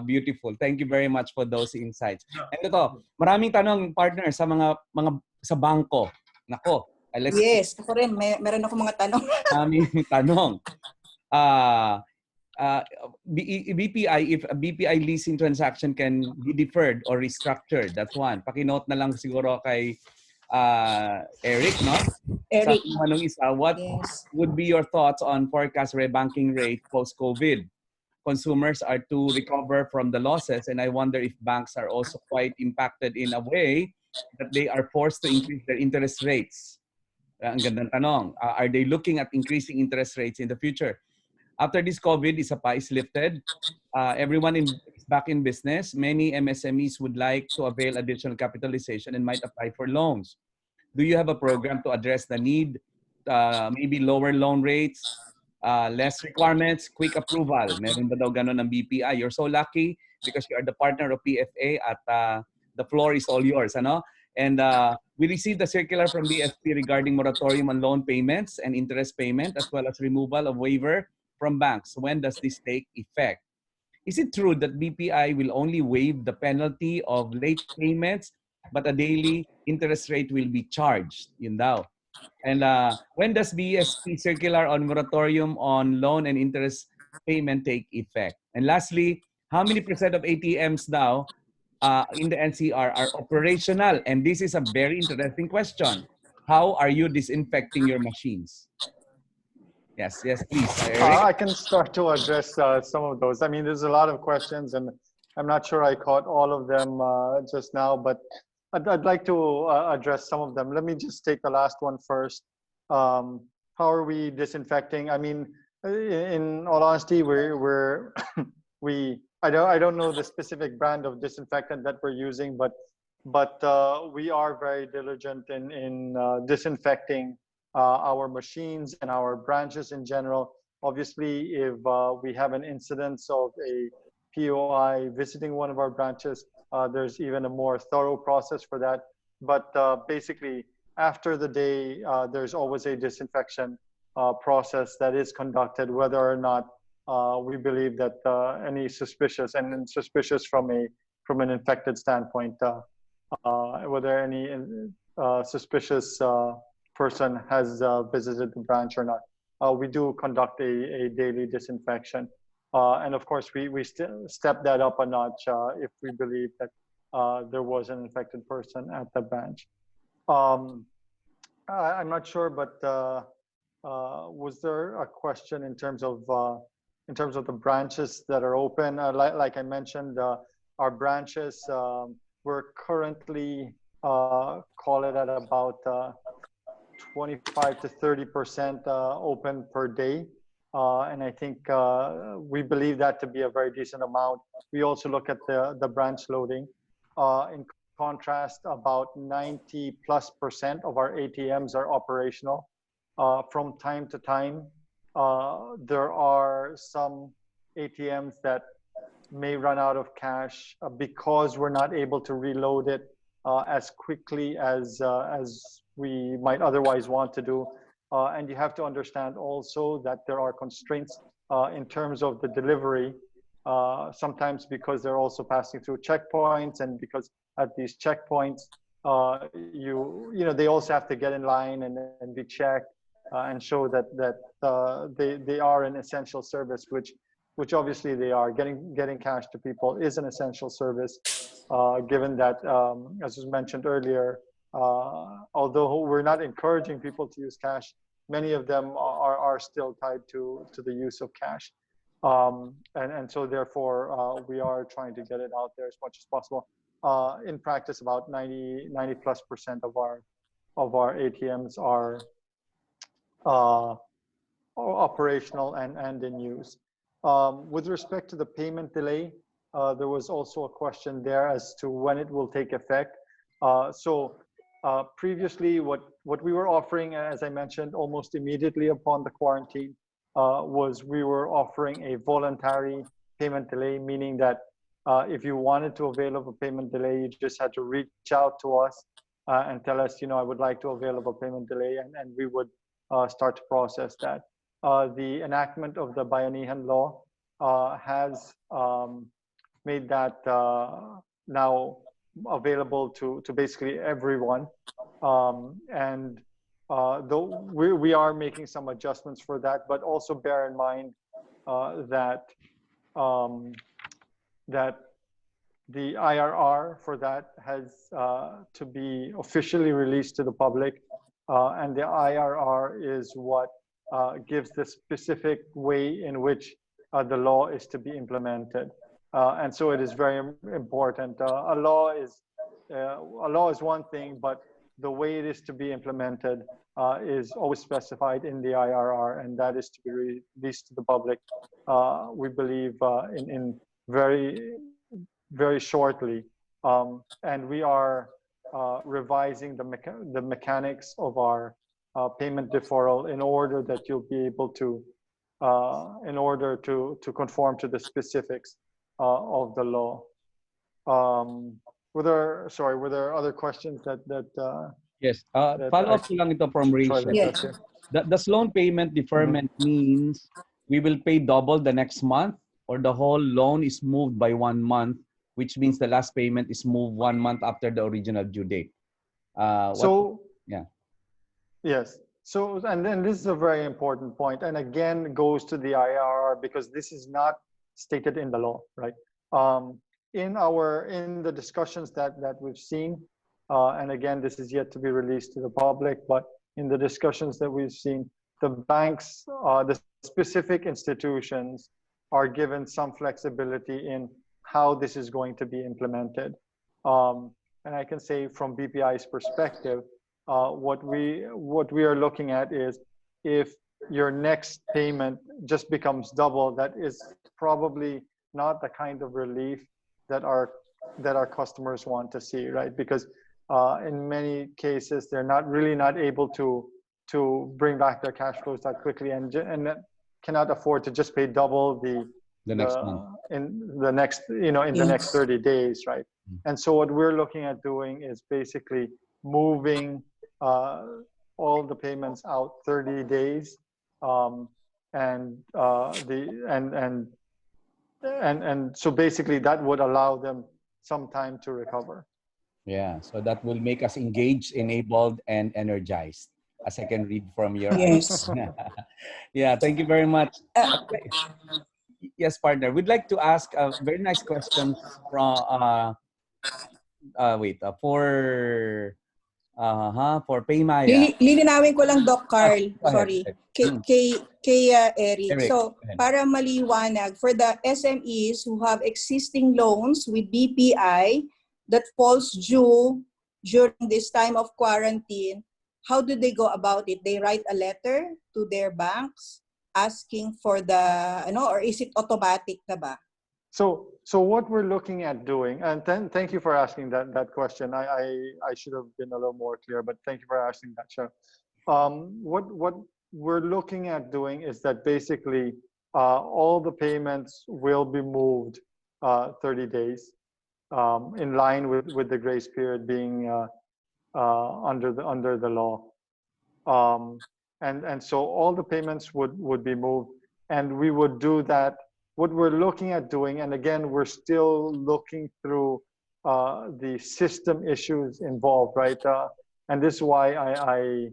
Beautiful. Thank you very much for those insights. And ito, maraming tanong, partner, sa mga sa bangko. Nako, let's Yes. Ako rin, meron ako mga tanong. maraming tanong. Uh, BPI, if a BPI leasing transaction can be deferred or restructured, that's one. Pakinote na lang siguro kay Eric, no? Sa Eric. manong isa, what Yes. would be your thoughts on forecast rebanking rate post-COVID? Consumers are to recover from the losses, and I wonder if banks are also quite impacted in a way that they are forced to increase their interest rates. Ang gandang tanong. Are they looking at increasing interest rates in the future? After this COVID is lifted, everyone is back in business. Many MSMEs would like to avail additional capitalization and might apply for loans. Do you have a program to address the need? Maybe lower loan rates, less requirements, quick approval. Meron ba daw ganun ng BPI? You're so lucky because you are the partner of PFA at the floor is all yours. Ano? And we received a circular from BSP regarding moratorium on loan payments and interest payment, as well as removal of waiver from banks. When does this take effect? Is it true that BPI will only waive the penalty of late payments, but a daily interest rate will be charged? Yun daw. And when does BSP circular on moratorium on loan and interest payment take effect? And lastly, how many percent of ATMs now in the NCR are operational? And this is a very interesting question. How are you disinfecting your machines? Yes, please, Eric. I can start to address some of those. I mean, there's a lot of questions, and I'm not sure I caught all of them just now, but I'd like to address some of them. Let me just take the last one first. How are we disinfecting? I mean, in all honesty, I don't know the specific brand of disinfectant that we're using, but we are very diligent in disinfecting our machines and our branches in general. Obviously, if we have an incidence of a POI visiting one of our branches, there's even a more thorough process for that. But basically, after the day, there's always a disinfection process that is conducted, whether or not we believe that any suspicious from an infected standpoint, whether any suspicious person has visited the branch or not. We do conduct a daily disinfection. And of course, we step that up a notch if we believe that there was an infected person at the branch. I'm not sure, but was there a question in terms of the branches that are open? Like I mentioned, our branches, we're currently call it at about 25 to 30% open per day. And I think we believe that to be a very decent amount. We also look at the branch loading. In contrast, about 90+% of our ATMs are operational. From time to time, there are some ATMs that may run out of cash because we're not able to reload it as quickly as we might otherwise want to do. And you have to understand also that there are constraints in terms of the delivery, sometimes because they're also passing through checkpoints, and because at these checkpoints, they also have to get in line and be checked and show that they are an essential service, which obviously they are. Getting cash to people is an essential service, given that, as was mentioned earlier, although we're not encouraging people to use cash, many of them are still tied to the use of cash. And so therefore, we are trying to get it out there as much as possible. In practice, about 90+% of our ATMs are operational and in use. With respect to the payment delay, there was also a question there as to when it will take effect. Previously, what we were offering, as I mentioned, almost immediately upon the quarantine, was we were offering a voluntary payment delay, meaning that if you wanted to avail of a payment delay, you just had to reach out to us and tell us, I would like to avail of a payment delay, and we would start to process that. The enactment of the Bayanihan law has made that now available to basically everyone. And though we are making some adjustments for that, but also bear in mind that the IRR for that has to be officially released to the public, and the IRR is what gives the specific way in which the law is to be implemented. And so it is very important. A law is one thing, but the way it is to be implemented is always specified in the IRR, and that is to be released to the public. We believe in very shortly, and we are revising the mechanics of our payment deferral in order that you'll be able to, in order to conform to the specifics of the law. Were there other questions that Yes. Follow up lang ito from Rachel. Yes. Does loan payment deferment means we will pay double the next month, or the whole loan is moved by 1 month, which means the last payment is moved 1 month after the original due date? Yes. So, and then this is a very important point, and again goes to the IRR, because this is not stated in the law, right? In the discussions that we've seen, and again, this is yet to be released to the public, but in the discussions that we've seen, the banks, the specific institutions are given some flexibility in how this is going to be implemented. And I can say from BPI's perspective, what we are looking at is, if your next payment just becomes double, that is probably not the kind of relief that our customers want to see, right? Because in many cases, they're not able to bring back their cash flows that quickly, and cannot afford to just pay double the next month, in the next the next 30 days, right? And so what we're looking at doing is basically moving all the payments out 30 days, and so basically that would allow them some time to recover. Yeah, so that will make us engaged, enabled, and energized, as I can read from your Yes. Yeah, thank you very much. Yes, partner. We'd like to ask a very nice question from for Paymaya. Lilinawin ko lang, Doc Carl. Go ahead, Sorry. go ahead. Kay Eric. Eric, So, go ahead. para maliwanag, for the SMEs who have existing loans with BPI that falls due during this time of quarantine, how do they go about it? They write a letter to their banks asking for the, or is it automatic na ba? So what we're looking at doing, and thank you for asking that question. I should have been a little more clear, but thank you for asking that, Chef. What we're looking at doing is that basically all the payments will be moved 30 days, in line with the grace period being under the law. And so all the payments would be moved, and we would do that. What we're looking at doing, and again, we're still looking through the system issues involved, right? And this is why I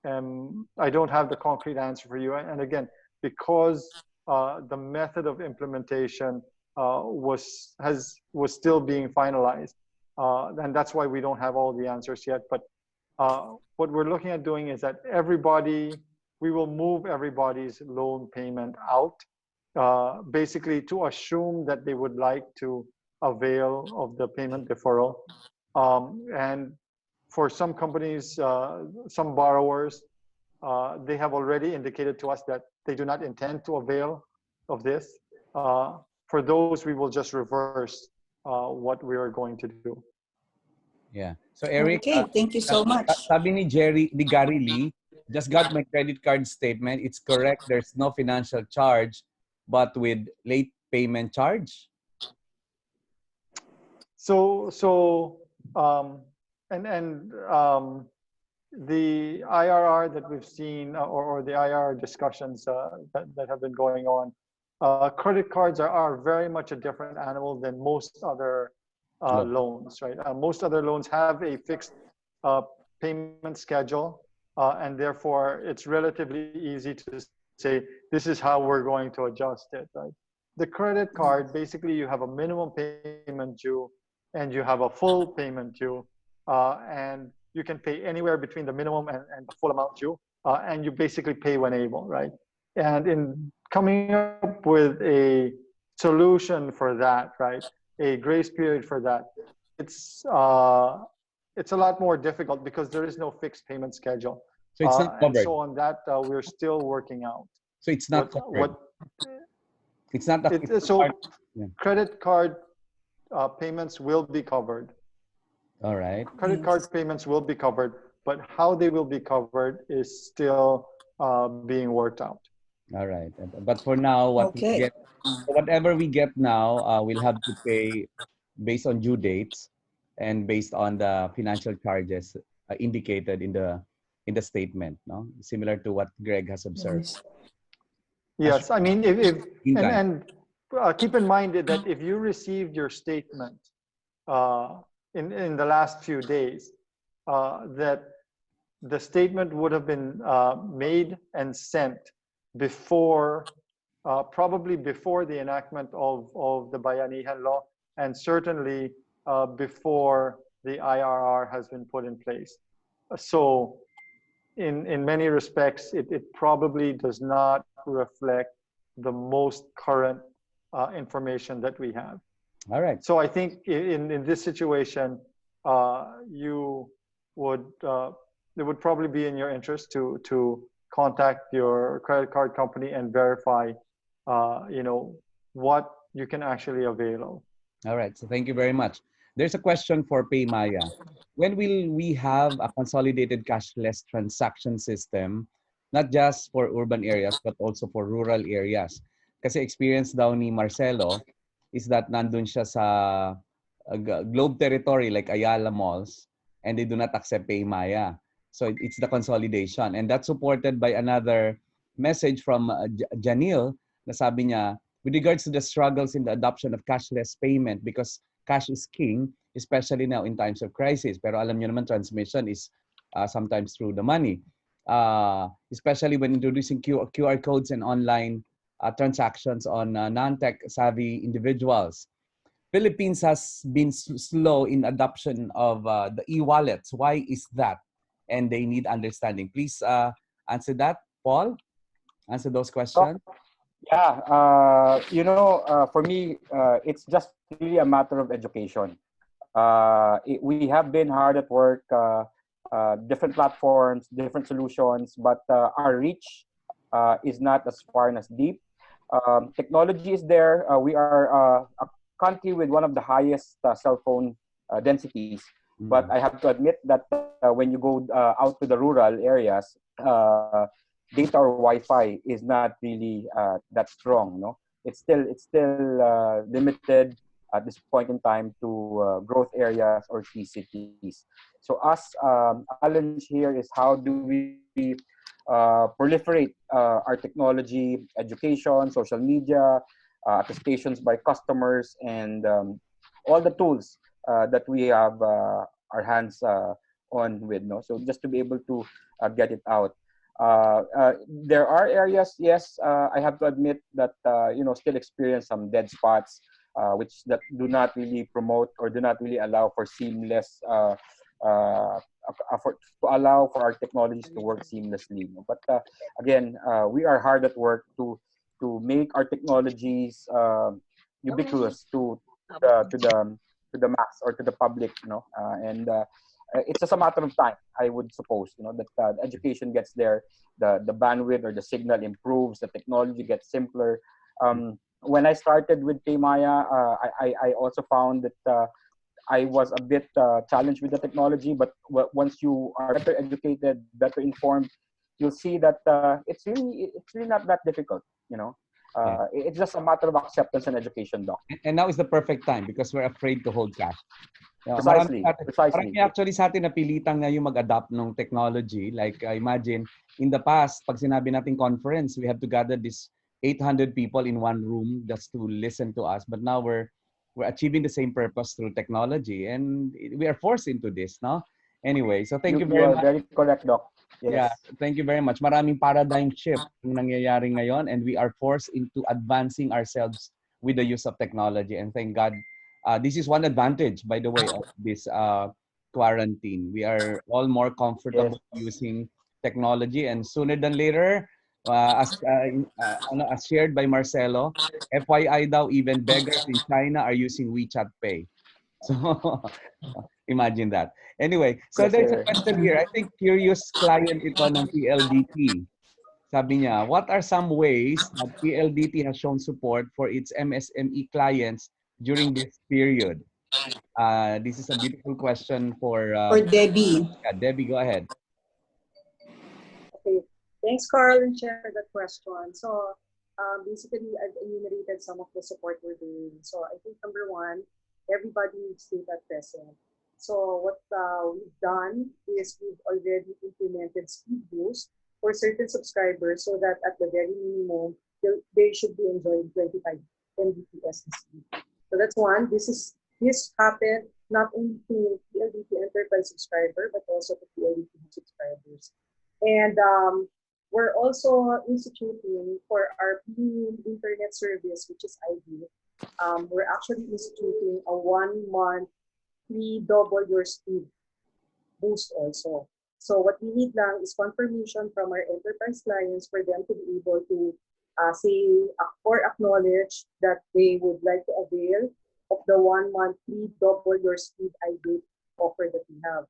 don't have the concrete answer for you. And again, because the method of implementation was still being finalized, and that's why we don't have all the answers yet. But what we're looking at doing is that we will move everybody's loan payment out, basically to assume that they would like to avail of the payment deferral. And for some companies, some borrowers, they have already indicated to us that they do not intend to avail of this. For those, we will just reverse what we are going to do. Yeah. So Eric, Okay, thank you so much. sabi ni Gary Lee, just got my credit card statement. It's correct. There's no financial charge, but with late payment charge. So the IRR that we've seen, or the IRR discussions that have been going on, credit cards are very much a different animal than most other loans, right? Most other loans have a fixed payment schedule, and therefore it's relatively easy to say, this is how we're going to adjust it, right? The credit card, basically you have a minimum payment due and you have a full payment due, and you can pay anywhere between the minimum and the full amount due, and you basically pay when able, right? And in coming up with a solution for that, right, a grace period for that, it's a lot more difficult because there is no fixed payment schedule. So it's not covered. And so on that, we're still working out. So it's not covered. It's not a so credit card payments will be covered. All right. Credit card payments will be covered, but how they will be covered is still being worked out. All right. But for now, whatever we get now, we'll have to pay based on due dates and based on the financial charges indicated in the statement, no? Similar to what Greg has observed. Yes, I mean, keep in mind that if you received your statement in the last few days, that the statement would have been made and sent before, probably before the enactment of the Bayanihan law, and certainly before the IRR has been put in place. So in many respects, it probably does not reflect the most current information that we have. All right. So I think in this situation, it would probably be in your interest to contact your credit card company and verify, what you can actually avail of. All right. So thank you very much. There's a question for Paymaya. When will we have a consolidated cashless transaction system, not just for urban areas, but also for rural areas? Kasi experience daw ni Marcelo is that nandun siya sa globe territory like Ayala malls and they do not accept Paymaya. So it's the consolidation. And that's supported by another message from Janil na sabi niya, with regards to the struggles in the adoption of cashless payment, because cash is king, especially now in times of crisis. Pero alam niyo naman, transmission is sometimes through the money. Especially when introducing QR codes and online transactions on non-tech savvy individuals. Philippines has been slow in adoption of the e-wallets. Why is that? And they need understanding. Please answer that, Paul. Answer those questions. Yeah, for me, it's just really a matter of education. We have been hard at work, different platforms, different solutions, but our reach is not as far and as deep. Technology is there. We are a country with one of the highest cell phone densities. But I have to admit that when you go out to the rural areas, data or Wi-Fi is not really that strong. No, it's still limited at this point in time to growth areas or key cities. So us, challenge here is how do we proliferate our technology, education, social media, attestations by customers, and all the tools that we have our hands on with. No, so just to be able to get it out. There are areas, yes, I have to admit that still experience some dead spots, which that do not really promote or do not really allow for seamless uh, to allow for our technologies to work seamlessly. But again, we are hard at work to make our technologies ubiquitous to the mass or to the public, and it's just a matter of time, I would suppose, that the education gets there, the bandwidth or the signal improves, the technology gets simpler. When I started with Paymaya, I also found that I was a bit challenged with the technology, but once you are better educated, better informed, you'll see that it's really not that difficult. It's just a matter of acceptance and education, Doc. And now is the perfect time because we're afraid to hold cash. Precisely. Marami actually sa atin napilitang ngayon mag-adapt ng technology. Like imagine, in the past, pag sinabi natin conference, we have to gather this 800 people in one room just to listen to us. But now we're achieving the same purpose through technology, and we are forced into this, no? Anyway, so thank you very much. You are very correct, Doc. Yes. Yeah, thank you very much. Maraming paradigm shift ang nangyayari ngayon, and we are forced into advancing ourselves with the use of technology. And thank God, this is one advantage, by the way, of this quarantine. We are all more comfortable using technology, and sooner than later, as shared by Marcelo, FYI daw, even beggars in China are using WeChat Pay. So imagine that. Anyway, so Yes, there's a sir. question here. I think curious client ito ng PLDT. Sabi niya, what are some ways that PLDT has shown support for its MSME clients during this period? This is a beautiful question for Debbie. yeah, Debbie, go ahead. Okay, thanks, Carl and Chair, for that question. So basically, I've enumerated some of the support we're doing. So I think number one, everybody needs data present. So what we've done is we've already implemented speed boost for certain subscribers so that at the very minimum, they should be enjoying 25 Mbps speed. So that's one. This happened not only to PLDT Enterprise subscriber, but also to PLDT subscribers. And we're also instituting for our premium internet service, which is ID. We're actually instituting a 1 month free double your speed boost also. So what we need lang is confirmation from our enterprise clients for them to be able to say or acknowledge that they would like to avail of the 1 month free double your speed ID offer that we have.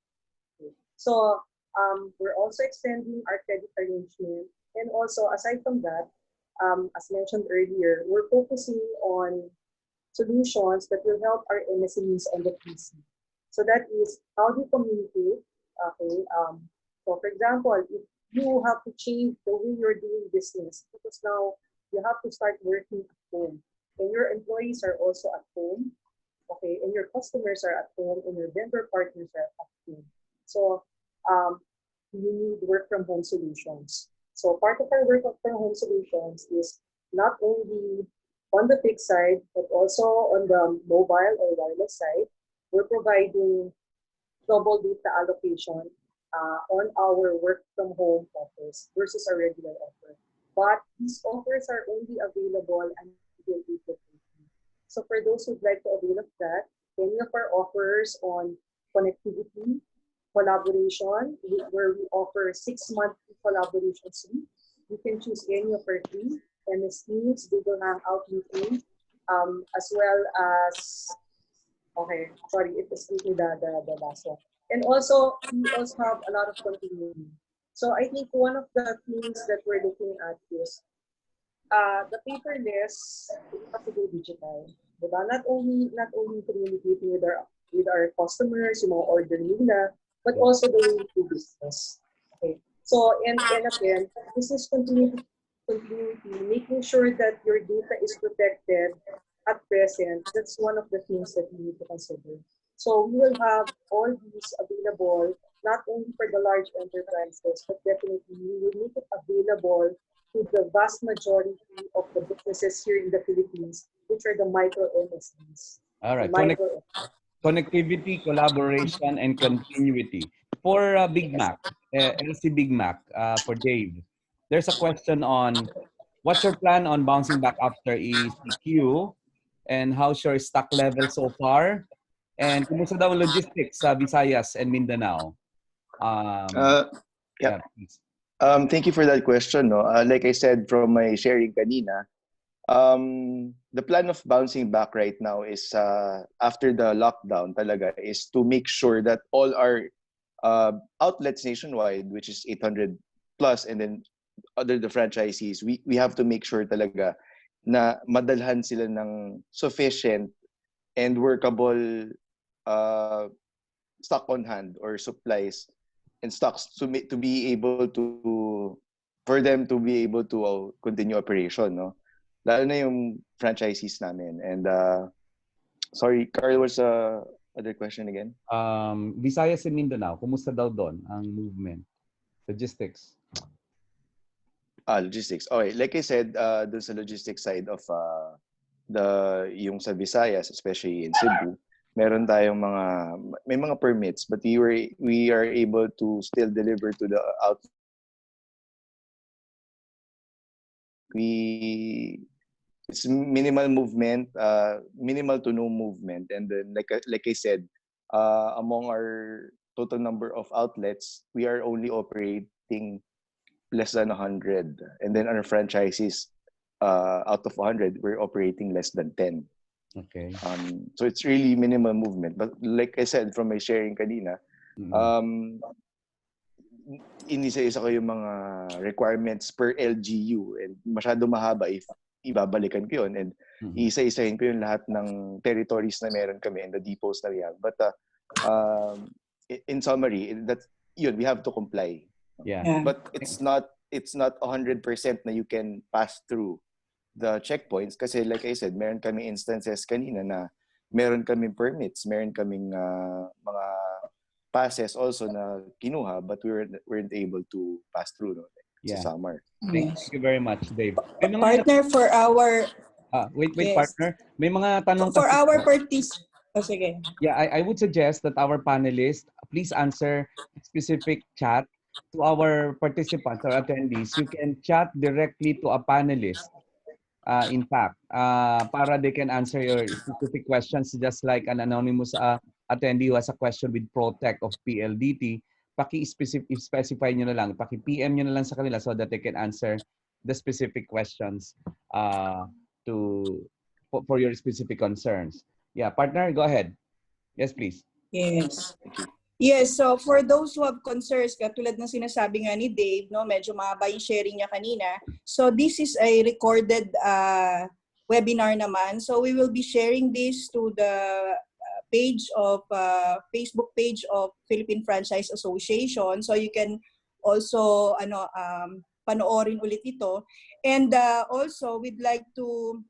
Okay. So we're also extending our credit arrangement. And also, aside from that, as mentioned earlier, we're focusing on solutions that will help our MSMEs on the PC. So that is how do you communicate. Okay. So for example, if you have to change the way you're doing business, because now you have to start working at home, and your employees are also at home, okay, and your customers are at home, and your vendor partners are at home. So you need work from home solutions. So part of our work from home solutions is not only on the fixed side, but also on the mobile or wireless side. We're providing double data allocation on our work from home offers versus our regular offer. But these offers are only available until April 15. So for those who'd like to avail of that, any of our offers on connectivity, collaboration, where we offer 6-month collaboration suite. You can choose any of our three: MS Teams, Google Hangout meeting, as well as, okay, sorry, it escaped me the last one. And also, we also have a lot of continuity. So I think one of the things that we're looking at is the paperless, we have to go digital. Diba? Not only communicating with our customers, yung mga order nila, but also the way we do business. Okay. So and again, business continuity, making sure that your data is protected at present. That's one of the things that we need to consider. So we will have all these available not only for the large enterprises, but definitely we will make it available to the vast majority of the businesses here in the Philippines, which are the micro MSMEs. All right. connectivity, collaboration, and continuity. For Big Mac, LC Big Mac, for Dave, there's a question on what's your plan on bouncing back after ECQ, and how's your stock level so far? And kumusta daw ang logistics sa Visayas and Mindanao? Uh, yeah. Yeah, please. Thank you for that question. No, like I said from my sharing kanina, the plan of bouncing back right now is after the lockdown talaga is to make sure that all our outlets nationwide, which is 800 plus, and then other the franchisees, we have to make sure talaga na madalhan sila ng sufficient and workable uh, stock on hand or supplies and stocks to be able to for them to be able to continue operation, no? Lalo na yung franchisees namin. And sorry, Carl, what's the other question again? Visayas and Mindanao, kumusta daw doon ang movement? Logistics. Logistics. Okay, like I said, dun sa logistics side of yung sa Visayas, especially in Cebu, meron tayong may mga permits, but we are able to still deliver to the out. It's minimal movement, minimal to no movement, and then like I said, among our total number of outlets, we are only operating less than 100, and then our franchises, out of 100, we're operating less than 10. Okay. So it's really minimal movement. But like I said from my sharing kanina, inisa-isa ko yung mga requirements per LGU, and masyado mahaba if ibabalikan ko yun, and isa-isahin ko yung lahat ng territories na meron kami and the depots na we have. But in summary, that's yun, we have to comply. Yeah. But it's not 100% na you can pass through the checkpoints kasi like I said, meron kami instances kanina na meron kaming permits, meron kaming mga passes also na kinuha, but we weren't able to pass through, no? Sa summer. Thank you very much, Dave. Partner, for our... wait, yes. partner. May mga tanong for kasi our participants... Oh, sige. Yeah, I would suggest that our panelists, please answer specific chat to our participants or attendees. You can chat directly to a panelist, in fact, para they can answer your specific questions, just like an anonymous attendee who has a question with Protect of PLDT. Paki-specify nyo na lang, paki-PM nyo na lang sa kanila so that they can answer the specific questions for your specific concerns. Yeah, partner, go ahead. Yes, please. Yes. Yes, so for those who have concerns, katulad ng sinasabi nga ni Dave, no, medyo mahaba yung sharing niya kanina. So this is a recorded webinar naman. So we will be sharing this to the page of Facebook page of Philippine Franchise Association. So you can also panoorin ulit ito. And also we'd like to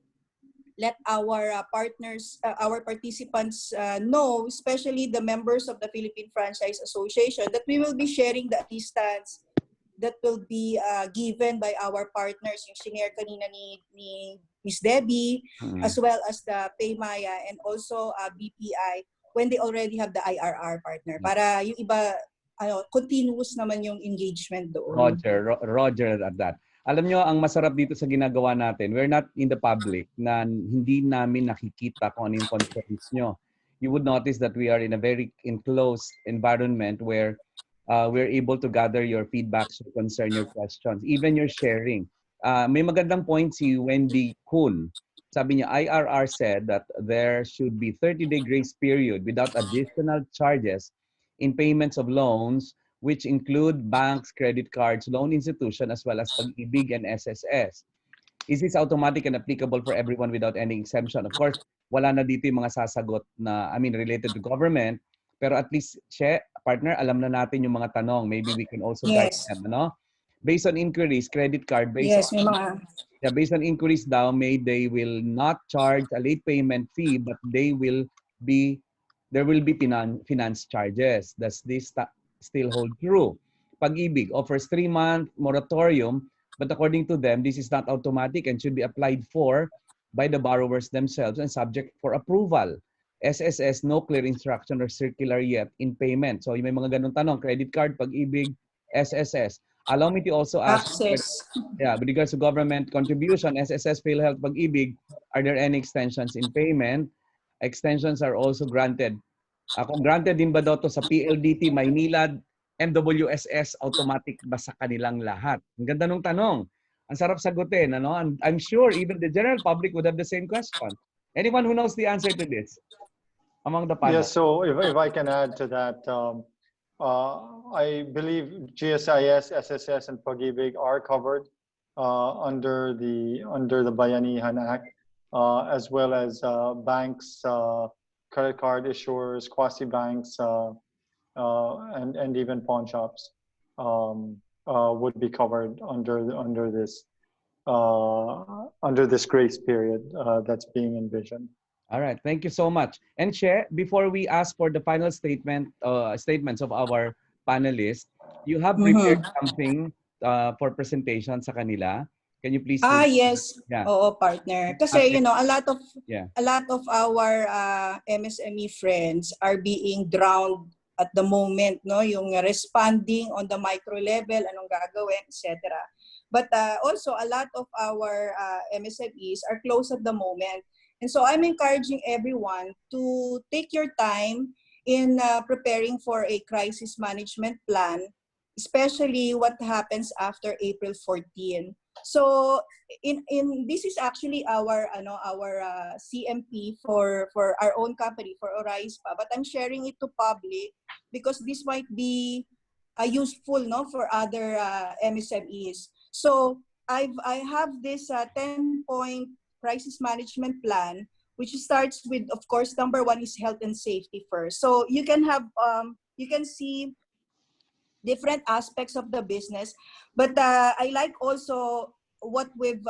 let our partners, our participants know, especially the members of the Philippine Franchise Association, that we will be sharing the assistance that will be given by our partners, yung shinare kanina ni Ms. Debbie, as well as the Paymaya and also BPI when they already have the IRR partner. Para yung iba, continuous naman yung engagement doon. Roger at that. Alam nyo, ang masarap dito sa ginagawa natin, we're not in the public na hindi namin nakikita kung ano yung concerns nyo. You would notice that we are in a very enclosed environment where we're able to gather your feedbacks, your concern, your questions, even your sharing. May magandang point si Wendy Kuhn. Sabi niya, IRR said that there should be 30-day grace period without additional charges in payments of loans, which include banks, credit cards, loan institution, as well as Pag-ibig and SSS. Is this automatic and applicable for everyone without any exemption? Of course, wala na dito yung mga sasagot na, related to government, pero at least, partner, alam na natin yung mga tanong. Maybe we can also guide them, no? Based on inquiries, credit card, based on inquiries daw, they will not charge a late payment fee, but there will be finance charges. Does this still hold true? Pag-ibig offers 3-month moratorium, but according to them, this is not automatic and should be applied for by the borrowers themselves and subject for approval. SSS, no clear instruction or circular yet in payment. So may mga ganun tanong, credit card, pag-ibig, SSS. Allow me to also ask, Access. with regards to government contribution, SSS, PhilHealth, pag-ibig, are there any extensions in payment? Extensions are also granted. Kung granted din ba daw to sa PLDT, Maynila, MWSS, automatic ba sa kanilang lahat? Ang ganda nung tanong. Ang sarap sagutin, ano? And I'm sure even the general public would have the same question. Anyone who knows the answer to this among the panel? Yes, so if I can add to that, I believe GSIS, SSS, and Pag-ibig are covered under the Bayanihan Act, as well as banks, credit card issuers, quasi banks, and even pawn shops would be covered under this grace period that's being envisioned. All right, thank you so much. And Che, before we ask for the final statements of our panelists, you have prepared something for presentation sa kanila. Can you please? Yes. Yeah. Oo, partner. Kasi, Okay. a lot of our MSME friends are being drowned at the moment, no? Yung responding on the micro level, anong gagawin, etc. But also, a lot of our MSMEs are closed at the moment. And so I'm encouraging everyone to take your time in preparing for a crisis management plan, especially what happens after April 14. So in this is actually our CMP for our own company, for Oraispa, but I'm sharing it to public because this might be useful, no, for other MSMEs. So I have this 10-point crisis management plan, which starts with, of course, number one is health and safety first. So you can have you can see different aspects of the business, but I like also what we've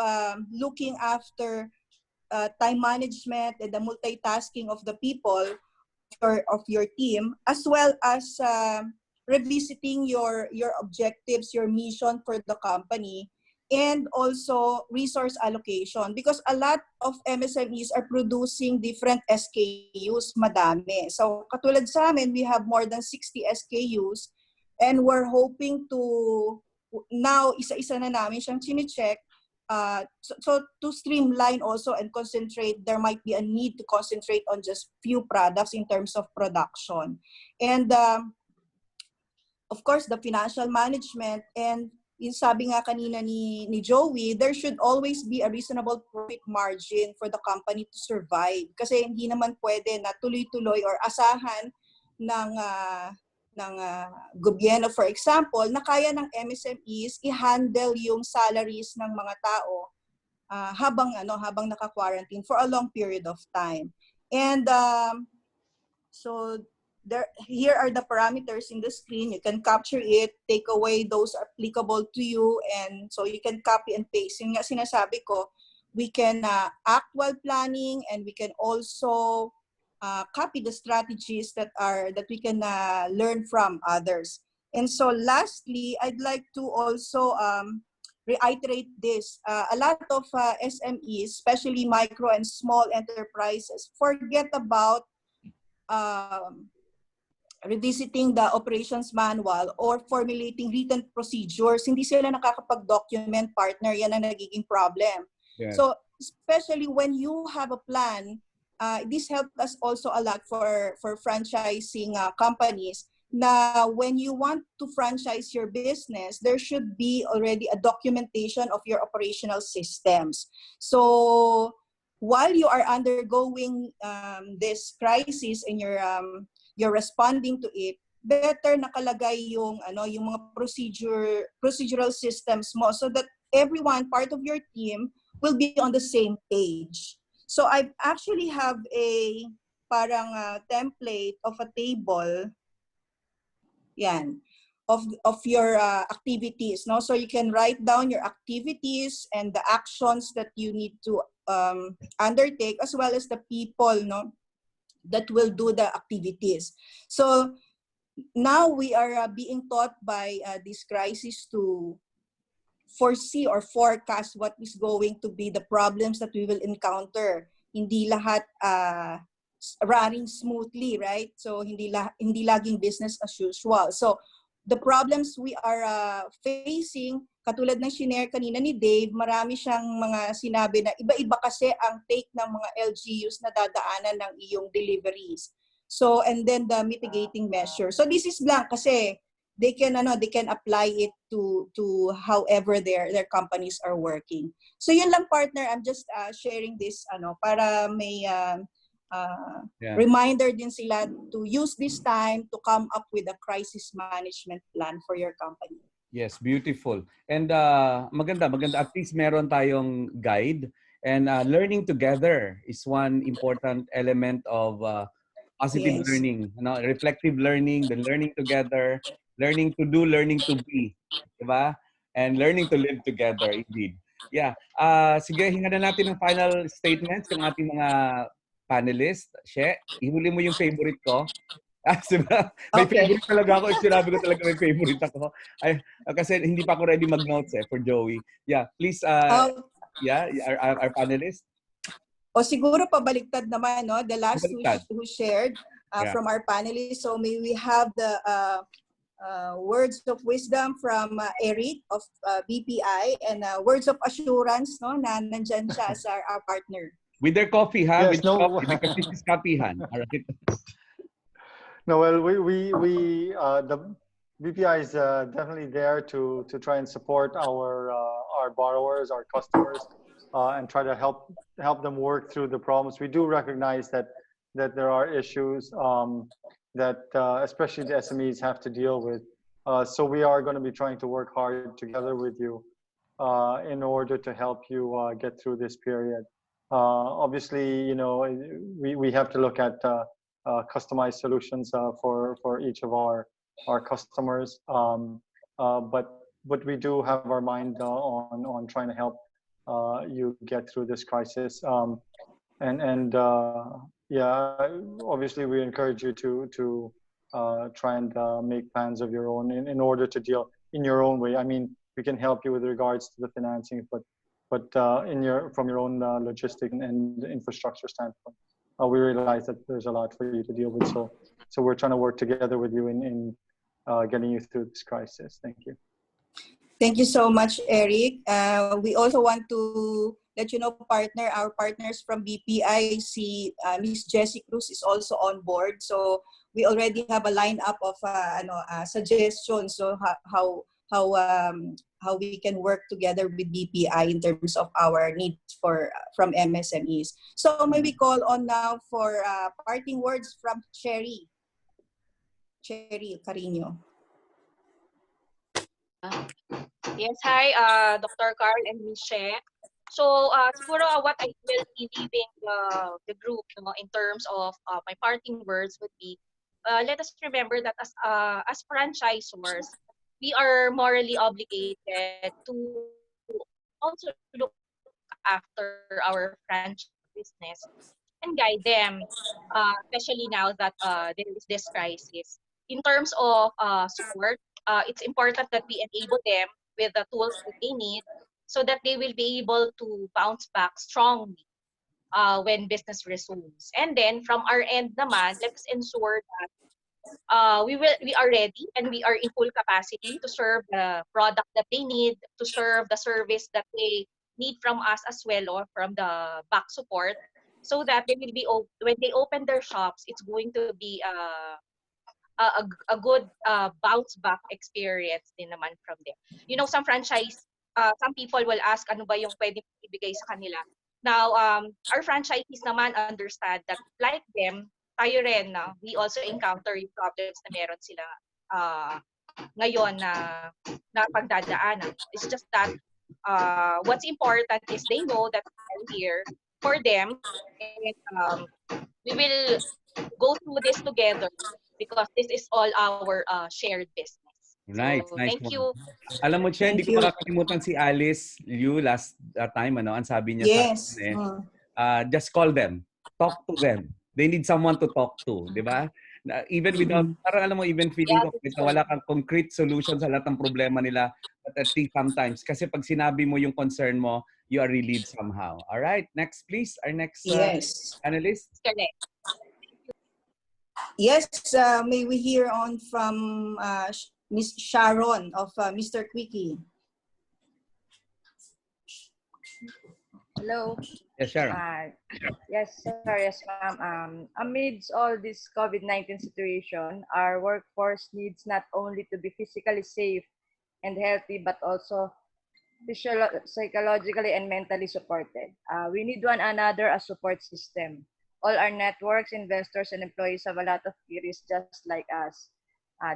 looking after time management and the multitasking of the people of your team, as well as revisiting your objectives, your mission for the company, and also resource allocation, because a lot of MSMEs are producing different SKUs, madami. So katulad sa amin, we have more than 60 SKUs, and we're hoping to now isa-isa na namin siyang chine-check. So to streamline also and concentrate, there might be a need to concentrate on just few products in terms of production. And of course, the financial management, and yung sabi nga kanina ni Joey, there should always be a reasonable profit margin for the company to survive. Kasi hindi naman pwede na tuloy-tuloy or asahan ng gobyerno, for example, na kaya ng MSMEs i-handle yung salaries ng mga tao habang naka-quarantine for a long period of time. And so here are the parameters in the screen. You can capture it, take away those applicable to you, and so you can copy and paste. Yung nga sinasabi ko, we can act while planning, and we can also copy the strategies that we can learn from others. And so lastly, I'd like to also reiterate this. A lot of SMEs, especially micro and small enterprises, forget about revisiting the operations manual or formulating written procedures. Hindi sila nakakapag-document, partner. Yan ang nagiging problem. Yes. So especially when you have a plan, this helped us also a lot for franchising companies, na when you want to franchise your business, there should be already a documentation of your operational systems. So while you are undergoing this crisis and you're responding to it, better nakalagay yung mga procedural systems mo, so that everyone part of your team will be on the same page. So I actually have a parang template of a table, yan, of your activities, no? So you can write down your activities and the actions that you need to undertake, as well as the people, no, that will do the activities. So now we are being taught by this crisis to foresee or forecast what is going to be the problems that we will encounter. Hindi lahat running smoothly, right? So hindi laging business as usual. So the problems we are facing, katulad ng shinare kanina ni Dave, marami siyang mga sinabi na iba-iba kasi ang take ng mga LGUs na dadaanan ng iyong deliveries. So, and then the mitigating measure. So this is blank kasi they can apply it to however their companies are working. So yun lang, partner, I'm just sharing this para may reminder din sila to use this time to come up with a crisis management plan for your company. Yes, beautiful. And maganda. At least meron tayong guide. And learning together is one important element of positive learning. Reflective learning, the learning together, learning to do, learning to be. Diba? And learning to live together, indeed. Yeah. Sige, hinga na natin ng final statements yung ating mga panelists. She, ihuli mo yung favorite ko. Diba? May favorite talaga ako. Sinabi ko talaga may favorite ako. Kasi hindi pa ako ready mag-notes for Joey. Yeah, please, our panelists. O siguro pabaligtad naman, no? The last who shared from our panelists. So may we have the words of wisdom from Eric of BPI and words of assurance, no, na nandyan siya as our partner. With their coffee, ha? Yes, with coffee, because this is kapihan. All right. No, well, the BPI is definitely there to try and support our borrowers, our customers, and try to help them work through the problems. We do recognize that there are issues that especially the SMEs have to deal with. So we are going to be trying to work hard together with you in order to help you get through this period. Obviously, we have to look at customized solutions for each of our customers, but we do have our mind on trying to help you get through this crisis. Yeah, obviously we encourage you to try and make plans of your own in order to deal in your own way. I mean, we can help you with regards to the financing, but from your own logistic and infrastructure standpoint, we realize that there's a lot for you to deal with. So we're trying to work together with you in getting you through this crisis. Thank you. Thank you so much, Eric. We also want to let you know, our partners from BPI, Ms. Jessie Cruz is also on board. So we already have a lineup of suggestions. So how we can work together with BPI in terms of our needs from MSMEs. So may we call on now for parting words from Cherry Carino. Yes, hi, Dr. Carl and Ms. She. So siguro what I will be leaving the group in terms of my parting words would be, let us remember that as franchisors, we are morally obligated to also look after our franchise business and guide them, especially now that there is this crisis. In terms of support, it's important that we enable them with the tools that they need so that they will be able to bounce back strongly when business resumes. And then from our end naman, let's ensure that we are ready and we are in full capacity to serve the product that they need, to serve the service that they need from us as well, or from the back support, so that they will be when they open their shops, it's going to be a good bounce back experience din naman from them. Some some people will ask, ano ba yung pwede ibigay sa kanila? Now, our franchisees naman understand that like them, tayo rin, we also encounter yung problems na meron sila ngayon na pagdadaanan. It's just that what's important is they know that we're here for them, and we will go through this together because this is all our shared business. Nice, So, nice thank one. you. Alam mo, Che, hindi ko makakalimutan si Alice Liu last time, ang sabi niya yes. sa akin, just call them. Talk to them. They need someone to talk to, di ba? Even without, parang alam mo, even feeling ko, wala kang concrete solution sa lahat ng problema nila, but at least sometimes, kasi pag sinabi mo yung concern mo, you are relieved somehow. All right, next please, our next yes. analyst. Correct. Yes, may we hear on from Miss Sharon of Mr. Quickie. Hello. Yes, Sharon. Yes, sir. Yes, ma'am. Amidst all this COVID-19 situation, our workforce needs not only to be physically safe and healthy, but also psychologically and mentally supported. We need one another as support system. All our networks, investors, and employees have a lot of peers just like us.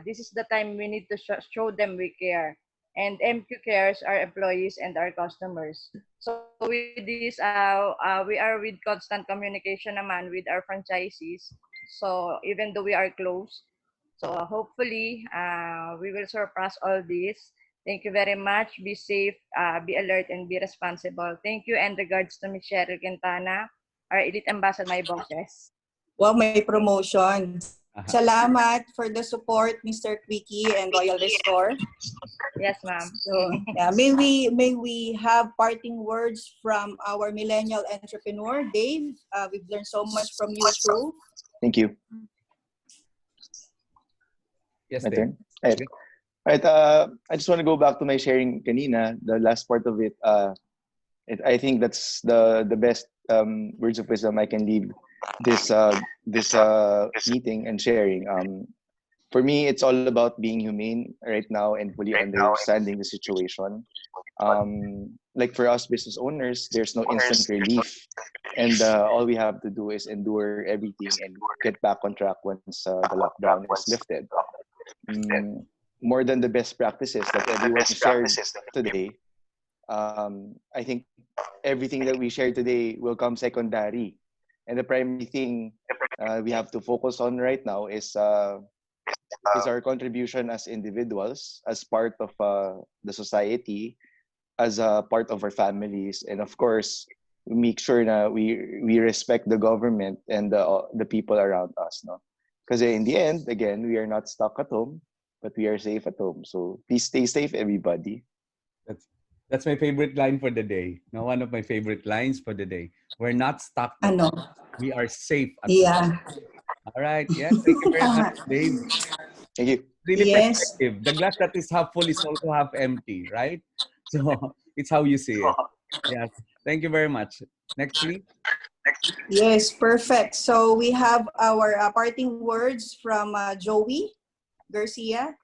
This is the time we need to show them we care. And MQ cares our employees and our customers. So with this, we are with constant communication naman with our franchisees. So even though we are close, so hopefully we will surpass all this. Thank you very much. Be safe, be alert, and be responsible. Thank you, and regards to Ms. Cheryl Quintana, our elite ambassador, my bosses. Wow, may promotion. Salamat for the support, Mr. Quickie and Royal Restore. Yes, ma'am. So, yeah, may we have parting words from our millennial entrepreneur, Dave. We've learned so much from you too. Thank you. Yes, My Dave. turn. Right. Right. I just want to go back to my sharing kanina, the last part of it. I think that's the best words of wisdom I can leave this meeting and sharing. For me, it's all about being humane right now and fully understanding the situation. Like for us business owners, there's no instant relief, and all we have to do is endure everything and get back on track once the lockdown is lifted. More than the best practices that everyone shared today, I think everything that we shared today will come secondary. And the primary thing we have to focus on right now is our contribution as individuals, as part of the society, as a part of our families, and of course, make sure that we respect the government and the people around us. No, because in the end, again, we are not stuck at home, but we are safe at home. So please stay safe, everybody. That's my favorite line for the day. No, one of my favorite lines for the day. We're not stuck. Ano? We are safe at Yeah. home. All right. Yes. Thank you very much, Dave. Thank you. Really Yes. perspective. The glass that is half full is also half empty, right? So it's how you see it. Yes. Thank you very much. Next, please. Yes, perfect. So we have our parting words from Joey Garcia.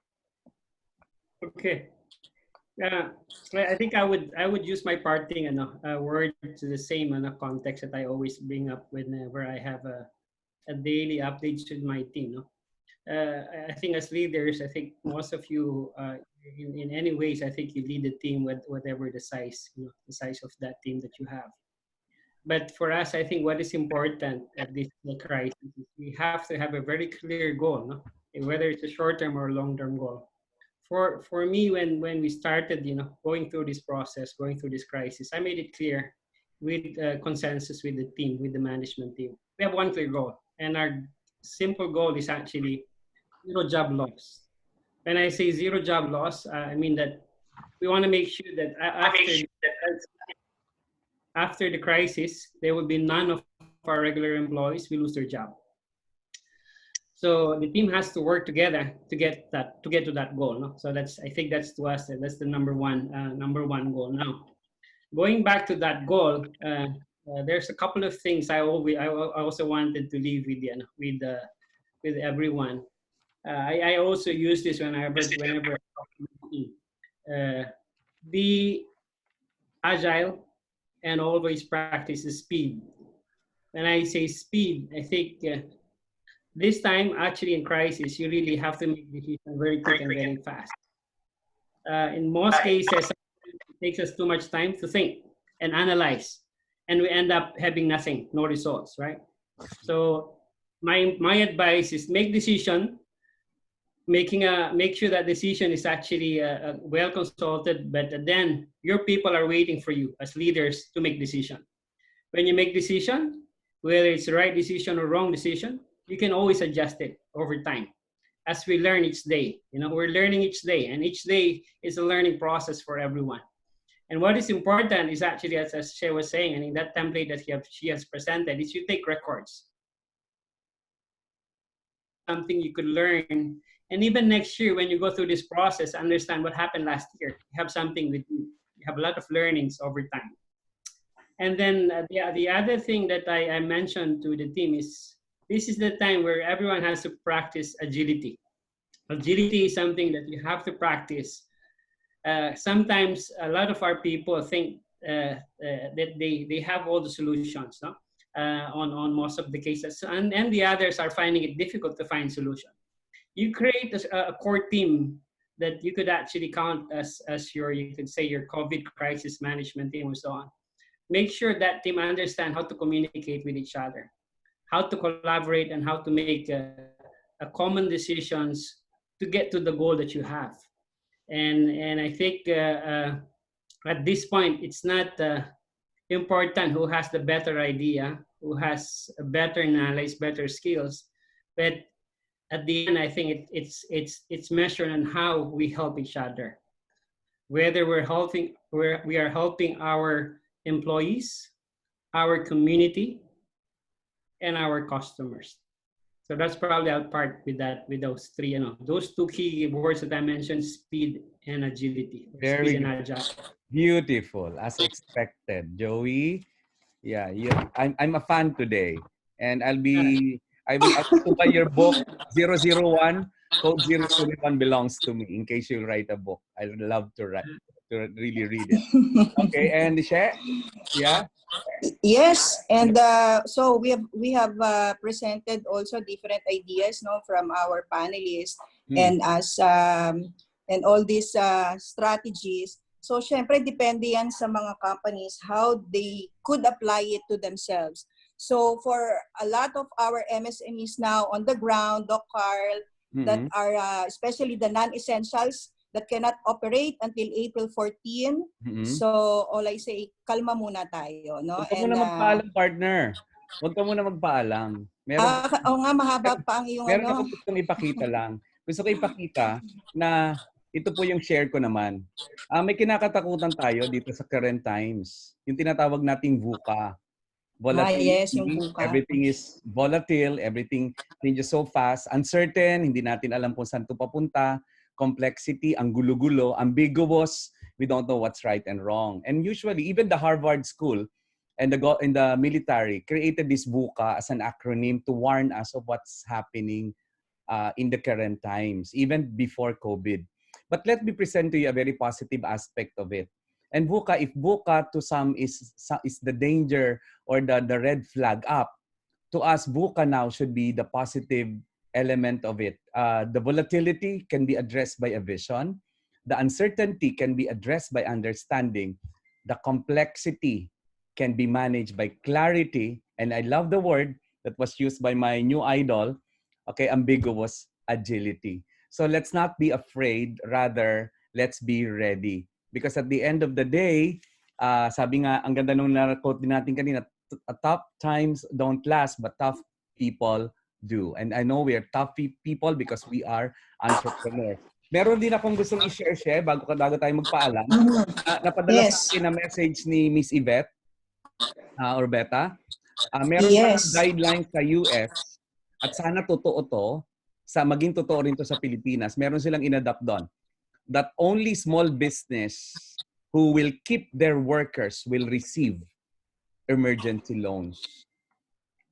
Okay. I think I would use my parting word to the same context that I always bring up whenever I have a daily updates with my team. No? I think as leaders, I think most of you, in any ways, I think you lead the team with whatever the size, the size of that team that you have. But for us, I think what is important at this crisis is we have to have a very clear goal, no? Whether it's a short-term or long-term goal. For me, when we started, going through this process, going through this crisis, I made it clear with consensus with the team, with the management team. We have one clear goal, and our simple goal is actually zero job loss. When I say zero job loss, I mean that we want to make sure that after the crisis, there will be none of our regular employees will lose their job. So the team has to work together to get to that goal. No? So I think that's to us. That's the number one goal. Now, going back to that goal, there's a couple of things I also wanted to leave with everyone. I also use this whenever I talk to the team. Be agile and always practice speed. When I say speed, I think this time, actually in crisis, you really have to make decisions very quick and very fast. In most cases, it takes us too much time to think and analyze, and we end up having nothing, no results, right? So my advice is make decision, make sure that decision is actually well consulted, but then your people are waiting for you as leaders to make decision. When you make decision, whether it's the right decision or wrong decision, you can always adjust it over time as we learn each day. We're learning each day, and each day is a learning process for everyone. And what is important is actually, as Shea was saying, and in that template that she has presented, is you take records. something you could learn. And even next year, when you go through this process, understand what happened last year. You have something with you. You have a lot of learnings over time. And then the other thing that I mentioned to the team is this is the time where everyone has to practice agility. Agility is something that you have to practice. Sometimes a lot of our people think that they have all the solutions, no? On most of the cases, and the others are finding it difficult to find solution. You create a core team that you could actually count as your, you could say, your COVID crisis management team and so on. Make sure that team understand how to communicate with each other, how to collaborate, and how to make a common decisions to get to the goal that you have. And I think at this point, it's not important who has the better idea, who has a better knowledge, better skills, but at the end, I think it's measured on how we help each other, whether we are helping our employees, our community, and our customers. So that's probably our part with that, with those three, those two key words that I mentioned: speed and agility. Very Speed and good. agile. Beautiful, as expected. Joey, yeah, I'm a fan today. And I'll to buy your book, 001, Code 001 belongs to me, in case you write a book. I would love to really read it. Okay, and She, yeah? Yes, and so we have presented also different ideas, no, from our panelists, and as and all these strategies. So syempre depende yan sa mga companies how they could apply it to themselves. So for a lot of our MSMEs now on the ground, Doc Carl, that are especially the non-essentials that cannot operate until April 14. So all I say, kalma muna tayo, no? Huwag ka muna magpaalam, partner. Huwag ka muna magpaalam. Oo nga, mahaba pa ang iyong meron akong gustong ipakita lang. Gusto ko ipakita na ito po yung share ko naman. May kinakatakutan tayo dito sa current times. Yung tinatawag nating VUCA. Volatility, yes, yung VUCA. Everything is volatile, everything changes so fast, uncertain, hindi natin alam kung saan ito papunta, complexity, ang gulo-gulo, ambiguous, we don't know what's right and wrong. And usually, even the Harvard School and the military created this VUCA as an acronym to warn us of what's happening in the current times, even before COVID. But let me present to you a very positive aspect of it. And VUCA, if VUCA to some is the danger or the red flag up, to us, VUCA now should be the positive element of it. The volatility can be addressed by a vision. The uncertainty can be addressed by understanding. The complexity can be managed by clarity. And I love the word that was used by my new idol, okay, ambiguous agility. So let's not be afraid, rather, let's be ready. Because at the end of the day, sabi nga, ang ganda nung na-quote din natin kanina, tough times don't last, but tough people do. And I know we are tough people because we are entrepreneurs. Meron din akong gustong i-share bago tayo magpaalam. Napadala sa akin na message ni Miss Yvette or Beta. Meron mga guidelines sa US at sana totoo to, maging totoo rin to sa Pilipinas. Meron silang inadapt doon that only small business who will keep their workers will receive emergency loans.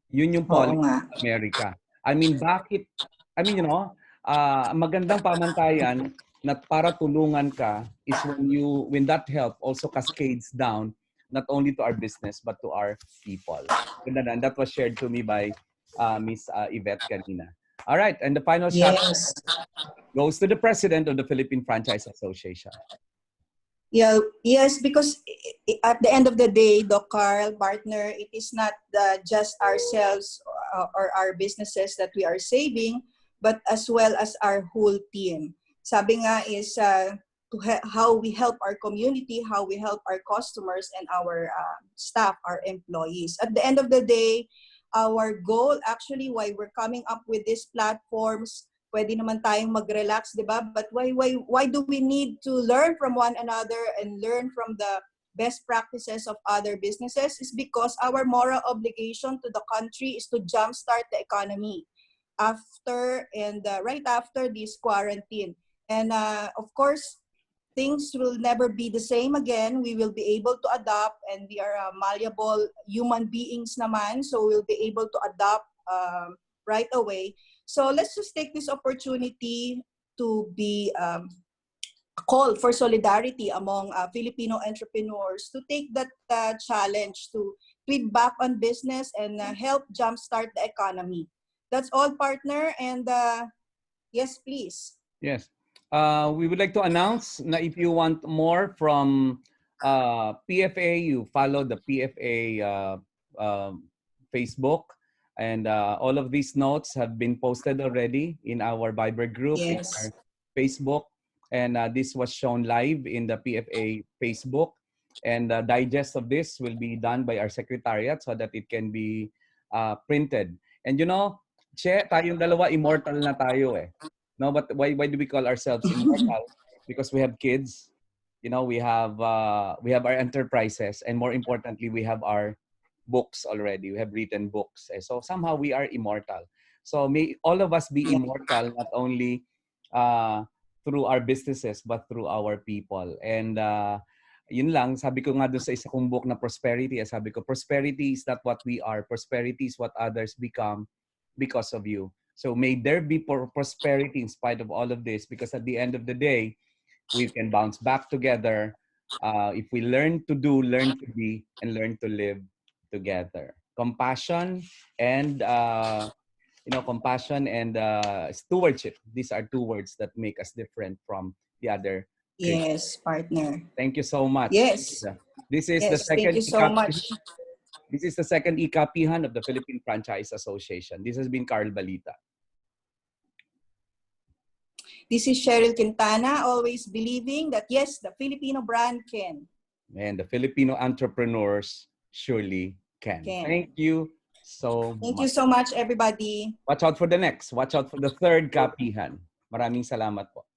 Yun yung policy ng America. I mean, magandang pamantayan na para tulungan ka is when that help also cascades down not only to our business but to our people. And that was shared to me by Miss Yvette kanina. All right, and the final shot goes to the president of the Philippine Franchise Association. Yeah, yes, because at the end of the day, Doc Carl, partner, it is not just ourselves or our businesses that we are saving, but as well as our whole team. Sabi nga is how we help our community, how we help our customers and our staff, our employees. At the end of the day, our goal actually why we're coming up with these platforms, pwede naman tayong mag-relax, di ba? But why do we need to learn from one another and learn from the best practices of other businesses? Is because our moral obligation to the country is to jumpstart the economy. after and right after this quarantine. And of course, things will never be the same again. We will be able to adapt, and we are malleable human beings naman, so we'll be able to adapt right away. So let's just take this opportunity to be a call for solidarity among Filipino entrepreneurs to take that challenge to feed back on business and help jumpstart the economy. That's all, partner. And yes, please. Yes. We would like to announce na if you want more from PFA, you follow the PFA Facebook. And all of these notes have been posted already in our Viber group, in Yes. our Facebook. And this was shown live in the PFA Facebook. And the digest of this will be done by our secretariat so that it can be printed. And you know, Che, tayong dalawa, immortal na tayo eh. No, but why do we call ourselves immortal? Because we have kids, you know, we have our enterprises, and more importantly, we have our books already. We have written books. So somehow we are immortal. So may all of us be immortal, not only through our businesses, but through our people. And yun lang, sabi ko nga doon sa isa kong book na Prosperity, sabi ko, prosperity is not what we are. Prosperity is what others become because of you. So may there be prosperity in spite of all of this, because at the end of the day, we can bounce back together if we learn to do, learn to be, and learn to live together. Compassion and compassion and stewardship. These are two words that make us different from the other. Yes, partner. Thank you so much. Yes. This is the Yes, thank second you so much. This is the second ikapihan of the Philippine Franchise Association. This has been Carl Balita. This is Cheryl Quintana, always believing that yes, the Filipino brand can. And the Filipino entrepreneurs surely can. Thank you so much. Thank you so much, everybody. Watch out for the next. Watch out for the third kapihan. Maraming salamat po.